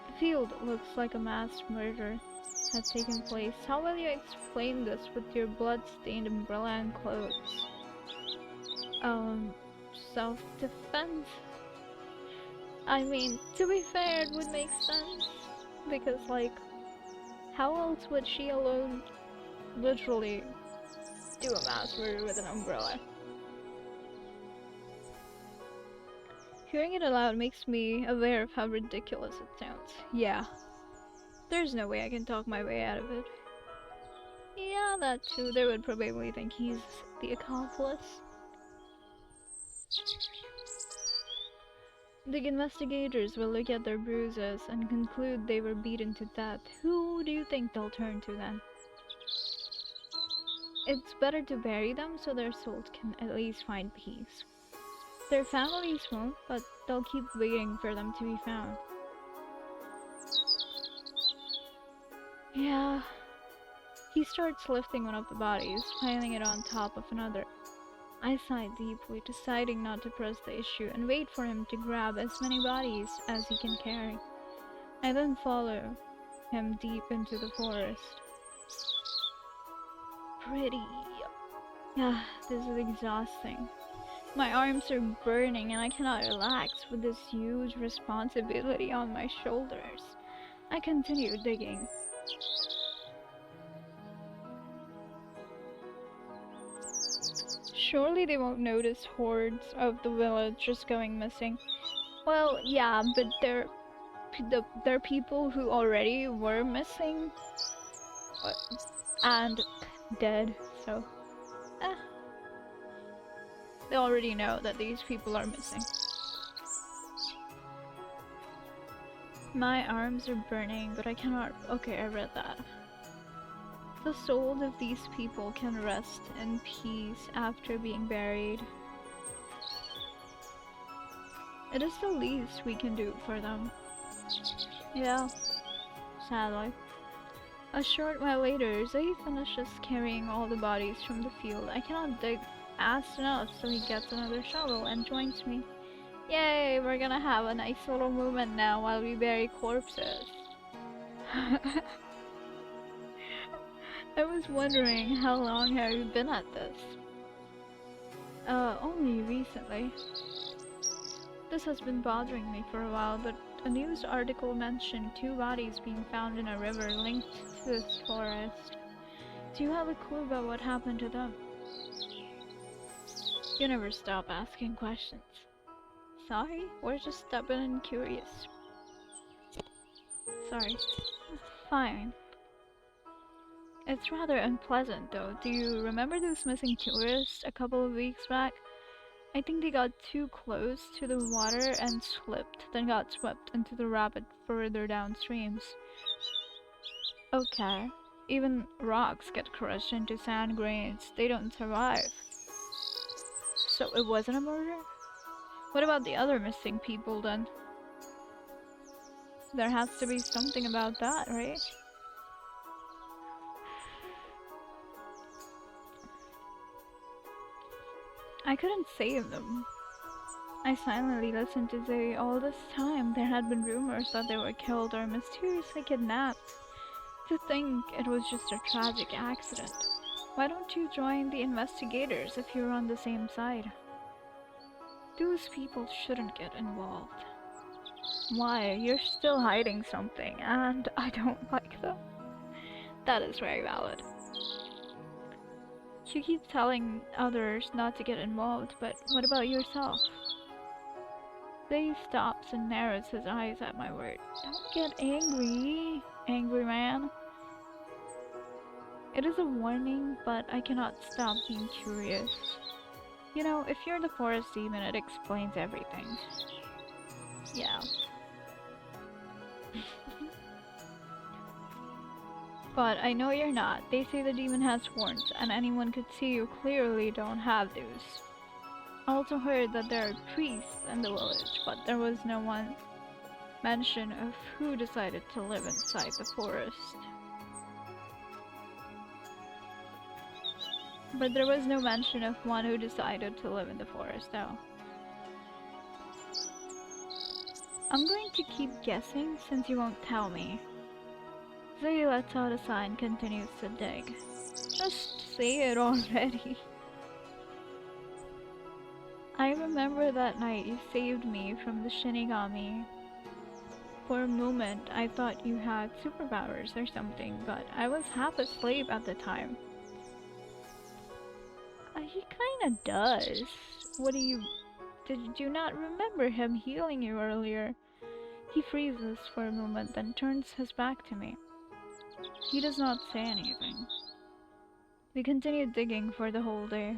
The field looks like a mass murder had taken place. How will you explain this with your blood-stained umbrella and clothes? Self-defense? I mean, to be fair, it would make sense. Because, like, how else would she alone literally do a mass murder with an umbrella? Hearing it aloud makes me aware of how ridiculous it sounds. Yeah. There's no way I can talk my way out of it. Yeah, that too. They would probably think he's the accomplice. The investigators will look at their bruises and conclude they were beaten to death. Who do you think they'll turn to then? It's better to bury them so their souls can at least find peace. Their families won't, but they'll keep waiting for them to be found. Yeah. He starts lifting one of the bodies, piling it on top of another. I sigh deeply, deciding not to press the issue and wait for him to grab as many bodies as he can carry. I then follow him deep into the forest. Pretty. Ah, this is exhausting. My arms are burning and I cannot relax with this huge responsibility on my shoulders. I continue digging. Surely they won't notice hordes of the villagers going missing. Well, yeah, but they're people who already were missing and dead, so they already know that these people are missing. My arms are burning, but I cannot... Okay, I read that. The souls of these people can rest in peace after being buried. It is the least we can do for them. Yeah, sadly. A short while later, Zay finishes carrying all the bodies from the field. I cannot dig fast enough, so he gets another shovel and joins me. Yay, we're gonna have a nice little moment now while we bury corpses. I was wondering how long have you been at this? Only recently. This has been bothering me for a while, but a news article mentioned 2 bodies being found in a river linked to this forest. Do you have a clue about what happened to them? You never stop asking questions. Sorry, we're just stubborn and curious. Sorry. Fine. It's rather unpleasant though. Do you remember those missing tourists a couple of weeks back? I think they got too close to the water and slipped, then got swept into the rapid further downstreams. Okay. Even rocks get crushed into sand grains. They don't survive. So it wasn't a murder? What about the other missing people then? There has to be something about that, right? I couldn't save them. I silently listened to Zoe all this time. There had been rumors that they were killed or mysteriously kidnapped. To think it was just a tragic accident. Why don't you join the investigators if you're on the same side? Those people shouldn't get involved. Why? You're still hiding something, and I don't like them. That is very valid. You keep telling others not to get involved, but what about yourself? Zay stops and narrows his eyes at my word. Don't get angry, angry man. It is a warning, but I cannot stop being curious. You know, if you're the forest demon, it explains everything. Yeah. But I know you're not. They say the demon has horns, and anyone could see you clearly don't have those. I also heard that there are priests in the village, but there was no one mention of who decided to live inside the forest. But there was no mention of one who decided to live in the forest, though. I'm going to keep guessing since you won't tell me. Zoe lets out a sigh and continues to dig. Just say it already. I remember that night you saved me from the Shinigami. For a moment, I thought you had superpowers or something, but I was half asleep at the time. He kinda does. Did you not remember him healing you earlier? He freezes for a moment, then turns his back to me. He does not say anything. We continue digging for the whole day.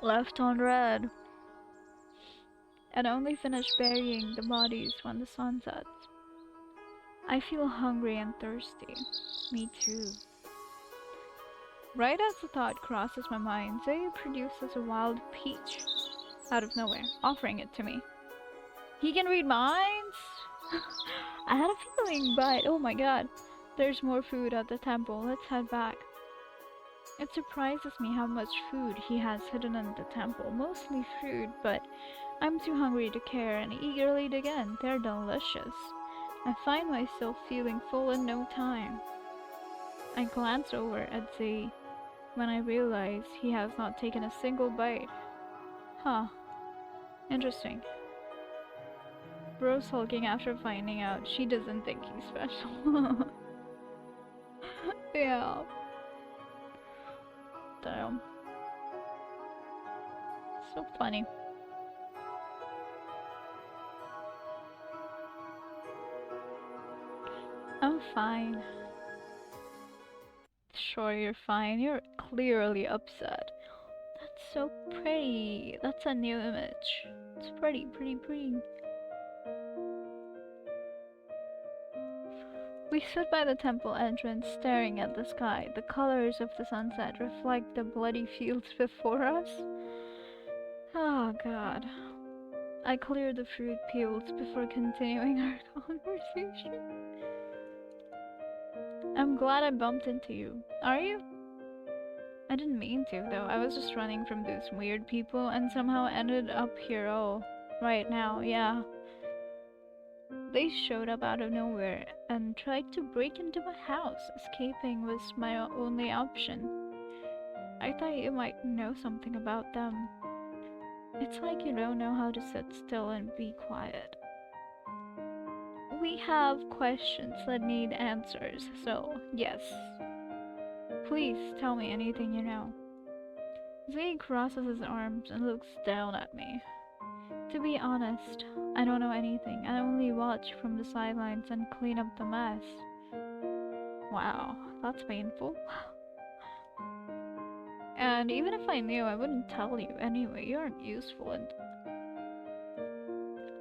Left on red. And only finish burying the bodies when the sun sets. I feel hungry and thirsty. Me too. Right as the thought crosses my mind, Zay produces a wild peach out of nowhere, offering it to me. He can read minds? I had a feeling, but oh my god. There's more food at the temple. Let's head back. It surprises me how much food he has hidden in the temple. Mostly fruit, but I'm too hungry to care and eagerly dig in. They're delicious. I find myself feeling full in no time. I glance over at Zay when I realize he has not taken a single bite. Huh. Interesting. Bro's sulking after finding out she doesn't think he's special. Yeah. Damn. So funny. I'm fine. Sure, you're fine. You're clearly upset. That's so pretty. That's a new image. It's pretty, pretty, pretty. We stood by the temple entrance, staring at the sky. The colors of the sunset reflect the bloody fields before us. Oh god. I cleared the fruit peels before continuing our conversation. I'm glad I bumped into you. Are you? I didn't mean to, though. I was just running from those weird people and somehow ended up here. Oh, right now, yeah. They showed up out of nowhere and tried to break into my house. Escaping was my only option. I thought you might know something about them. It's like you don't know how to sit still and be quiet. We have questions that need answers, so yes. Please tell me anything you know. Zay crosses his arms and looks down at me. To be honest, I don't know anything. I only watch from the sidelines and clean up the mess. Wow, that's painful. And even if I knew, I wouldn't tell you anyway. You aren't useful and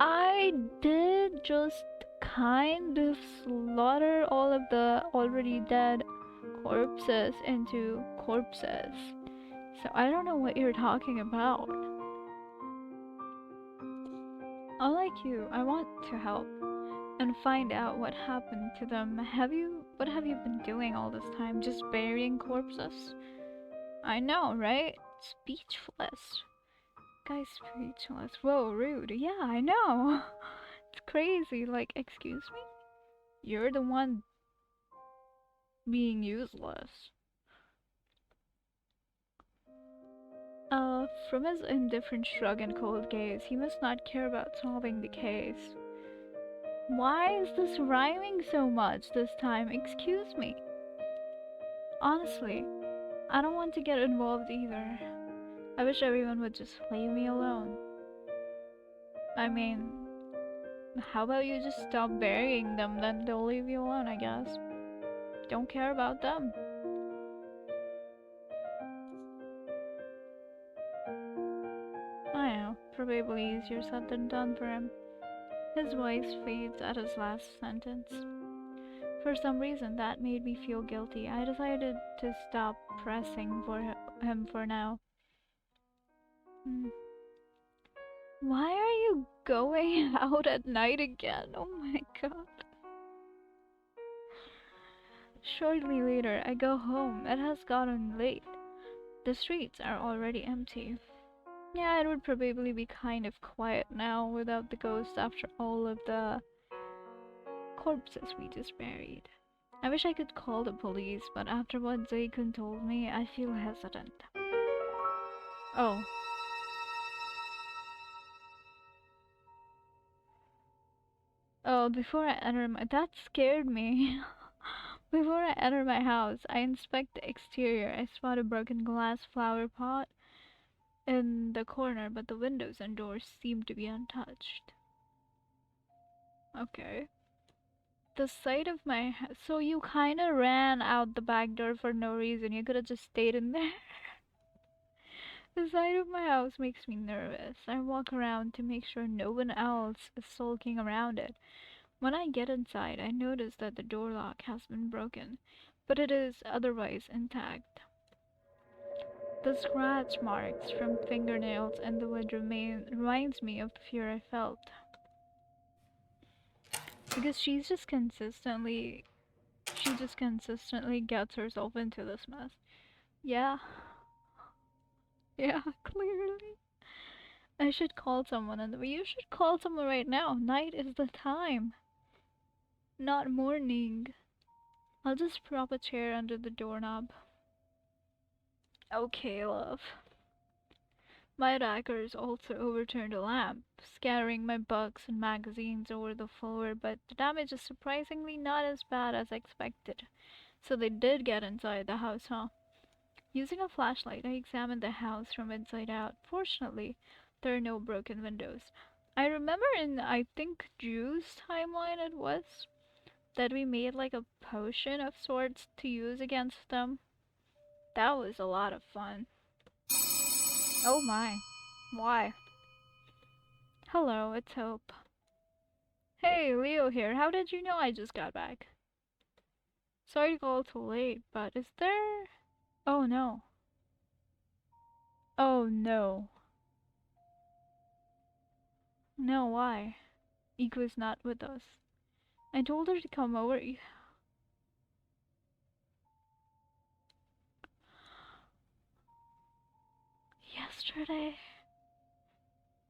I did just kind of slaughter all of the already dead corpses into corpses. So I don't know what you're talking about. Unlike you, I want to help and find out what happened to them. What have you been doing all this time? Just burying corpses? I know, right? Speechless. Guy's speechless. Whoa, rude. Yeah, I know. It's crazy. Like, excuse me? You're the one being useless. From his indifferent shrug and cold gaze, he must not care about solving the case. Why is this rhyming so much this time? Excuse me. Honestly, I don't want to get involved either. I wish everyone would just leave me alone. I mean, how about you just stop burying them, then they'll leave you alone, I guess. Don't care about them. I know, probably easier said than done for him. His voice fades at his last sentence. For some reason, that made me feel guilty. I decided to stop pressing for him for now. Why are you going out at night again? Oh my god. Shortly later, I go home. It has gotten late. The streets are already empty. Yeah, it would probably be kind of quiet now without the ghost after all of the corpses we just buried. I wish I could call the police, but after what Zaykun told me, I feel hesitant. Oh. Oh, before I enter my— that scared me. Before I enter my house, I inspect the exterior. I spot a broken glass flower pot in the corner, but the windows and doors seem to be untouched. Okay. The side of my house. So you kinda ran out the back door for no reason. You could've just stayed in there. The side of my house makes me nervous. I walk around to make sure no one else is sulking around it. When I get inside, I notice that the door lock has been broken, but it is otherwise intact. The scratch marks from fingernails in the wood reminds me of the fear I felt. Because she just consistently gets herself into this mess. Yeah, yeah, clearly. I should call someone, and you should call someone right now. Night is the time, not morning. I'll just prop a chair under the doorknob. Okay, love. My attackers also overturned a lamp, scattering my books and magazines over the floor, but the damage is surprisingly not as bad as expected. So they did get inside the house, huh? Using a flashlight, I examined the house from inside out. Fortunately, there are no broken windows. I remember in, I think, Drew's timeline it was, that we made like a potion of sorts to use against them. That was a lot of fun. Oh my. Why? Hello, it's Hope. Hey, Leo here. How did you know I just got back? Sorry to call too late, but is there— oh no. Oh no. No, why? Iko's not with us. I told her to come over. Yesterday?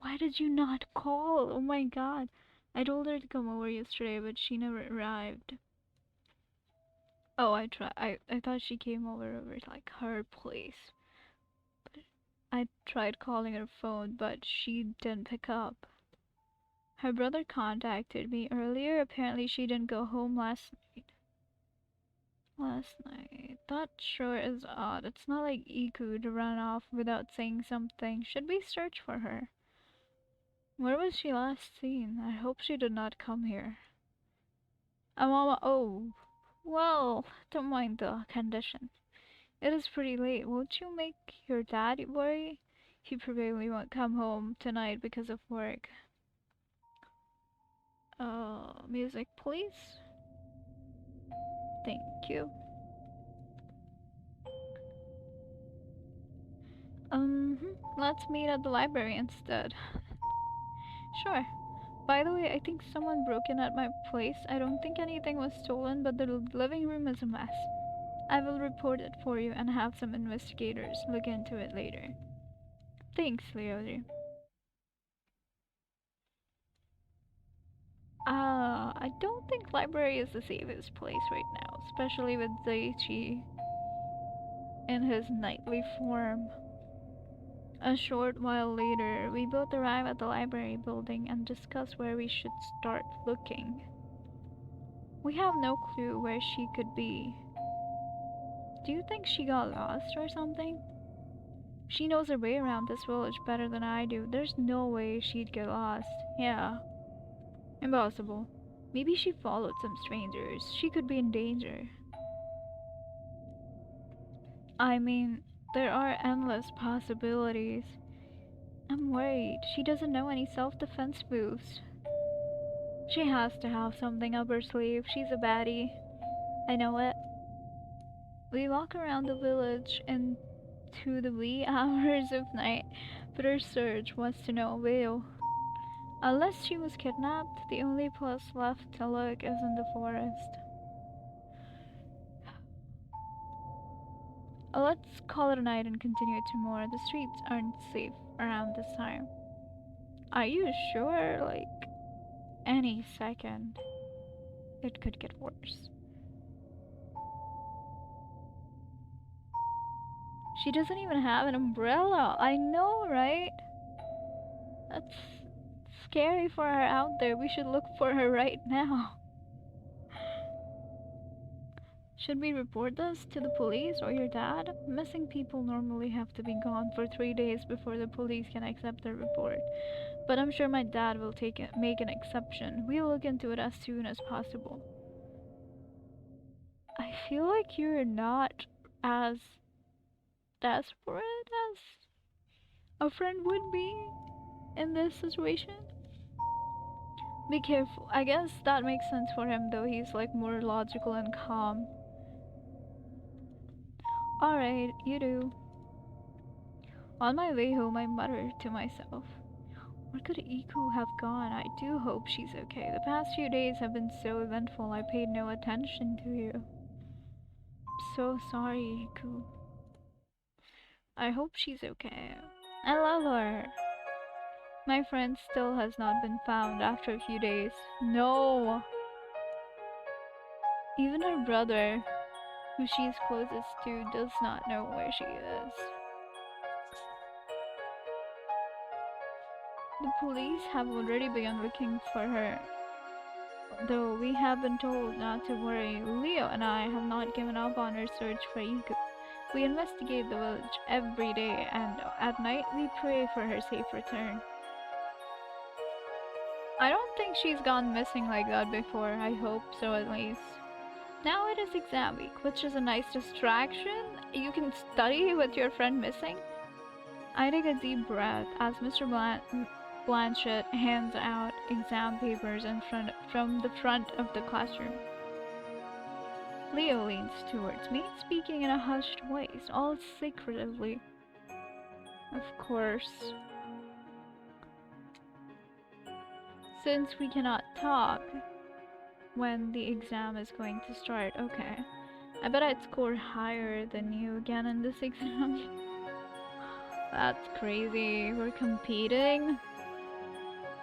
Why did you not call? Oh my god. I told her to come over yesterday, but she never arrived. Oh, I thought she came over to like her place. But I tried calling her phone, but she didn't pick up. Her brother contacted me earlier. Apparently she didn't go home last night. That sure is odd. It's not like Iku to run off without saying something. Should we search for her? Where was she last seen? I hope she did not come here. Mama, oh. Well, don't mind the condition. It is pretty late. Won't you make your dad worry? He probably won't come home tonight because of work. Music, please. Thank you. Let's meet at the library instead. Sure. By the way, I think someone broke in at my place. I don't think anything was stolen, but the living room is a mess. I will report it for you and have some investigators look into it later. Thanks, Leodri. I don't think library is the safest place right now, especially with Daichi in his nightly form. A short while later, we both arrive at the library building and discuss where we should start looking. We have no clue where she could be. Do you think she got lost or something? She knows her way around this village better than I do. There's no way she'd get lost. Yeah, impossible. Maybe she followed some strangers. She could be in danger. I mean, there are endless possibilities. I'm worried. She doesn't know any self-defense moves. She has to have something up her sleeve. She's a baddie. I know it. We walk around the village into the wee hours of night, but our search was to no avail. Unless she was kidnapped, the only place left to look is in the forest. Let's call it a night and continue tomorrow. The streets aren't safe around this time. Are you sure? Like, any second, it could get worse. She doesn't even have an umbrella. I know, right? That's scary for her out there. We should look for her right now. Should we report this to the police or your dad? Missing people normally have to be gone for 3 days before the police can accept their report. But I'm sure my dad will make an exception. We'll look into it as soon as possible. I feel like you're not as desperate as a friend would be in this situation. Be careful. I guess that makes sense for him though. He's like more logical and calm. Alright, you do. On my way home, I muttered to myself, where could Iku have gone? I do hope she's okay. The past few days have been so eventful, I paid no attention to you. I'm so sorry, Iku. I hope she's okay. I love her. My friend still has not been found after a few days. No! Even her brother, who she's closest to, does not know where she is. The police have already begun looking for her, though we have been told not to worry. Leo and I have not given up on our search for Iku. We investigate the village every day, and at night we pray for her safe return. I don't think she's gone missing like that before. I hope so, at least. Now it is exam week, which is a nice distraction. You can study with your friend missing. I take a deep breath as Mr. Blanchett hands out exam papers from the front of the classroom. Leo leans towards me, speaking in a hushed voice, all secretively. Of course. Since we cannot talk when the exam is going to start, okay. I bet I'd score higher than you again in this exam. That's crazy. We're competing?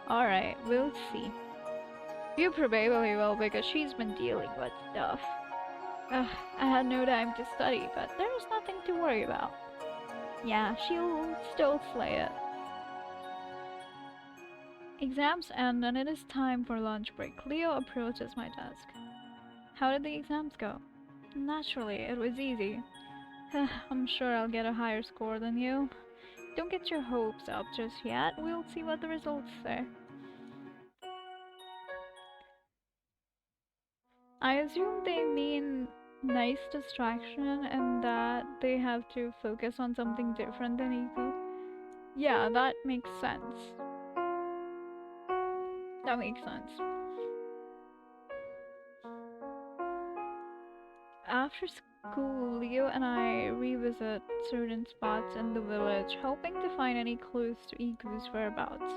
Alright, we'll see. You probably will because she's been dealing with stuff. Ugh, I had no time to study, but there's nothing to worry about. Yeah, she'll still slay it. Exams end and it is time for lunch break. Leo approaches my desk. How did the exams go? Naturally, it was easy. I'm sure I'll get a higher score than you. Don't get your hopes up just yet. We'll see what the results say. I assume they mean nice distraction and that they have to focus on something different than Iku. Yeah, that makes sense. That makes sense. After school, Leo and I revisit certain spots in the village, hoping to find any clues to Iku's whereabouts.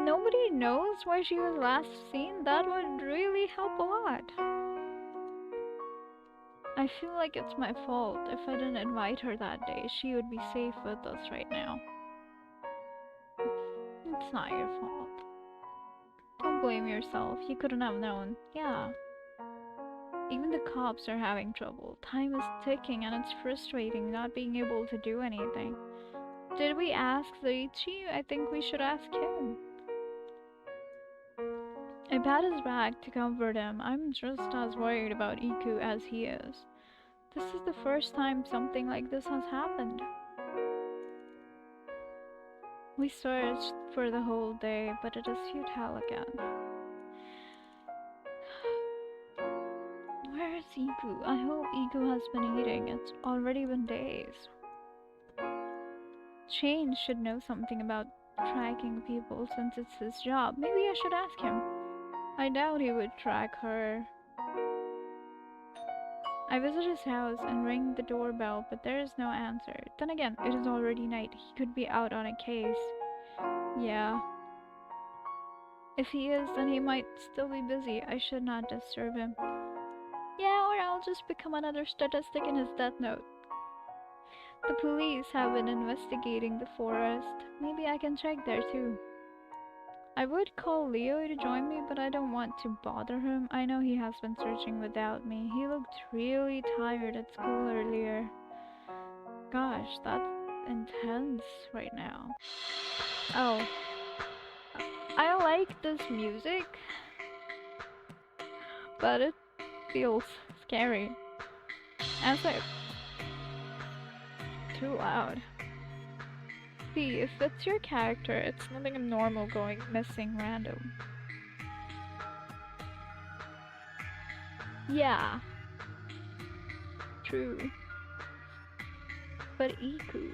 Nobody knows where she was last seen. That would really help a lot. I feel like it's my fault. If I didn't invite her that day, she would be safe with us right now. It's not your fault. Don't blame yourself. You couldn't have known. Yeah. Even the cops are having trouble. Time is ticking and it's frustrating not being able to do anything. Did we ask Zoichi? I think we should ask him. I pat his back to comfort him. I'm just as worried about Iku as he is. This is the first time something like this has happened. We searched for the whole day, but it is futile again. Where is Iku? I hope Iku has been eating. It's already been days. Shane should know something about tracking people since it's his job. Maybe I should ask him. I doubt he would track her. I visit his house and ring the doorbell, but there is no answer. Then again, it is already night. He could be out on a case. Yeah. If he is, then he might still be busy. I should not disturb him. Yeah, or I'll just become another statistic in his death note. The police have been investigating the forest. Maybe I can check there too. I would call Leo to join me, but I don't want to bother him. I know he has been searching without me. He looked really tired at school earlier. Gosh, that's intense right now. Oh. I like this music, but it feels scary. And it's like too loud. See, if it's your character, it's nothing abnormal going missing random. Yeah. True. But Iku.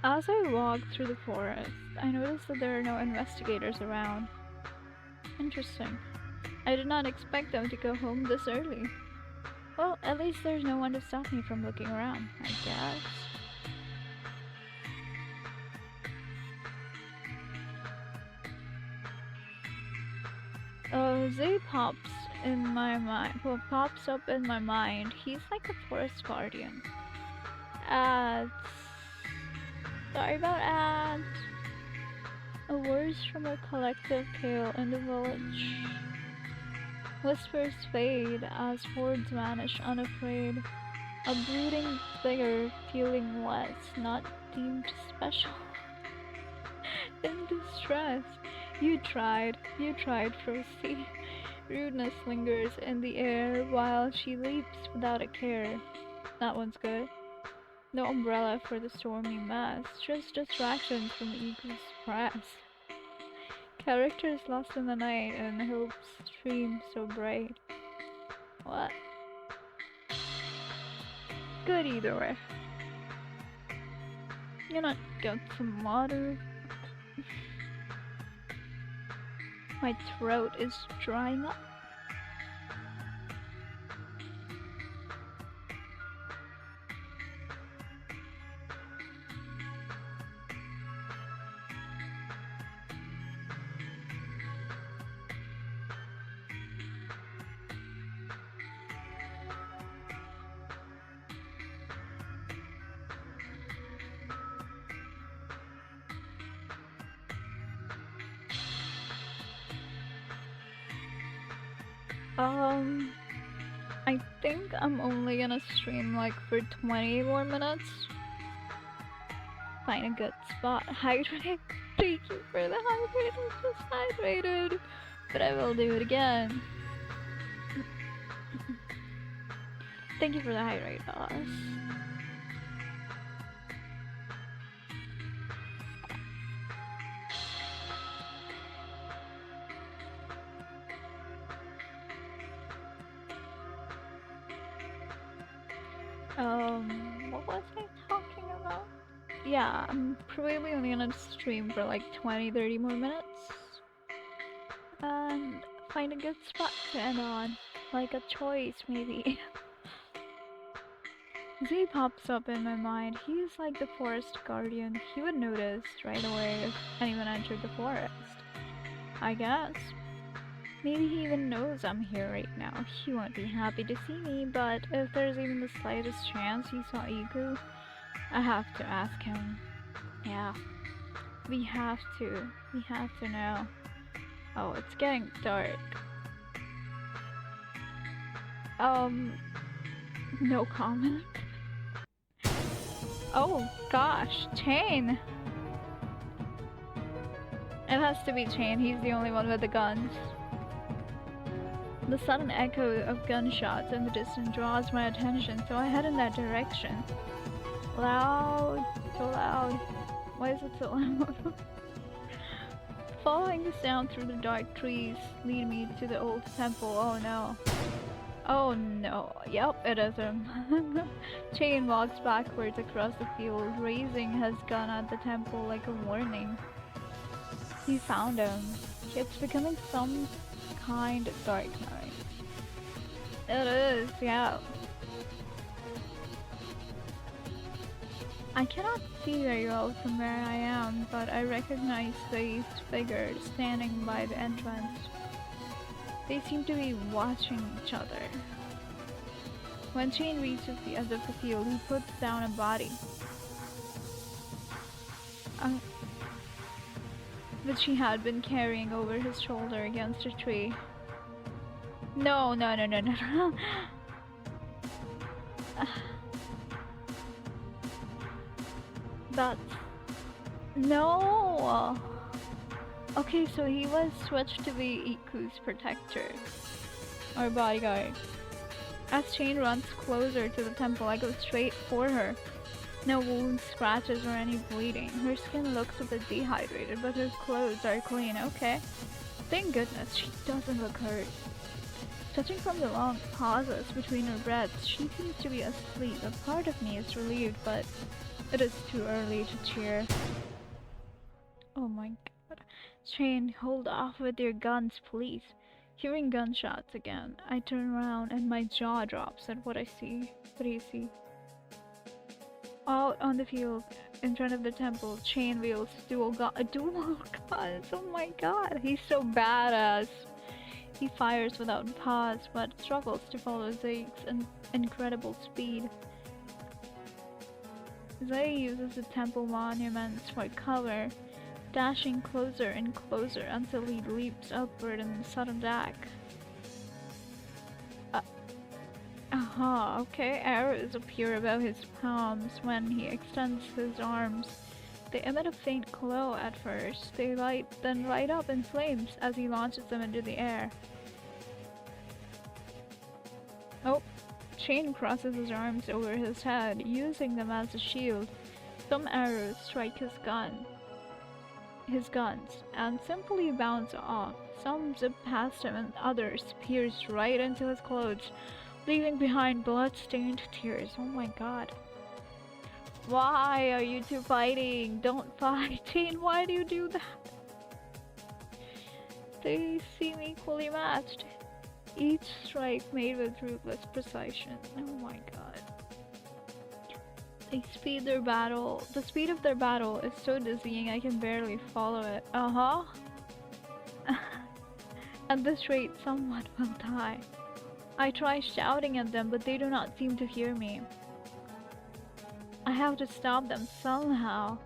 As I walk through the forest, I notice that there are no investigators around. Interesting. I did not expect them to go home this early. Well, at least there's no one to stop me from looking around, I guess. Zay pops in my mind. Well, pops up in my mind. He's like a forest guardian. Ads. Sorry about ads. A words from a collective tale in the village. Whispers fade as words vanish unafraid. A brooding figure feeling less, not deemed special. In distress. You tried, Frosty. Rudeness lingers in the air while she leaps without a care. That one's good. No umbrella for the stormy mess, just distractions from Eagle's press. Characters lost in the night and hopes stream so bright. What? Good either way. You not get some water? My throat is drying up. I think I'm only gonna stream like for 20 more minutes. Find a good spot. Hydrate. Thank you for the hydrate. I'm just hydrated. But I will do it again. Thank you for the hydrate, boss. What was I talking about? Yeah, I'm probably only gonna stream for like 20-30 more minutes. And find a good spot to end on. Like a choice, maybe. Z pops up in my mind. He's like the forest guardian. He would notice right away if anyone entered the forest. I guess. Maybe he even knows I'm here right now. He won't be happy to see me, but if there's even the slightest chance he saw Iku, I have to ask him. Yeah. We have to. We have to know. Oh, it's getting dark. No comment. Oh gosh, Chain! It has to be Chain, he's the only one with the guns. The sudden echo of gunshots in the distance draws my attention, so I head in that direction. Loud, so loud. Why is it so loud? Following the sound through the dark trees lead me to the old temple. Oh no. Oh no. Yep, it is him. Chain walks backwards across the field, raising his gun at the temple like a warning. He found him. It's becoming some kind of dark night. It is, yeah. I cannot see very well from where I am, but I recognize these figures standing by the entrance. They seem to be watching each other. When Chain reaches the edge of the field, he puts down a body. Which he had been carrying over his shoulder against a tree. No. That's... No! Okay, so he was switched to be Iku's protector. Or bodyguard. As Chain runs closer to the temple, I go straight for her. No wounds, scratches, or any bleeding. Her skin looks a bit dehydrated, but her clothes are clean. Okay. Thank goodness, she doesn't look hurt. Judging from the long pauses between her breaths, she seems to be asleep. A part of me is relieved, but it is too early to cheer. Oh my god. Chain, hold off with your guns, please. Hearing gunshots again, I turn around and my jaw drops at what I see. What do you see? Out on the field, in front of the temple, Chain wields dual guns. Oh my god, he's so badass. He fires without pause, but struggles to follow Zake's incredible speed. Zay uses the temple monuments for cover, dashing closer and closer until he leaps upward in sudden attack. Okay, arrows appear above his palms when he extends his arms. They emit a faint glow at first. They then light up in flames as he launches them into the air. Oh, Chain crosses his arms over his head, using them as a shield. Some arrows strike his guns, and simply bounce off. Some zip past him and others pierce right into his clothes, leaving behind blood-stained tears. Oh my god. Why are you two fighting? Don't fight, Chain, why do you do that? They seem equally matched. Each strike made with ruthless precision. Oh my god. The speed of their battle is so dizzying I can barely follow it. At this rate, someone will die. I try shouting at them, but they do not seem to hear me. I have to stop them somehow.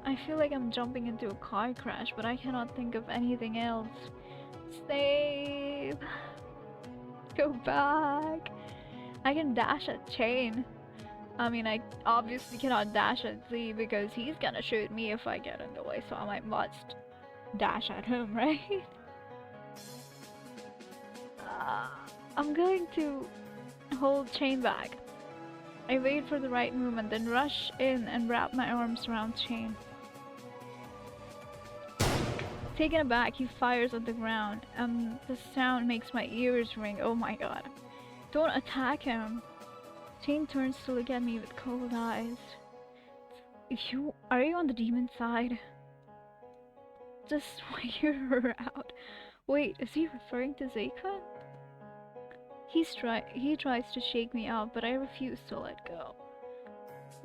I feel like I'm jumping into a car crash, but I cannot think of anything else. Save! Go back! I can dash at Chain. I mean, I obviously cannot dash at Z because he's gonna shoot me if I get in the way, so I must dash at him, right? I'm going to hold Chain back. I wait for the right moment, then rush in and wrap my arms around Chain. Taken aback, he fires at the ground, and the sound makes my ears ring. Oh my god. Don't attack him. Jane turns to look at me with cold eyes. Are you on the demon side? Just hear her out. Wait, is he referring to Zeikun? He tries to shake me up, but I refuse to let go.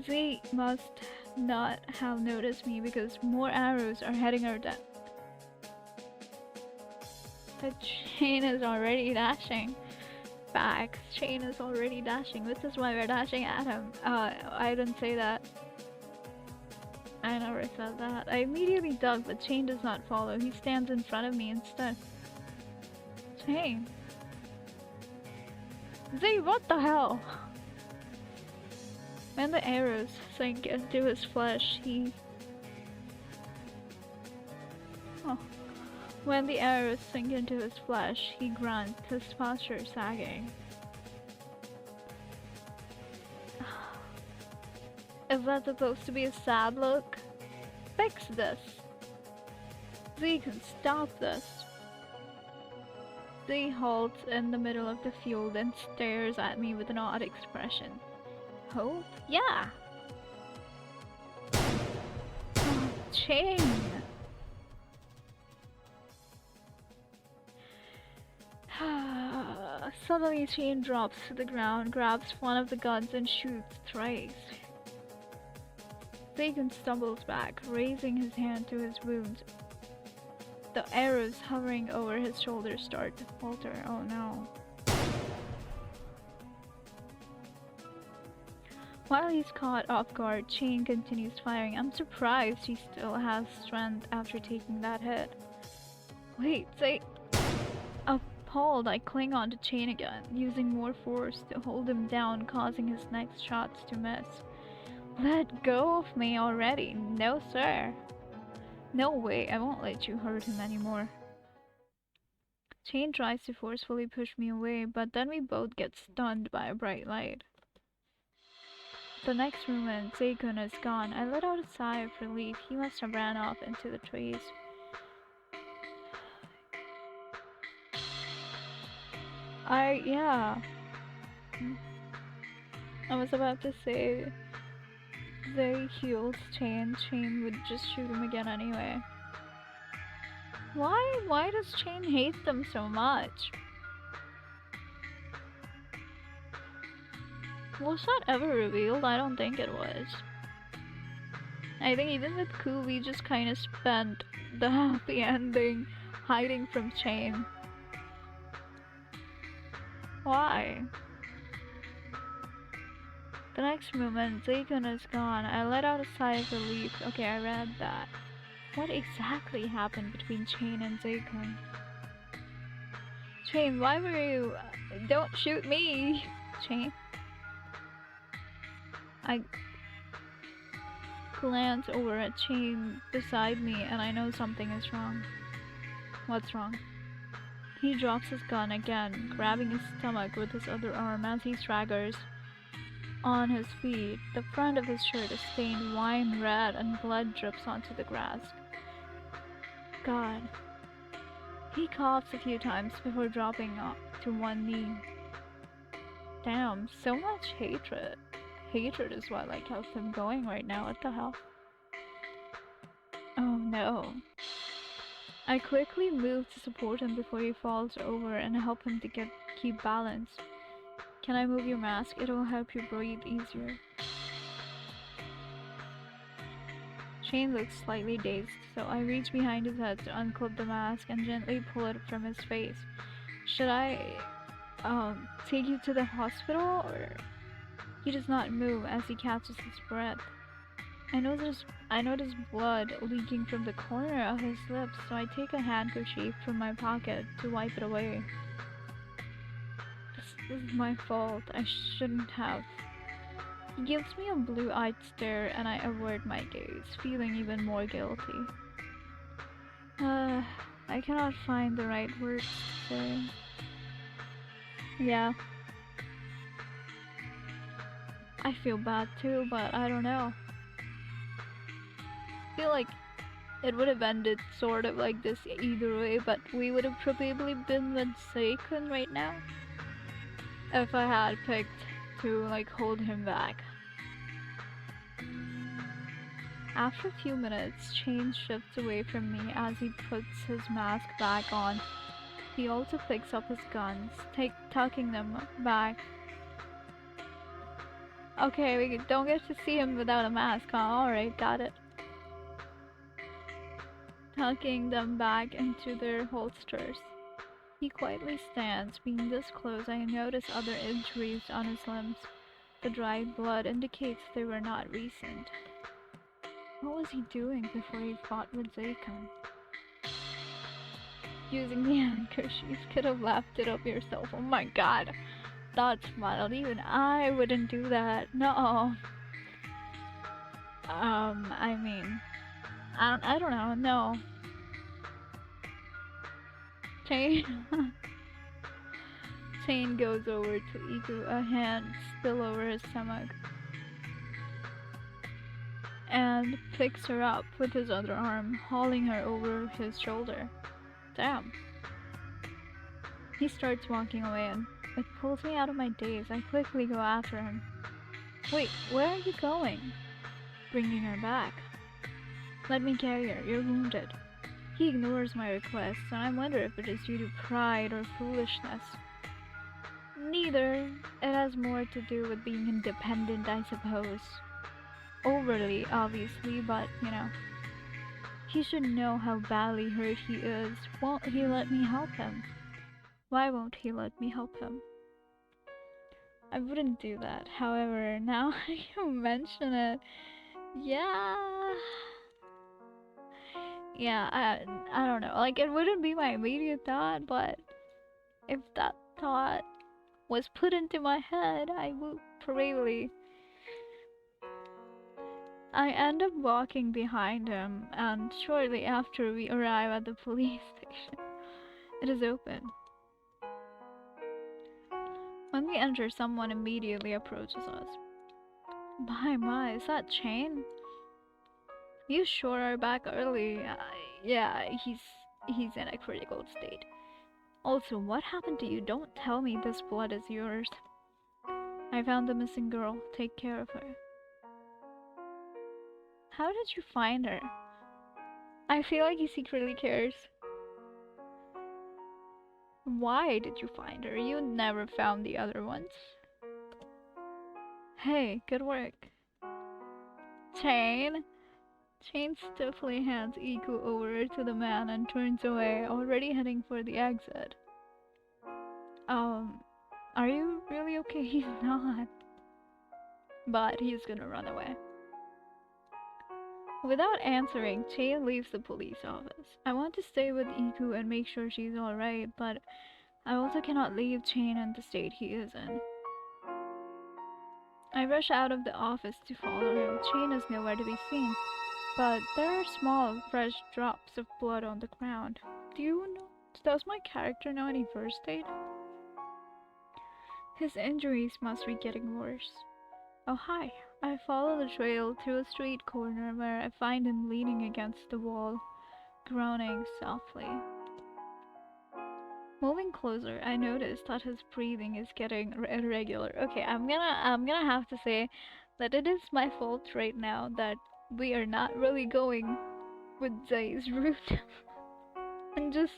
They must not have noticed me because more arrows are heading our death. The chain is already dashing. Facts. Chain is already dashing. This is why we're dashing at him. I didn't say that. I never said that. I immediately duck, but Chain does not follow. He stands in front of me instead. Chain. Zay, what the hell? When the arrows sink into his flesh, When the arrows sink into his flesh, he grunts, his posture sagging. Is that supposed to be a sad look? Fix this. Z can stop this. Z halts in the middle of the field and stares at me with an odd expression. Hope? Yeah! Oh, Chain! Suddenly Chain drops to the ground, grabs one of the guns and shoots thrice. Bacon stumbles back, raising his hand to his wound. The arrows hovering over his shoulders start to falter. Oh no. While he's caught off guard, Chain continues firing. I'm surprised he still has strength after taking that hit. Wait, say... Appalled, I cling on to Chain again, using more force to hold him down, causing his next shots to miss. Let go of me already. No, sir. No way, I won't let you hurt him anymore. Chain tries to forcefully push me away, but then we both get stunned by a bright light. The next moment, Zeikun is gone. I let out a sigh of relief. He must have ran off into the trees. Yeah. I was about to say, they heals Chain. Chain would just shoot him again anyway. Why does Chain hate them so much? Was that ever revealed? I don't think it was. I think even with Ku, we just kind of spent the happy ending hiding from Chain. Why? The next moment, Zeikun is gone. I let out a sigh of relief. Okay, I read that. What exactly happened between Chain and Zeikun? Chain, why were you... Don't shoot me! Chain? I glance over at Chain beside me and I know something is wrong. What's wrong? He drops his gun again, grabbing his stomach with his other arm as he staggers on his feet. The front of his shirt is stained wine red and blood drips onto the grass. God. He coughs a few times before dropping to one knee. Damn, so much hatred. Hatred is what like has him going right now. What the hell? Oh no. I quickly move to support him before he falls over and help him to keep balance. Can I move your mask? It will help you breathe easier. Shane looks slightly dazed, so I reach behind his head to unclip the mask and gently pull it from his face. Should I take you to the hospital? Or... He does not move as he catches his breath. I notice blood leaking from the corner of his lips, so I take a handkerchief from my pocket to wipe it away. This is my fault. I shouldn't have. He gives me a blue-eyed stare and I avert my gaze, feeling even more guilty. I cannot find the right words to say. Yeah. I feel bad too, but I don't know. I feel like it would have ended sort of like this either way, but we would have probably been with Seikun right now. If I had picked to like hold him back. After a few minutes, Chain shifts away from me as he puts his mask back on. He also picks up his guns, tucking them back. Okay, we don't get to see him without a mask, huh? Alright, got it. Tucking them back into their holsters. He quietly stands. Being this close, I notice other injuries on his limbs. The dried blood indicates they were not recent. What was he doing before he fought with Zaykan? Using the handkerchief, could have lapped it up yourself. Oh my god. That's wild. Even I wouldn't do that. No. I mean, I don't know. No. Chain. Chain goes over to Iku, a hand still over his stomach, and picks her up with his other arm, hauling her over his shoulder. Damn. He starts walking away and it pulls me out of my daze. I quickly go after him. Wait, where are you going? Bringing her back. Let me carry her, you're wounded. He ignores my request, and I wonder if it is due to pride or foolishness. Neither. It has more to do with being independent, I suppose. Overly, obviously, but, you know. He should know how badly hurt he is. Won't he let me help him? Why won't he let me help him? I wouldn't do that. However, now you mention it, yeah, I don't know. Like, it wouldn't be my immediate thought, but if that thought was put into my head, I would probably. I end up walking behind him, and shortly after we arrive at the police station. It is open. When we enter, someone immediately approaches us. My, is that Chain? You sure are back early. Yeah, he's in a critical state. Also, what happened to you? Don't tell me this blood is yours. I found the missing girl. Take care of her. How did you find her? I feel like he secretly cares. Why did you find her? You never found the other ones. Hey, good work. Chain? Chain stiffly hands Iku over to the man and turns away, already heading for the exit. Are you really okay? He's not. But he's gonna run away. Without answering, Chain leaves the police office. I want to stay with Iku and make sure she's alright, but I also cannot leave Chain in the state he is in. I rush out of the office to follow him. Chain is nowhere to be seen, but there are small, fresh drops of blood on the ground. Does my character know any first aid? His injuries must be getting worse. Oh hi. I follow the trail to a street corner where I find him leaning against the wall, groaning softly. Moving closer, I notice that his breathing is getting irregular. Okay, I'm gonna have to say that it is my fault right now that we are not really going with Zay's route and just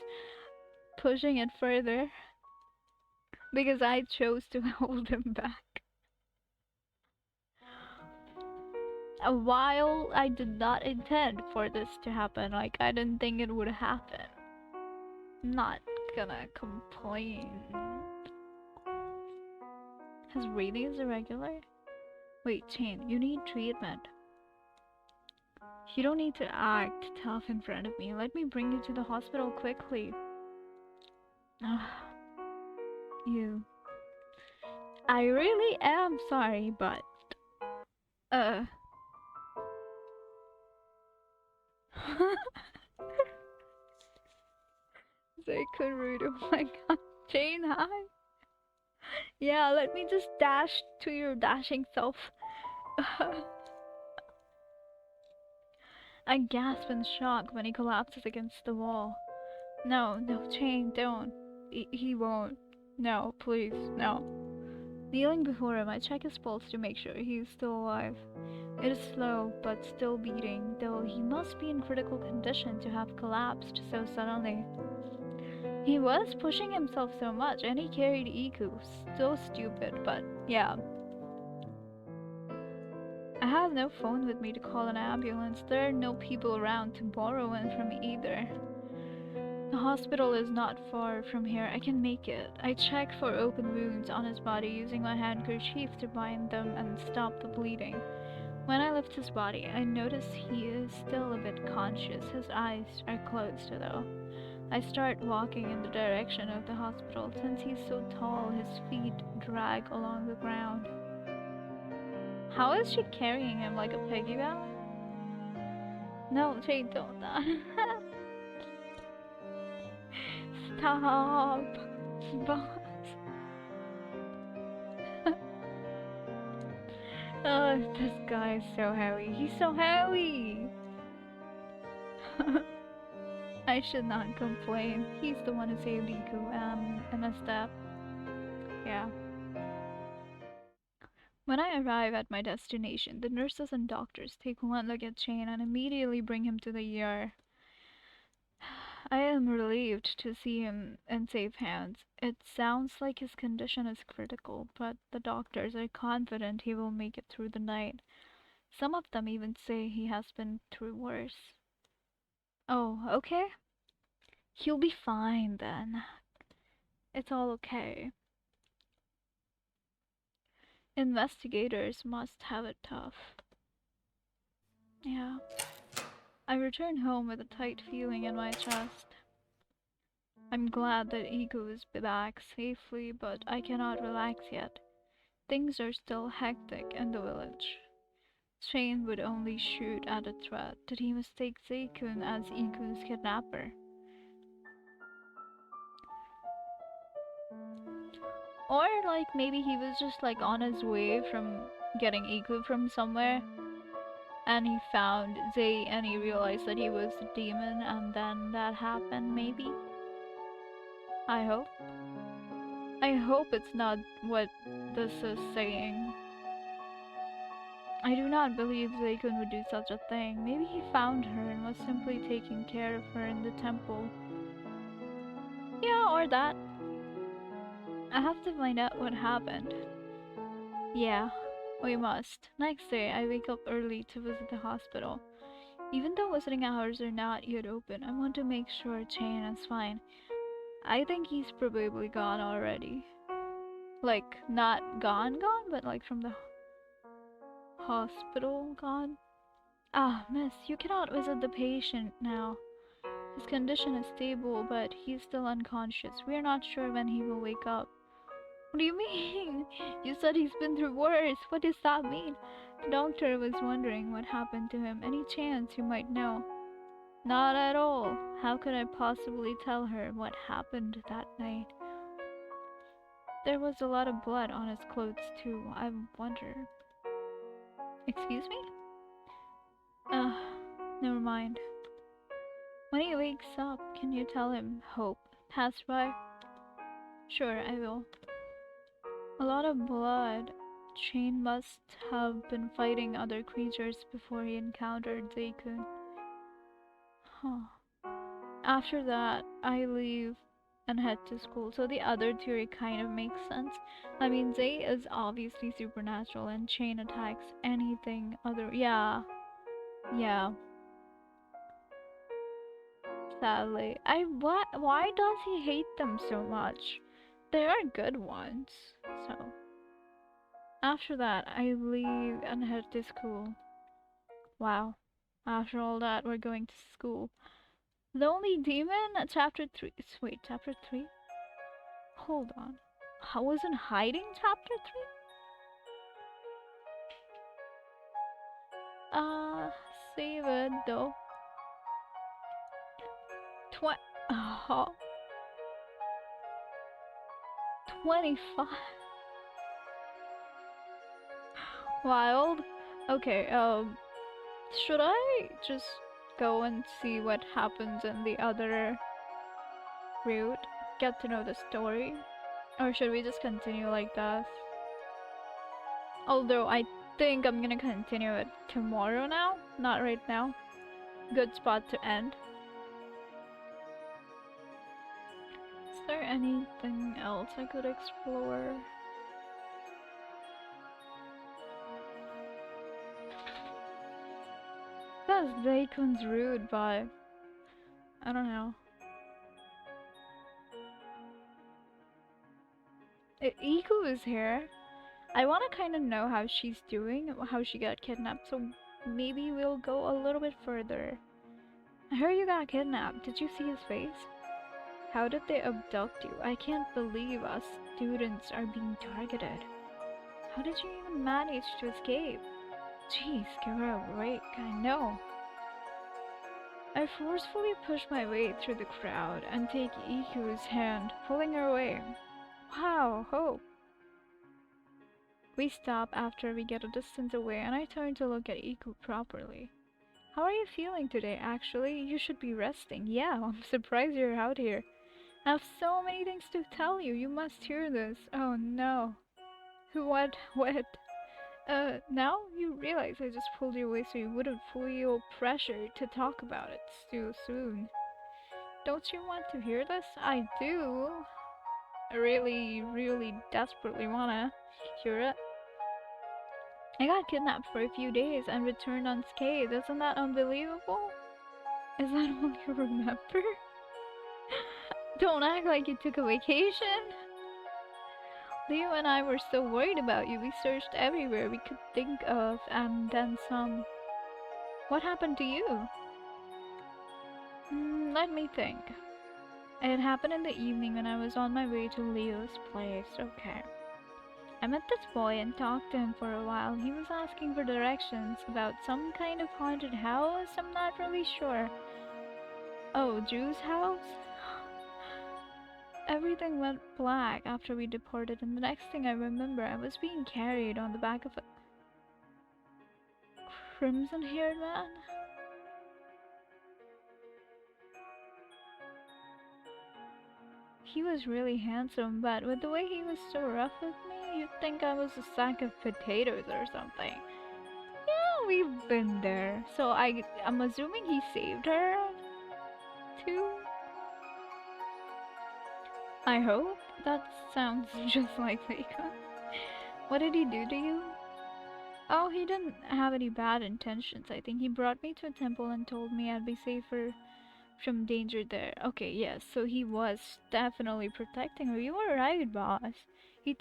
pushing it further because I chose to hold him back. While I did not intend for this to happen, like, I didn't think it would happen. I'm not gonna complain. His breathing is irregular? Wait, Chain, you need treatment. You don't need to act tough in front of me. Let me bring you to the hospital quickly. You. I really am sorry, but... Zaykan rude, oh my god. Chain, hi. Yeah, let me just dash to your dashing self. I gasp in shock when he collapses against the wall. No, Chain, don't. He won't. No, please, no. Kneeling before him, I check his pulse to make sure he is still alive. It is slow, but still beating, though he must be in critical condition to have collapsed so suddenly. He was pushing himself so much, and he carried Iku. So stupid, but yeah. I have no phone with me to call an ambulance. There are no people around to borrow one from either. The hospital is not far from here. I can make it. I check for open wounds on his body using my handkerchief to bind them and stop the bleeding. When I lift his body, I notice he is still a bit conscious. His eyes are closed though. I start walking in the direction of the hospital. Since he's so tall, his feet drag along the ground. How is she carrying him, like a piggy bank? No, Jane, don't. Stop. Boss. Oh, this guy is so heavy. He's so heavy. I should not complain. He's the one who saved Iku and a step. Yeah. When I arrive at my destination, the nurses and doctors take one look at Shane and immediately bring him to the ER. I am relieved to see him in safe hands. It sounds like his condition is critical, but the doctors are confident he will make it through the night. Some of them even say he has been through worse. Oh, okay. He'll be fine then. It's all okay. Investigators must have it tough. Yeah. I return home with a tight feeling in my chest. I'm glad that Iku is back safely, but I cannot relax yet. Things are still hectic in the village. Shane would only shoot at a threat. Did he mistake Zeikun as Iku's kidnapper? Or like maybe he was just like on his way from getting Iku from somewhere and he found Zay and he realized that he was a demon and then that happened maybe? I hope. I hope it's not what this is saying. I do not believe Zeikun would do such a thing. Maybe he found her and was simply taking care of her in the temple. Yeah, or that. I have to find out what happened. Yeah, we must. Next day, I wake up early to visit the hospital. Even though visiting hours are not yet open, I want to make sure Chain is fine. I think he's probably gone already. Like, not gone, but like from the hospital gone. Ah, miss, you cannot visit the patient now. His condition is stable, but he's still unconscious. We are not sure when he will wake up. What do you mean? You said he's been through worse. What does that mean? The doctor was wondering what happened to him. Any chance you might know? Not at all. How could I possibly tell her what happened that night? There was a lot of blood on his clothes too. I wonder. Excuse me? Ugh, never mind. When he wakes up, can you tell him Hope passed by? Sure, I will. A lot of blood. Chain must have been fighting other creatures before he encountered Zeikun. Huh. After that, I leave and head to school. So the other theory kind of makes sense. I mean, Zay is obviously supernatural and Chain attacks anything other. Yeah. Yeah. Sadly. Why does he hate them so much? They are good ones. So. After that, I leave and head to school. Wow. After all that, we're going to school. Lonely Demon, chapter 3. Wait, chapter 3? Hold on. I was in hiding, chapter 3? Save it though. 25. Wild. Okay, should I just go and see what happens in the other route? Get to know the story? Or should we just continue like this? Although I think I'm gonna continue it tomorrow now, not right now. Good spot to end. Is there anything else I could explore? Because Dakon's rude, but I don't know. Iku is here. I want to kind of know how she's doing, how she got kidnapped, so maybe we'll go a little bit further. I heard you got kidnapped. Did you see his face? How did they abduct you? I can't believe us students are being targeted. How did you even manage to escape? Jeez, give her a break, I know. I forcefully push my way through the crowd and take Iku's hand, pulling her away. Wow, hope. We stop after we get a distance away and I turn to look at Iku properly. How are you feeling today, actually? You should be resting. Yeah, I'm surprised you're out here. I have so many things to tell you. You must hear this. Oh no. What? What? Now you realize I just pulled you away so you wouldn't feel pressure to talk about it too soon. Don't you want to hear this? I do. I really, really desperately wanna hear it. I got kidnapped for a few days and returned unscathed. Isn't that unbelievable? Is that all you remember? Don't act like you took a vacation. Leo and I were so worried about you. We searched everywhere we could think of and then some. What happened to you? Let me think. It happened in the evening when I was on my way to Leo's place. Okay. I met this boy and talked to him for a while. He was asking for directions about some kind of haunted house. I'm not really sure. Oh, Drew's house? Everything went black after we departed, and the next thing I remember, I was being carried on the back of a crimson-haired man. He was really handsome, but with the way he was so rough with me, you'd think I was a sack of potatoes or something. Yeah, we've been there. So I'm assuming he saved her too? I hope. That sounds just like Seika. What did he do to you? Oh, he didn't have any bad intentions. I think he brought me to a temple and told me I'd be safer from danger there. Okay, yes, so he was definitely protecting her. You were right, boss. He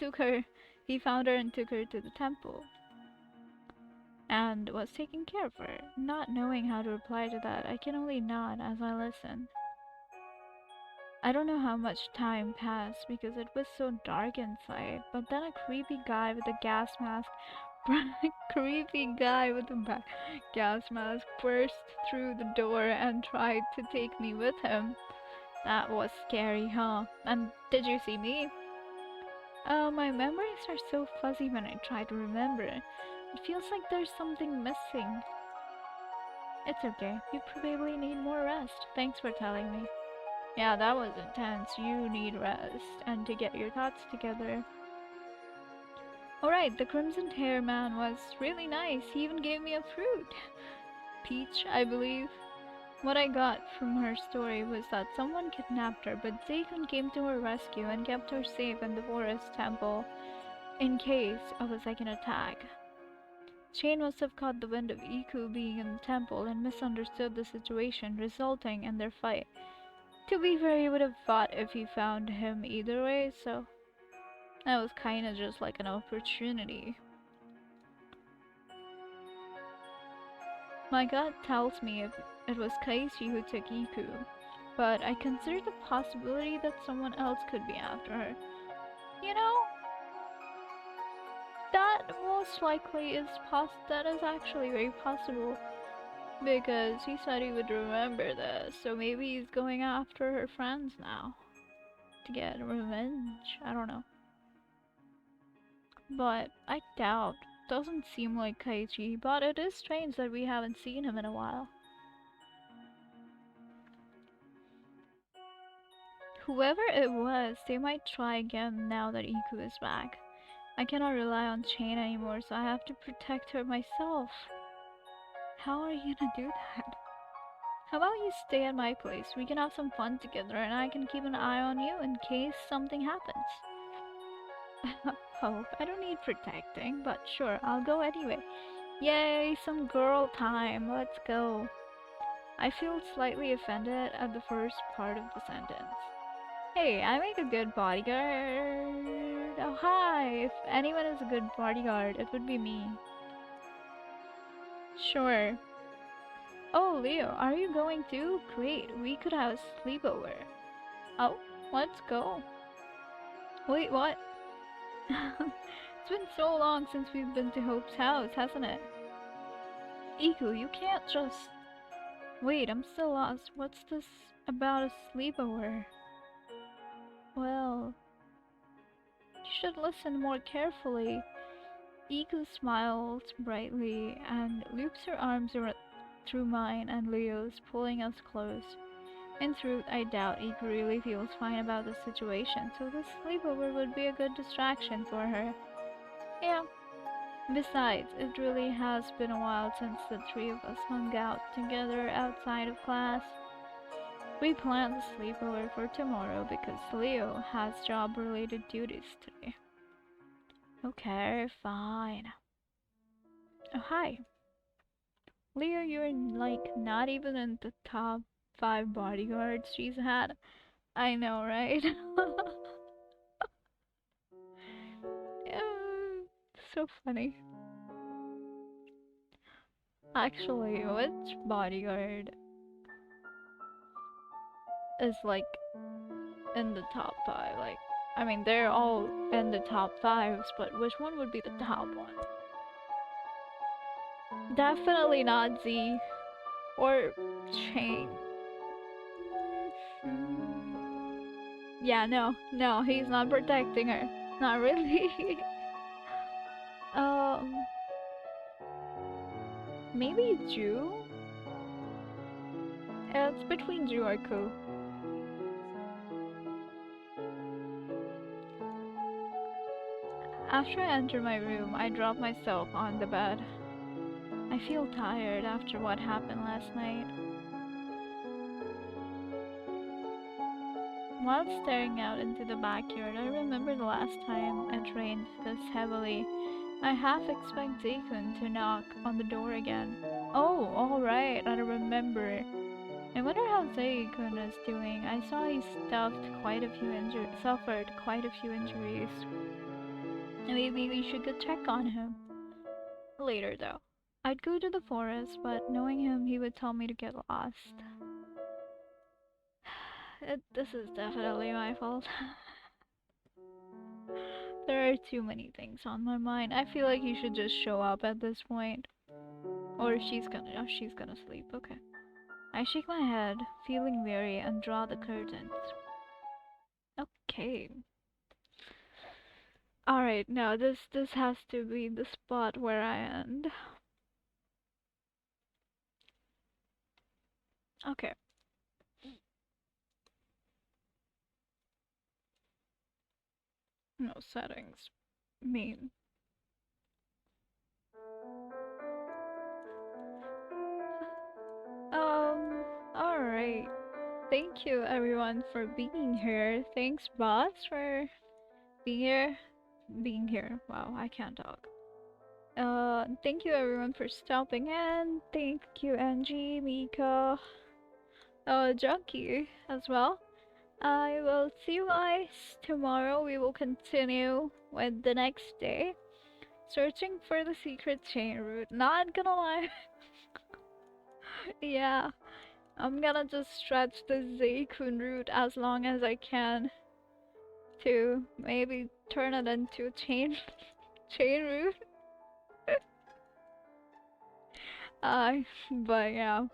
found her and took her to the temple. And was taking care of her. Not knowing how to reply to that, I can only nod as I listen. I don't know how much time passed because it was so dark inside, but then a creepy guy with a gas mask gas mask burst through the door and tried to take me with him. That was scary, huh? And did you see me? My memories are so fuzzy when I try to remember. It feels like there's something missing. It's okay. You probably need more rest. Thanks for telling me. Yeah, that was intense. You need rest and to get your thoughts together. Alright, the crimson hair man was really nice. He even gave me a fruit. Peach, I believe. What I got from her story was that someone kidnapped her, but Zakun came to her rescue and kept her safe in the forest temple in case of a second attack. Shane must have caught the wind of Iku being in the temple and misunderstood the situation, resulting in their fight. To be fair, he would have fought if he found him either way, so that was kinda just like an opportunity. My gut tells me if it was Kaishi who took Iku, but I consider the possibility that someone else could be after her. You know, that most likely is that is actually very possible. Because he said he would remember this, so maybe he's going after her friends now. To get revenge, I don't know. But I doubt. Doesn't seem like Kaichi, but it is strange that we haven't seen him in a while. Whoever it was, they might try again now that Iku is back. I cannot rely on Chain anymore, so I have to protect her myself. How are you gonna do that? How about you stay at my place? We can have some fun together and I can keep an eye on you in case something happens. Hope, I don't need protecting, but sure, I'll go anyway. Yay, some girl time, let's go. I feel slightly offended at the first part of the sentence. Hey, I make a good bodyguard. Oh, hi! If anyone is a good bodyguard, it would be me. Sure. Oh, Leo, are you going too? Great, we could have a sleepover. Oh, let's go. Wait, what? It's been so long since we've been to Hope's house, hasn't it? Iku, you can't just... Wait, I'm still lost. What's this about a sleepover? Well... You should listen more carefully. Iku smiles brightly and loops her arms through mine and Leo's, pulling us close. In truth, I doubt Iku really feels fine about the situation, so this sleepover would be a good distraction for her. Yeah. Besides, it really has been a while since the three of us hung out together outside of class. We planned the sleepover for tomorrow because Leo has job-related duties today. Okay, fine. Oh, hi. Leo, you're like not even in the top 5 bodyguards she's had. I know, right? Yeah, so funny. Actually, which bodyguard is like in the top 5? Like, I mean, they're all in the top 5s, but which one would be the top one? Definitely not Z or Chain. Yeah, no, he's not protecting her. Not really. um, maybe Ju? It's between Ju or Ku. After I enter my room, I drop myself on the bed. I feel tired after what happened last night. While staring out into the backyard, I remember the last time it rained this heavily. I half expect Zekun to knock on the door again. Oh, alright, I remember. I wonder how Zekun is doing. I saw he suffered quite a few injuries. Maybe we should go check on him. Later, though. I'd go to the forest, but knowing him, he would tell me to get lost. This is definitely my fault. There are too many things on my mind. I feel like he should just show up at this point. Or she's gonna sleep. Okay. I shake my head, feeling weary, and draw the curtains. Okay. Alright, now this has to be the spot where I end. Okay. No settings. Mean. Alright. Thank you everyone for being here. Thanks boss for being here. Wow, I can't talk. Thank you everyone for stopping in. Thank you Angie, Mika, Junkie as well. I will see you guys tomorrow. We will continue with the next day. Searching for the secret chain route. Not gonna lie. Yeah, I'm gonna just stretch the Zekun route as long as I can to maybe turn it into a chain route. But yeah.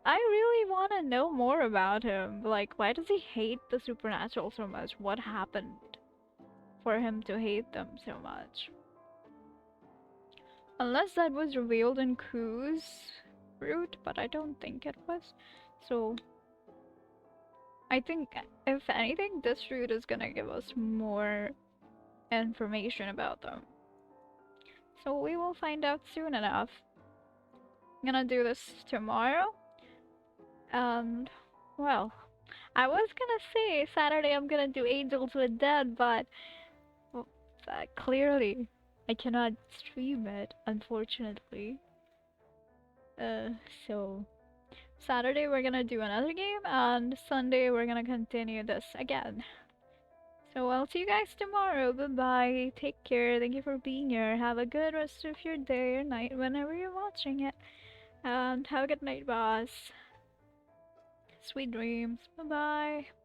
I really want to know more about him. Like, why does he hate the supernatural so much? What happened for him to hate them so much? Unless that was revealed in Ku's route, but I don't think it was. So, I think, if anything, this route is gonna give us more information about them. So we will find out soon enough. I'm gonna do this tomorrow. And, well, I was gonna say Saturday I'm gonna do Angels with Dead, but well, clearly I cannot stream it, unfortunately. Uh, so Saturday we're gonna do another game, and Sunday we're gonna continue this again. So I'll see you guys tomorrow. Bye bye. Take care. Thank you for being here. Have a good rest of your day or night whenever you're watching it. And have a good night, boss. Sweet dreams. Bye bye.